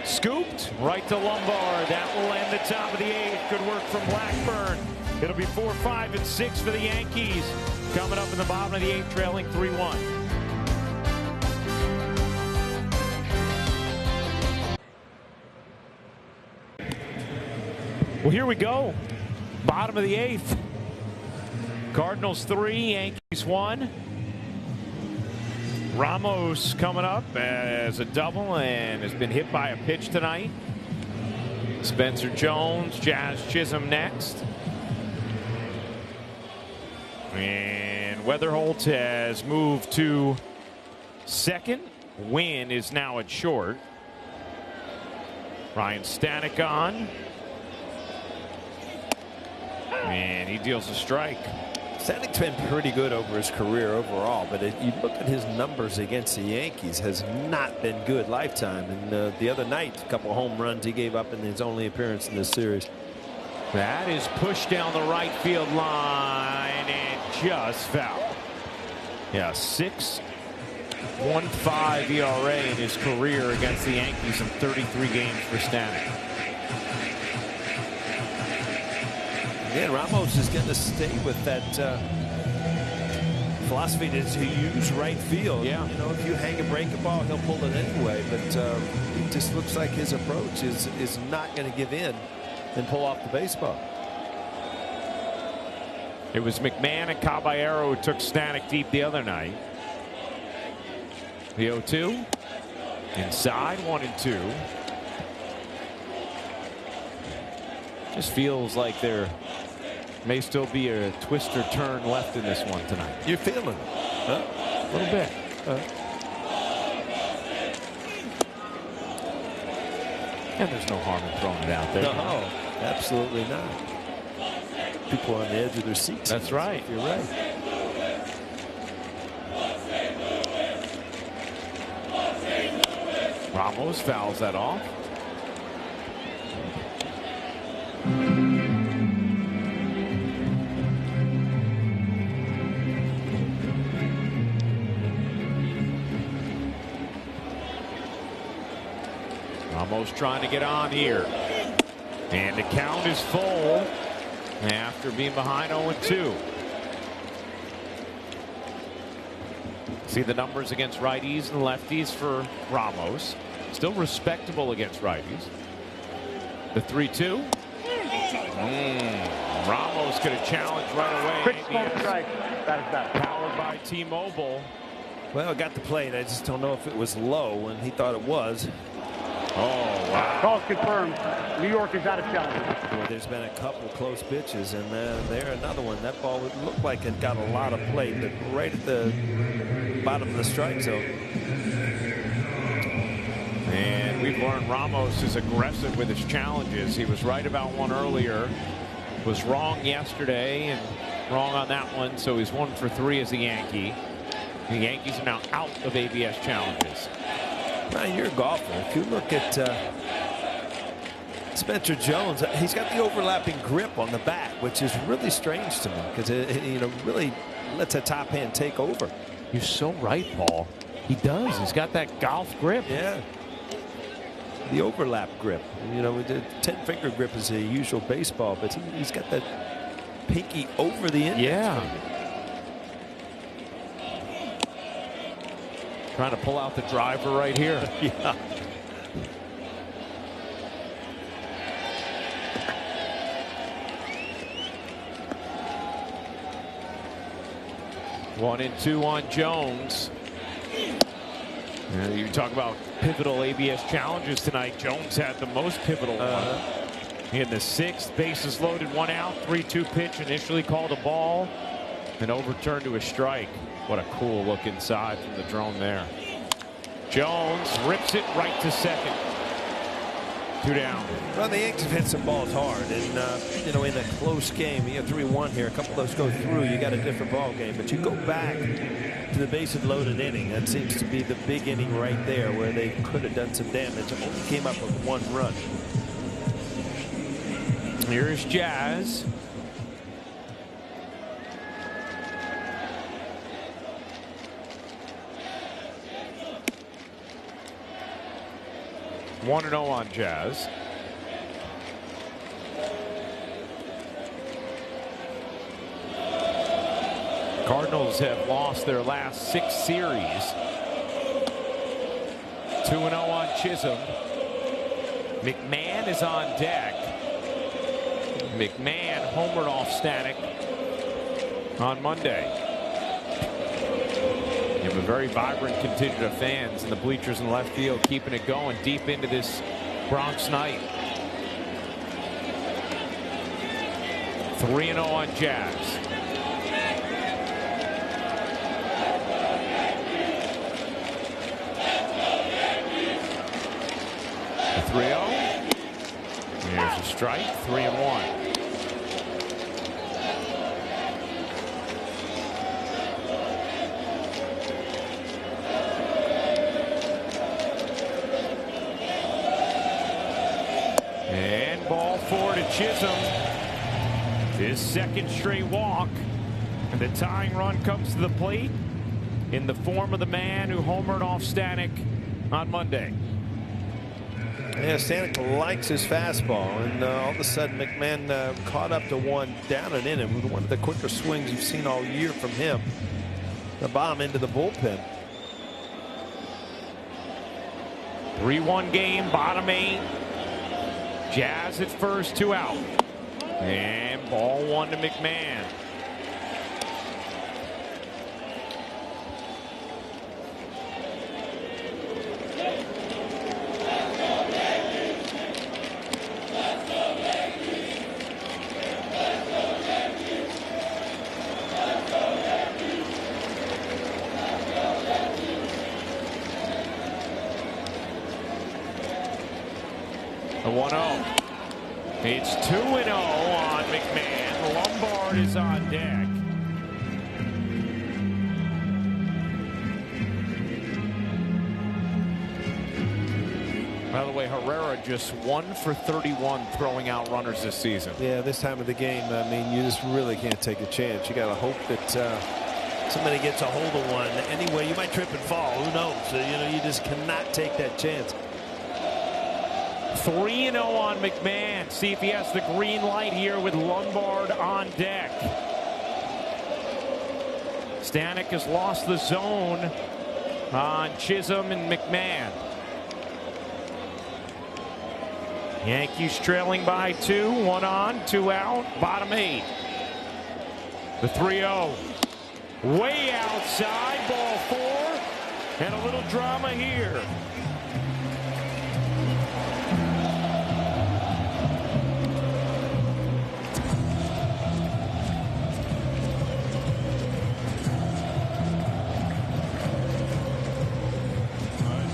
Scooped right to Lombard. That will end the top of the 8th. Good work from Blackburn. It'll be 4, 5, and 6 for the Yankees. Coming up in the bottom of the 8th, trailing 3-1. Well, here we go. Bottom of the 8th. Cardinals 3, Yankees 1. Ramos coming up as a double and has been hit by a pitch tonight. Spencer Jones, Jazz Chisholm next. And Weatherholt has moved to second. Wynn is now at short. Ryan Stanek on. And he deals a strike. Stanek's been pretty good over his career overall, but you look at his numbers against the Yankees, has not been good lifetime. And the other night, a couple home runs he gave up in his only appearance in this series. That is pushed down the right field line and just foul. Yeah, 6.15 ERA in his career against the Yankees in 33 games for Stanek. Yeah, Ramos is going to stay with that philosophy to use right field. Yeah. If you hang a breaking ball, he'll pull it anyway. But it just looks like his approach is not going to give in and pull off the baseball. It was McMahon and Caballero who took Stanek deep the other night. The 0-2. Inside, 1-2. Just feels like there may still be a twist or turn left in this one tonight. You're feeling it, huh? A little bit. And there's no harm in throwing it out there. No, absolutely not. People on the edge of their seats. That's right. You're right. Ramos fouls that off. Ramos trying to get on here. And the count is full after being behind 0-2. See the numbers against righties and lefties for Ramos. Still respectable against righties. The 3-2. Ramos could have challenged right away. Quick smoke strike. That is that. Powered by T-Mobile. Well, got the plate. I just don't know if it was low, and he thought it was. Oh, wow. Call's confirmed. New York is out of challenges. Boy, there's been a couple close pitches, and there another one. That ball looked like it got a lot of play, but right at the bottom of the strike zone. And we've learned Ramos is aggressive with his challenges. He was right about one earlier. Was wrong yesterday and wrong on that one, so he's 1 for 3 as a Yankee. The Yankees are now out of ABS challenges. Now, you're a golfer. If you look at Spencer Jones, he's got the overlapping grip on the bat, which is really strange to me because it really lets a top hand take over. You're so right, Paul. He does. He's got that golf grip. Yeah. The overlap grip. The 10-finger grip is a usual baseball, but he's got that pinky over the index. Yeah. Trying to pull out the driver right here. Yeah. One and two on Jones. You talk about pivotal ABS challenges tonight. Jones had the most pivotal one. In the 6th, bases loaded, 1 out, 3-2 pitch, initially called a ball and overturned to a strike. What a cool look inside from the drone there. Jones rips it right to second. 2 down. Well, the Yankees have hit some balls hard, and in a close game, you have 3-1 here. A couple of those go through, you got a different ball game. But you go back to the bases loaded inning. That seems to be the big inning right there, where they could have done some damage. Only came up with 1 run. Here's Jazz. One and 0 on Jazz. Cardinals have lost their last 6 series. 2-0 on Chisholm. McMahon is on deck. McMahon homered off Stanek on Monday. You have a very vibrant contingent of fans in the bleachers in left field, keeping it going deep into this Bronx night. 3-0 on Jazz. The 3-0. Here's a strike. 3-1. And ball 4 to Chisholm. His 2nd straight walk. And the tying run comes to the plate in the form of the man who homered off Stanek on Monday. Yeah, Stanek likes his fastball, and all of a sudden McMahon caught up to 1 down and in, and with one of the quicker swings you've seen all year from him. The bottom into the bullpen. 3-1 game, bottom 8. Jazz at first, 2 out. And ball 1 to McMahon. The 1-0. It's 2-0 on McMahon. Lombard is on deck. By the way, Herrera just 1 for 31 throwing out runners this season. Yeah, this time of the game, I mean, you just really can't take a chance. You got to hope that somebody gets a hold of one. Anyway, you might trip and fall. Who knows? So, you just cannot take that chance. 3-0 on McMahon. See if he has the green light here with Lombard on deck. Stanek has lost the zone on Chisholm and McMahon. Yankees trailing by 2, 1 on, 2 out, bottom 8. The 3-0. Way outside, ball 4, and a little drama here.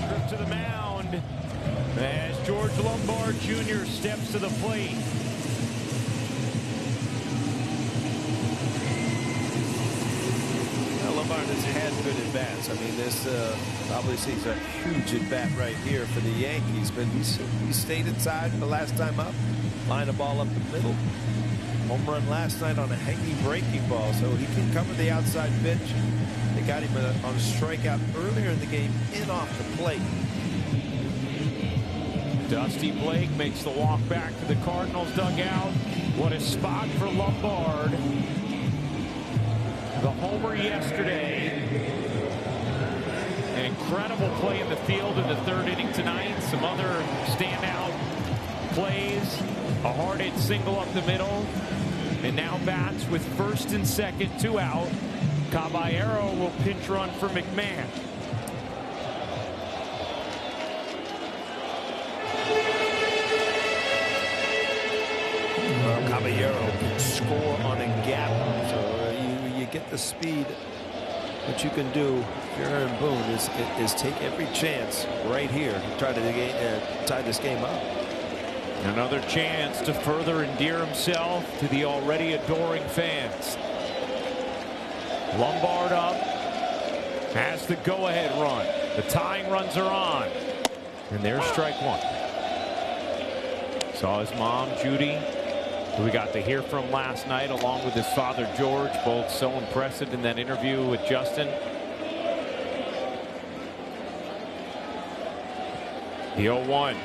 Trip to the mound as George Lombard Jr. steps to the plate. Lombard has had good at-bats. I mean, this obviously is a huge at-bat right here for the Yankees, but he stayed inside the last time up. Line a ball up the middle. Home run last night on a hanging breaking ball, so he can cover the outside pitch. They got him on a strikeout earlier in the game in off the plate. Dusty Blake makes the walk back to the Cardinals dugout. What a spot for Lombard. The homer yesterday. An incredible play in the field in the 3rd inning tonight. Some other standout plays. A hard hit single up the middle. And now bats with 1st and 2nd, 2 out. Caballero will pinch run for McMahon. Well, Caballero can score on a gap, so you get the speed. What you can do if you're Aaron Boone is take every chance right here to try to tie this game up. Another chance to further endear himself to the already adoring fans. Lombard up, has the go-ahead run. The tying runs are on, and there's strike 1. Saw his mom, Judy, who we got to hear from last night, along with his father, George, both so impressive in that interview with Justin. The 0-1.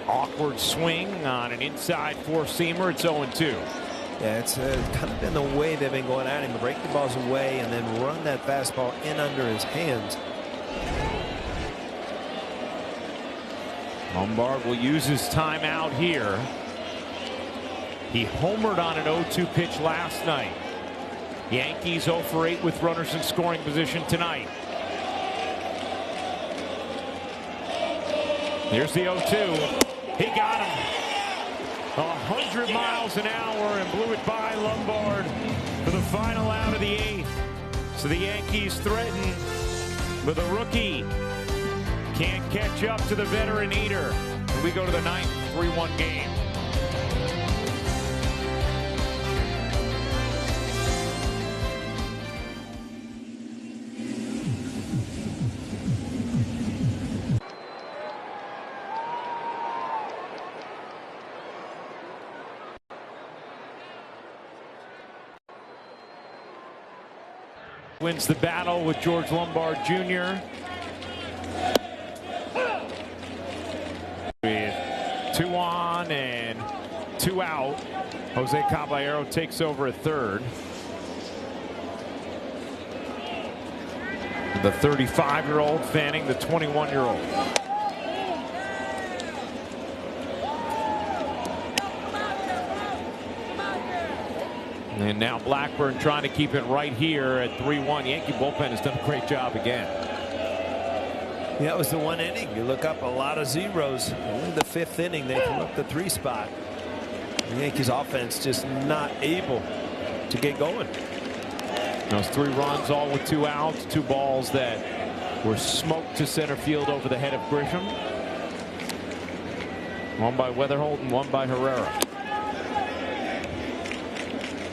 Awkward swing on an inside 4-seamer. It's 0-2. Yeah, it's kind of been the way they've been going at him, to break the balls away and then run that fastball in under his hands. Lombard will use his timeout here. He homered on an 0-2 pitch last night. Yankees 0 for 8 with runners in scoring position tonight. Here's the 0-2. He got him. 100 miles an hour and blew it by Lombard for the final out of the 8th. So the Yankees threaten with a rookie. Can't catch up to the veteran eater. And we go to the 9th, 3-1 game. Wins the battle with George Lombard Jr. With 2 on and 2 out, Jose Caballero takes over at 3rd. The 35-year-old fanning the 21-year-old. And now Blackburn trying to keep it right here at 3-1. Yankee bullpen has done a great job again. Yeah, it was the 1 inning. You look up a lot of zeros. Only the 5th inning they come up the 3 spot. The Yankees offense just not able to get going. Those 3 runs, all with 2 outs, 2 balls that were smoked to center field over the head of Grisham. One by Weatherholt and one by Herrera.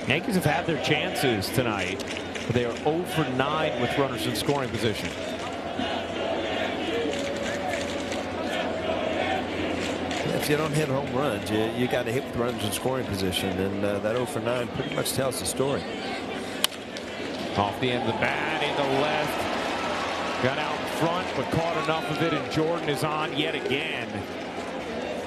Yankees have had their chances tonight, but they are 0 for 9 with runners in scoring position. If you don't hit home runs, you got to hit with runners in scoring position, and that 0 for 9 pretty much tells the story. Off the end of the bat, into left, got out in front, but caught enough of it, and Jordan is on yet again.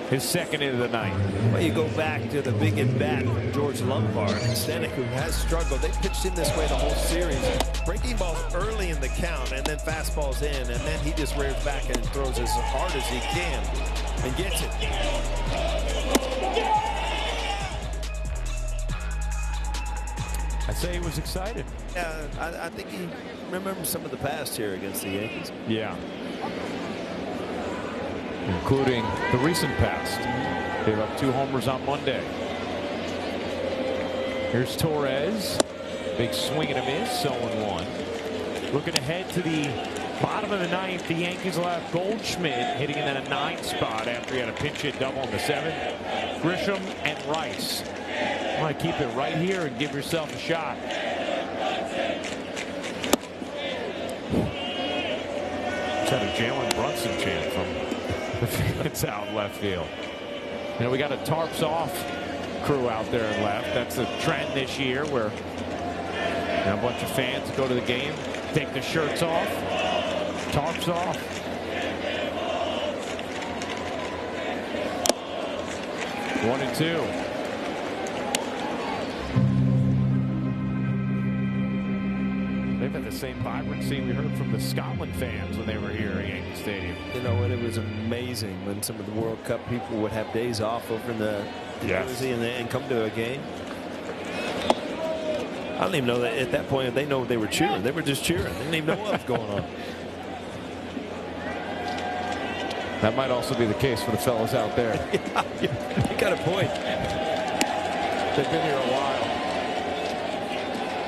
His 2nd hit of the night. Well, you go back to the big at bat from George Lombard. Stanek, who has struggled. They pitched him this way the whole series. Breaking balls early in the count and then fastballs in, and then he just rears back and throws as hard as he can. and gets it. I'd say he was excited. Yeah, I think he remembers some of the past here against the Yankees. Yeah. Including the recent past. They gave up 2 homers on Monday. Here's Torres. Big swing and a miss, 0-1. Looking ahead to the bottom of the 9th, the Yankees will have Goldschmidt hitting in that 9th spot after he had a pinch hit double in the 7th. Grisham and Rice. You want to keep it right here and give yourself a shot. Just had a Jalen Brunson chant from the fans out left field. You know, we got a tarps off crew out there in left. That's the trend this year where a bunch of fans go to the game, take their shirts off, tarps off. One and two. They've had the same vibrancy we heard from the Scotland fans when they were here at Yankee Stadium. You know what? It was amazing when some of the World Cup people would have days off over in the Jersey and come to a game. I don't even know that at that point they know they were cheering. They were just cheering. They didn't even know what was going on. That might also be the case for the fellas out there. Yeah, you got a point. They've been here a while.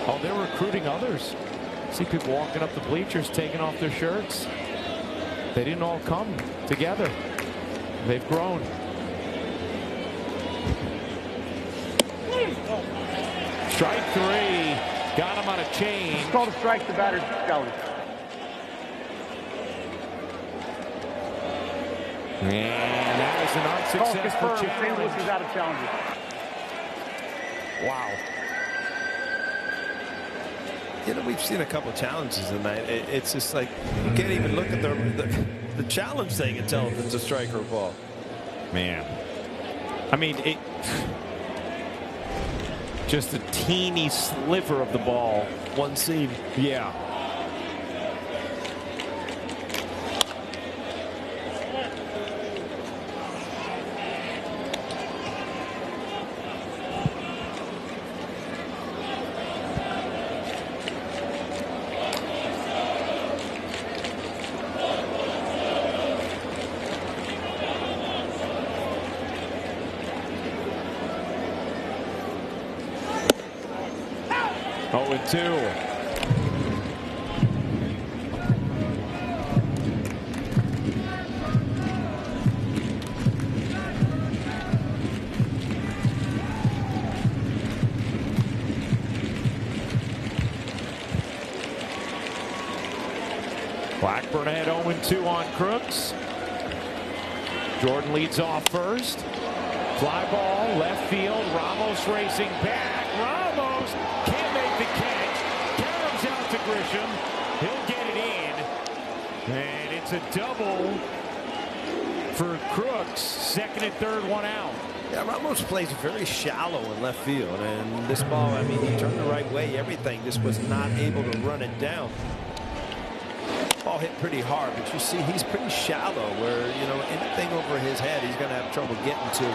Oh, they're recruiting others. See people walking up the bleachers, taking off their shirts. They didn't all come together. They've grown. Strike 3. Got him on a change. It's called a strike. The batter's challenge. And that is an unsuccessful challenge. He's out of challenges. Wow. You know, we've seen a couple challenges tonight. It's just like you can't even look at the challenge thing and tell if it's a strike or a ball. Man. I mean, it just a teeny sliver of the ball. One seam. Yeah. Oh, and 2. Blackburn had 0-2 on Crooks. Jordan leads off first. Fly ball, left field. Ramos racing back. Ramos can't make the catch. Carroms out to Grisham. He'll get it in. And it's a double for Crooks. Second and third, one out. Yeah, Ramos plays very shallow in left field. And this ball, I mean, he turned the right way. Everything just was not able to run it down. Ball hit pretty hard, but you see he's pretty shallow where, you know, anything over his head he's going to have trouble getting to.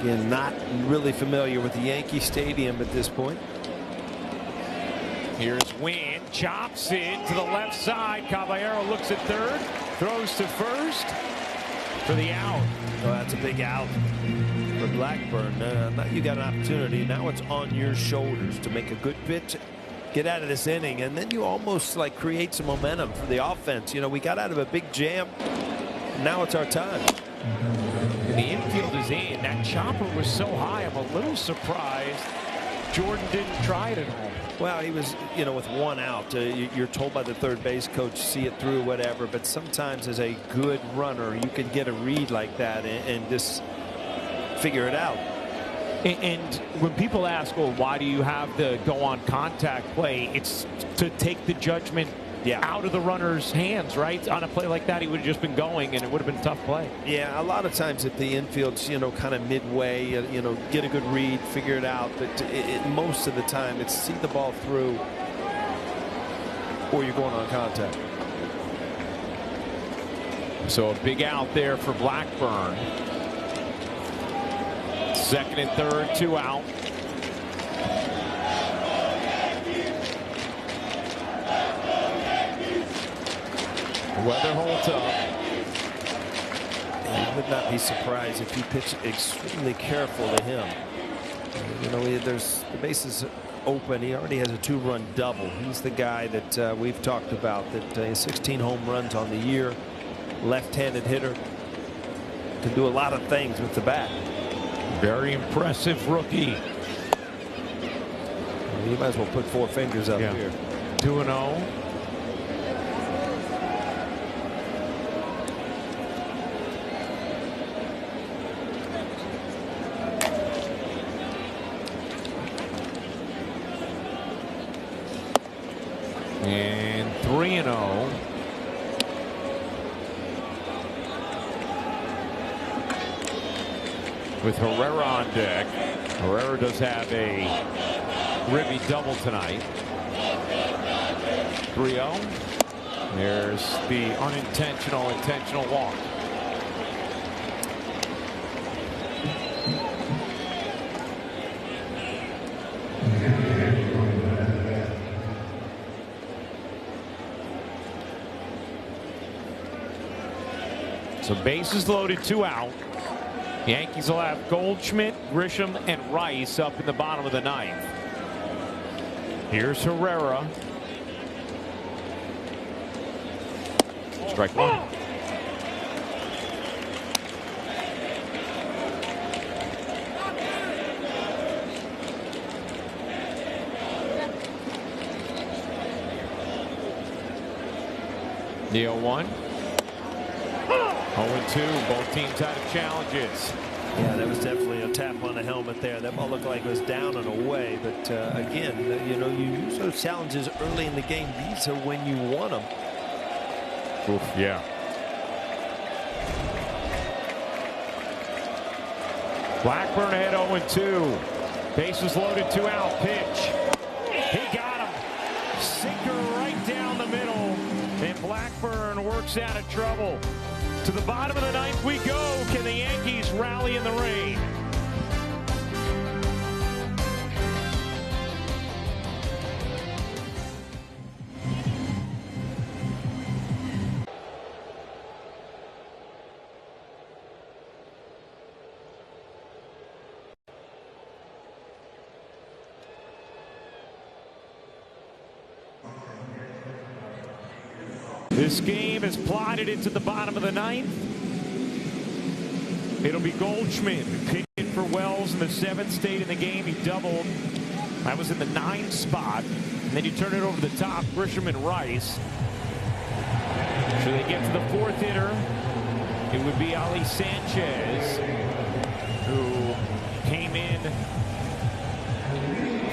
Again, not really familiar with the Yankee Stadium at this point. Here's Wynn, chops it to the left side. Caballero looks at third, throws to first for the out. Oh, that's a big out for Blackburn. Now you got an opportunity. Now it's on your shoulders to make a good pitch, get out of this inning, and then you almost like create some momentum for the offense. You know, we got out of a big jam. Now it's our time. The infield is in. That chopper was so high, I'm a little surprised Jordan didn't try it at home. Well, he was, you know, with one out. You're told by the third base coach, see it through, whatever. But sometimes as a good runner, you can get a read like that and just figure it out. And when people ask, well, why do you have the go on contact play? It's to take the judgment out of the runner's hands, right? On a play like that, he would have just been going, and it would have been a tough play. Yeah, a lot of times if the infield's, kind of midway, get a good read, figure it out. But most of the time, it's see the ball through or you're going on contact. So a big out there for Blackburn. Second and third, 2 out. Weather holds up. I would not be surprised if you pitch extremely careful to him. There's the bases open. He already has a 2-run double. He's the guy that we've talked about that has 16 home runs on the year. Left-handed hitter. Can do a lot of things with the bat. Very impressive rookie. You might as well put 4 fingers up here. 2-0. And 3-0. With Herrera on deck. Herrera does have a ribby double tonight. 3-0. There's the intentional walk. So bases loaded, 2 out. Yankees will have Goldschmidt, Grisham, and Rice up in the bottom of the 9th. Here's Herrera. Strike 1. The 0-1. 0-2. Both teams out of challenges. Yeah, that was definitely a tap on the helmet there. That ball looked like it was down and away. But again, you use those challenges early in the game. These are when you want them. Oof, yeah. Blackburn ahead 0-2. Bases loaded, 2 out. Pitch. He got him. Sinker right down the middle. And Blackburn works out of trouble. To the bottom of the 9th we go. Can the Yankees rally in the rain? This game is plotted into the bottom of the 9th. It'll be Goldschmidt pitching for Wells in the 7th state in the game. He doubled. That was in the 9th spot. And then you turn it over to the top, Grisham and Rice. Should they get to the 4th hitter, it would be Ali Sanchez, who came in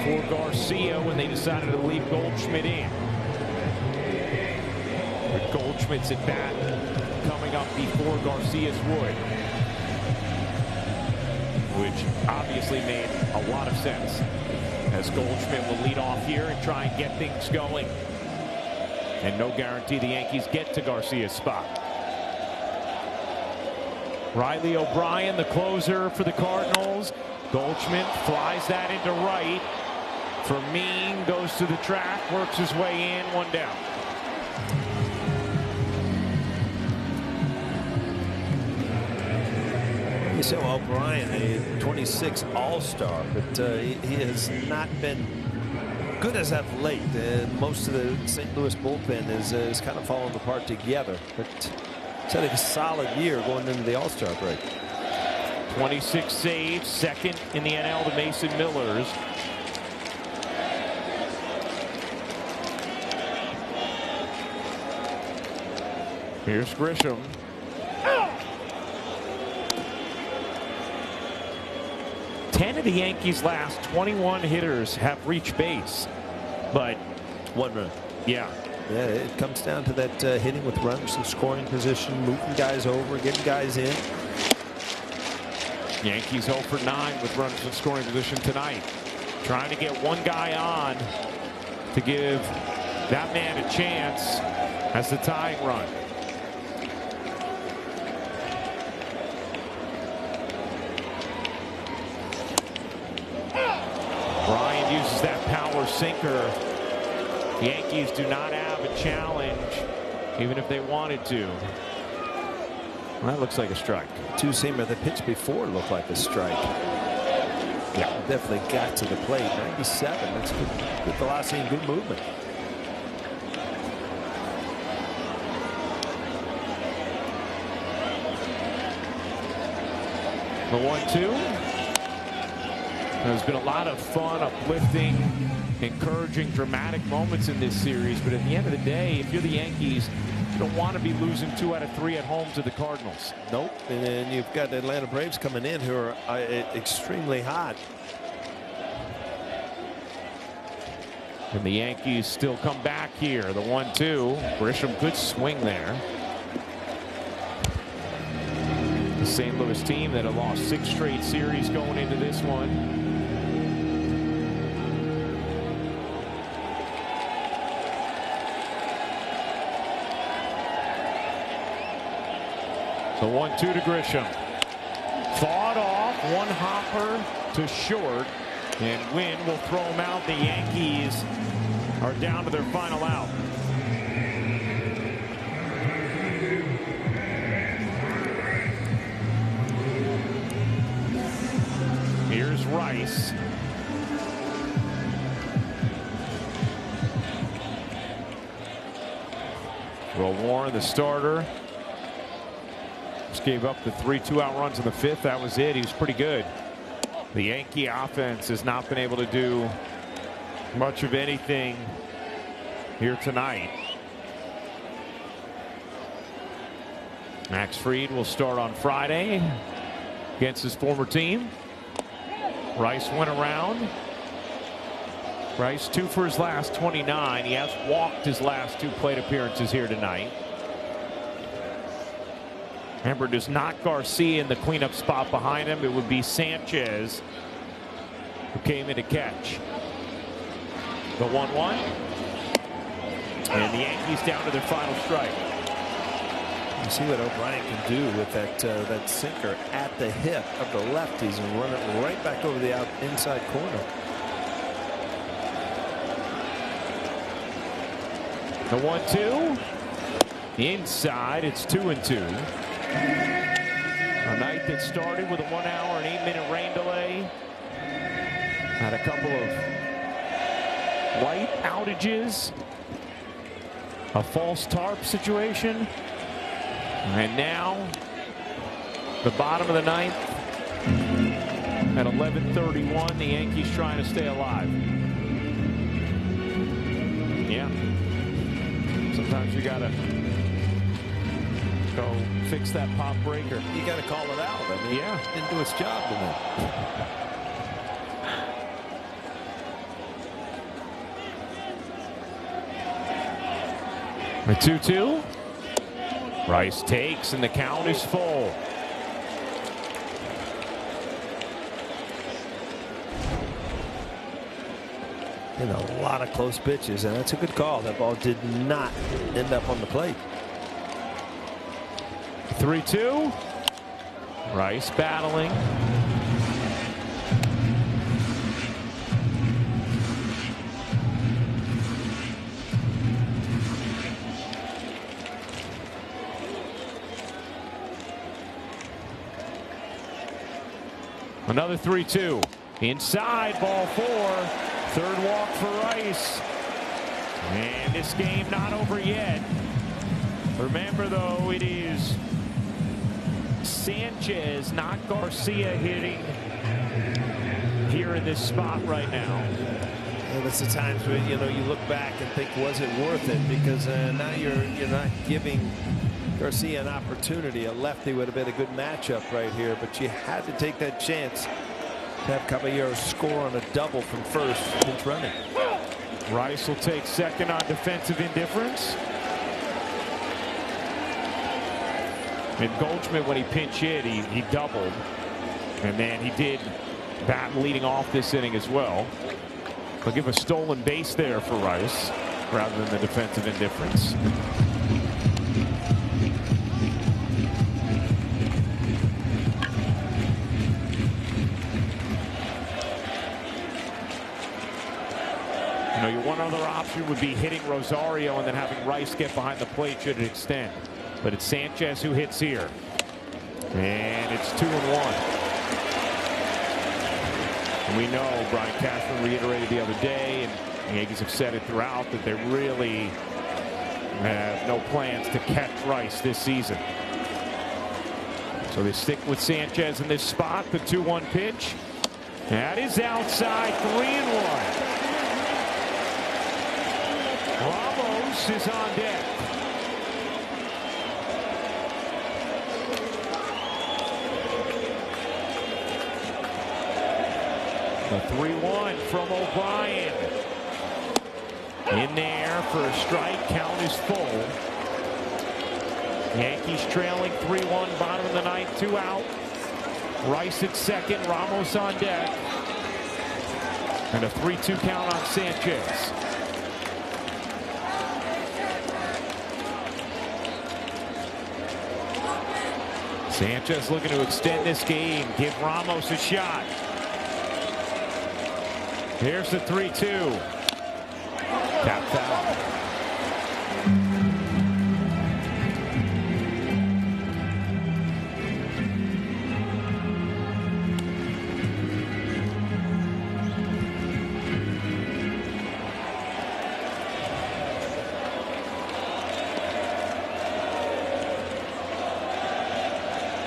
for Garcia when they decided to leave Goldschmidt in. But Goldschmidt's at bat coming up before Garcia's would, which obviously made a lot of sense, as Goldschmidt will lead off here and try and get things going. And no guarantee the Yankees get to Garcia's spot. Riley O'Brien, the closer for the Cardinals. Goldschmidt flies that into right. Fermin goes to the track, works his way in, 1 down. You saw O'Brien, a 26 All-Star, but he has not been good as of late. Most of the St. Louis bullpen is kind of falling apart together. But he's had a solid year going into the All-Star break. 26 saves, 2nd in the NL to Mason Miller's. Here's Grisham. 10 of the Yankees' last 21 hitters have reached base, but 1 run. Yeah, Yeah, it comes down to that hitting with runners in scoring position, moving guys over, getting guys in. Yankees 0 for 9 with runners in scoring position tonight. Trying to get one guy on to give that man a chance as the tying run. Bryant uses that power sinker. The Yankees do not have a challenge, even if they wanted to. Well, that looks like a strike. Two-seamer that pitched before looked like a strike. Yeah, definitely got to the plate. 97. That's good velocity and good movement. The 1-2. There's been a lot of fun, uplifting, encouraging, dramatic moments in this series. But at the end of the day, if you're the Yankees, you don't want to be losing 2 out of 3 at home to the Cardinals. Nope. And then you've got the Atlanta Braves coming in who are extremely hot. And the Yankees still come back here. The 1-2. Grisham, good swing there. The St. Louis team that have lost 6 straight series going into this one. The 1-2 to Grisham. Fought off, one hopper to short, and Wynn will throw him out. The Yankees are down to their final out. Here's Rice. Will Warren, the starter, just gave up the 3 2-out runs in the 5th. That was it. He was pretty good. The Yankee offense has not been able to do much of anything here tonight. Max Fried will start on Friday against his former team. Rice went around. Rice 2 for his last 29. He has walked his last 2 plate appearances here tonight. Remember, there's not Garcia in the cleanup spot behind him. It would be Sanchez who came in to catch. The 1-1. And the Yankees down to their final strike. You see what O'Brien can do with that sinker at the hip of the lefties and run it right back over the inside corner. The 1-2. Inside, it's 2-2. A night that started with a 1 hour and 8-minute rain delay. Had a couple of light outages. A false tarp situation. And now, the bottom of the 9th at 11:31, the Yankees trying to stay alive. Yeah. Sometimes you gotta go fix that pop breaker. You gotta call it out. I mean, yeah, didn't do its job tonight. The 2-2. Rice takes, and the count is full. And a lot of close pitches, and that's a good call. That ball did not end up on the plate. 3-2. Rice battling. Another 3-2. Inside, ball 4. Third walk for Rice. And this game not over yet. Remember, though, it is Sanchez, not Garcia, hitting here in this spot right now. And it's the times where you look back and think, was it worth it? Because now you're not giving Garcia an opportunity. A lefty would have been a good matchup right here, but you had to take that chance to have Caballero score on a double from first pinch running. Rice will take second on defensive indifference. And Goldschmidt, when he pinch hit, he doubled. And then he did bat leading off this inning as well. They'll give a stolen base there for Rice rather than the defensive indifference. You know, your one other option would be hitting Rosario and then having Rice get behind the plate should it extend. But it's Sanchez who hits here. And it's 2-1. And we know Brian Cashman reiterated the other day, and the Yankees have said it throughout, that they really have no plans to catch Rice this season. So they stick with Sanchez in this spot. The 2-1 pitch. That is outside. 3-1. Ramos is on deck. The 3-1 from O'Brien. In there for a strike. Count is full. Yankees trailing 3-1, bottom of the ninth, 2 out. Rice at second, Ramos on deck. And a 3-2 count on Sanchez. Sanchez looking to extend this game, give Ramos a shot. Here's the 3-2. Tap foul.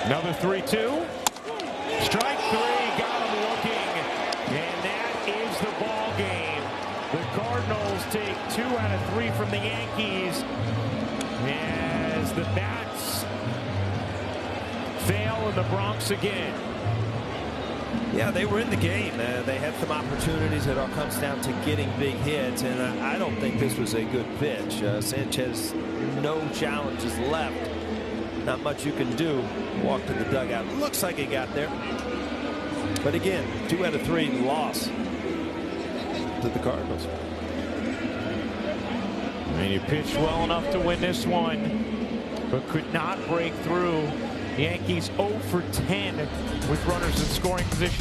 Another 3-2. Strike 3, got him looking. And that is the ball game. The Cardinals take 2 out of 3 from the Yankees as the bats fail in the Bronx again. Yeah, they were in the game. They had some opportunities. It all comes down to getting big hits, and I don't think this was a good pitch. Sanchez, no challenges left. Not much you can do. Walk to the dugout. Looks like he got there. But again, 2 out of 3 loss to the Cardinals. And he pitched well enough to win this one, but could not break through. Yankees 0 for 10 with runners in scoring position.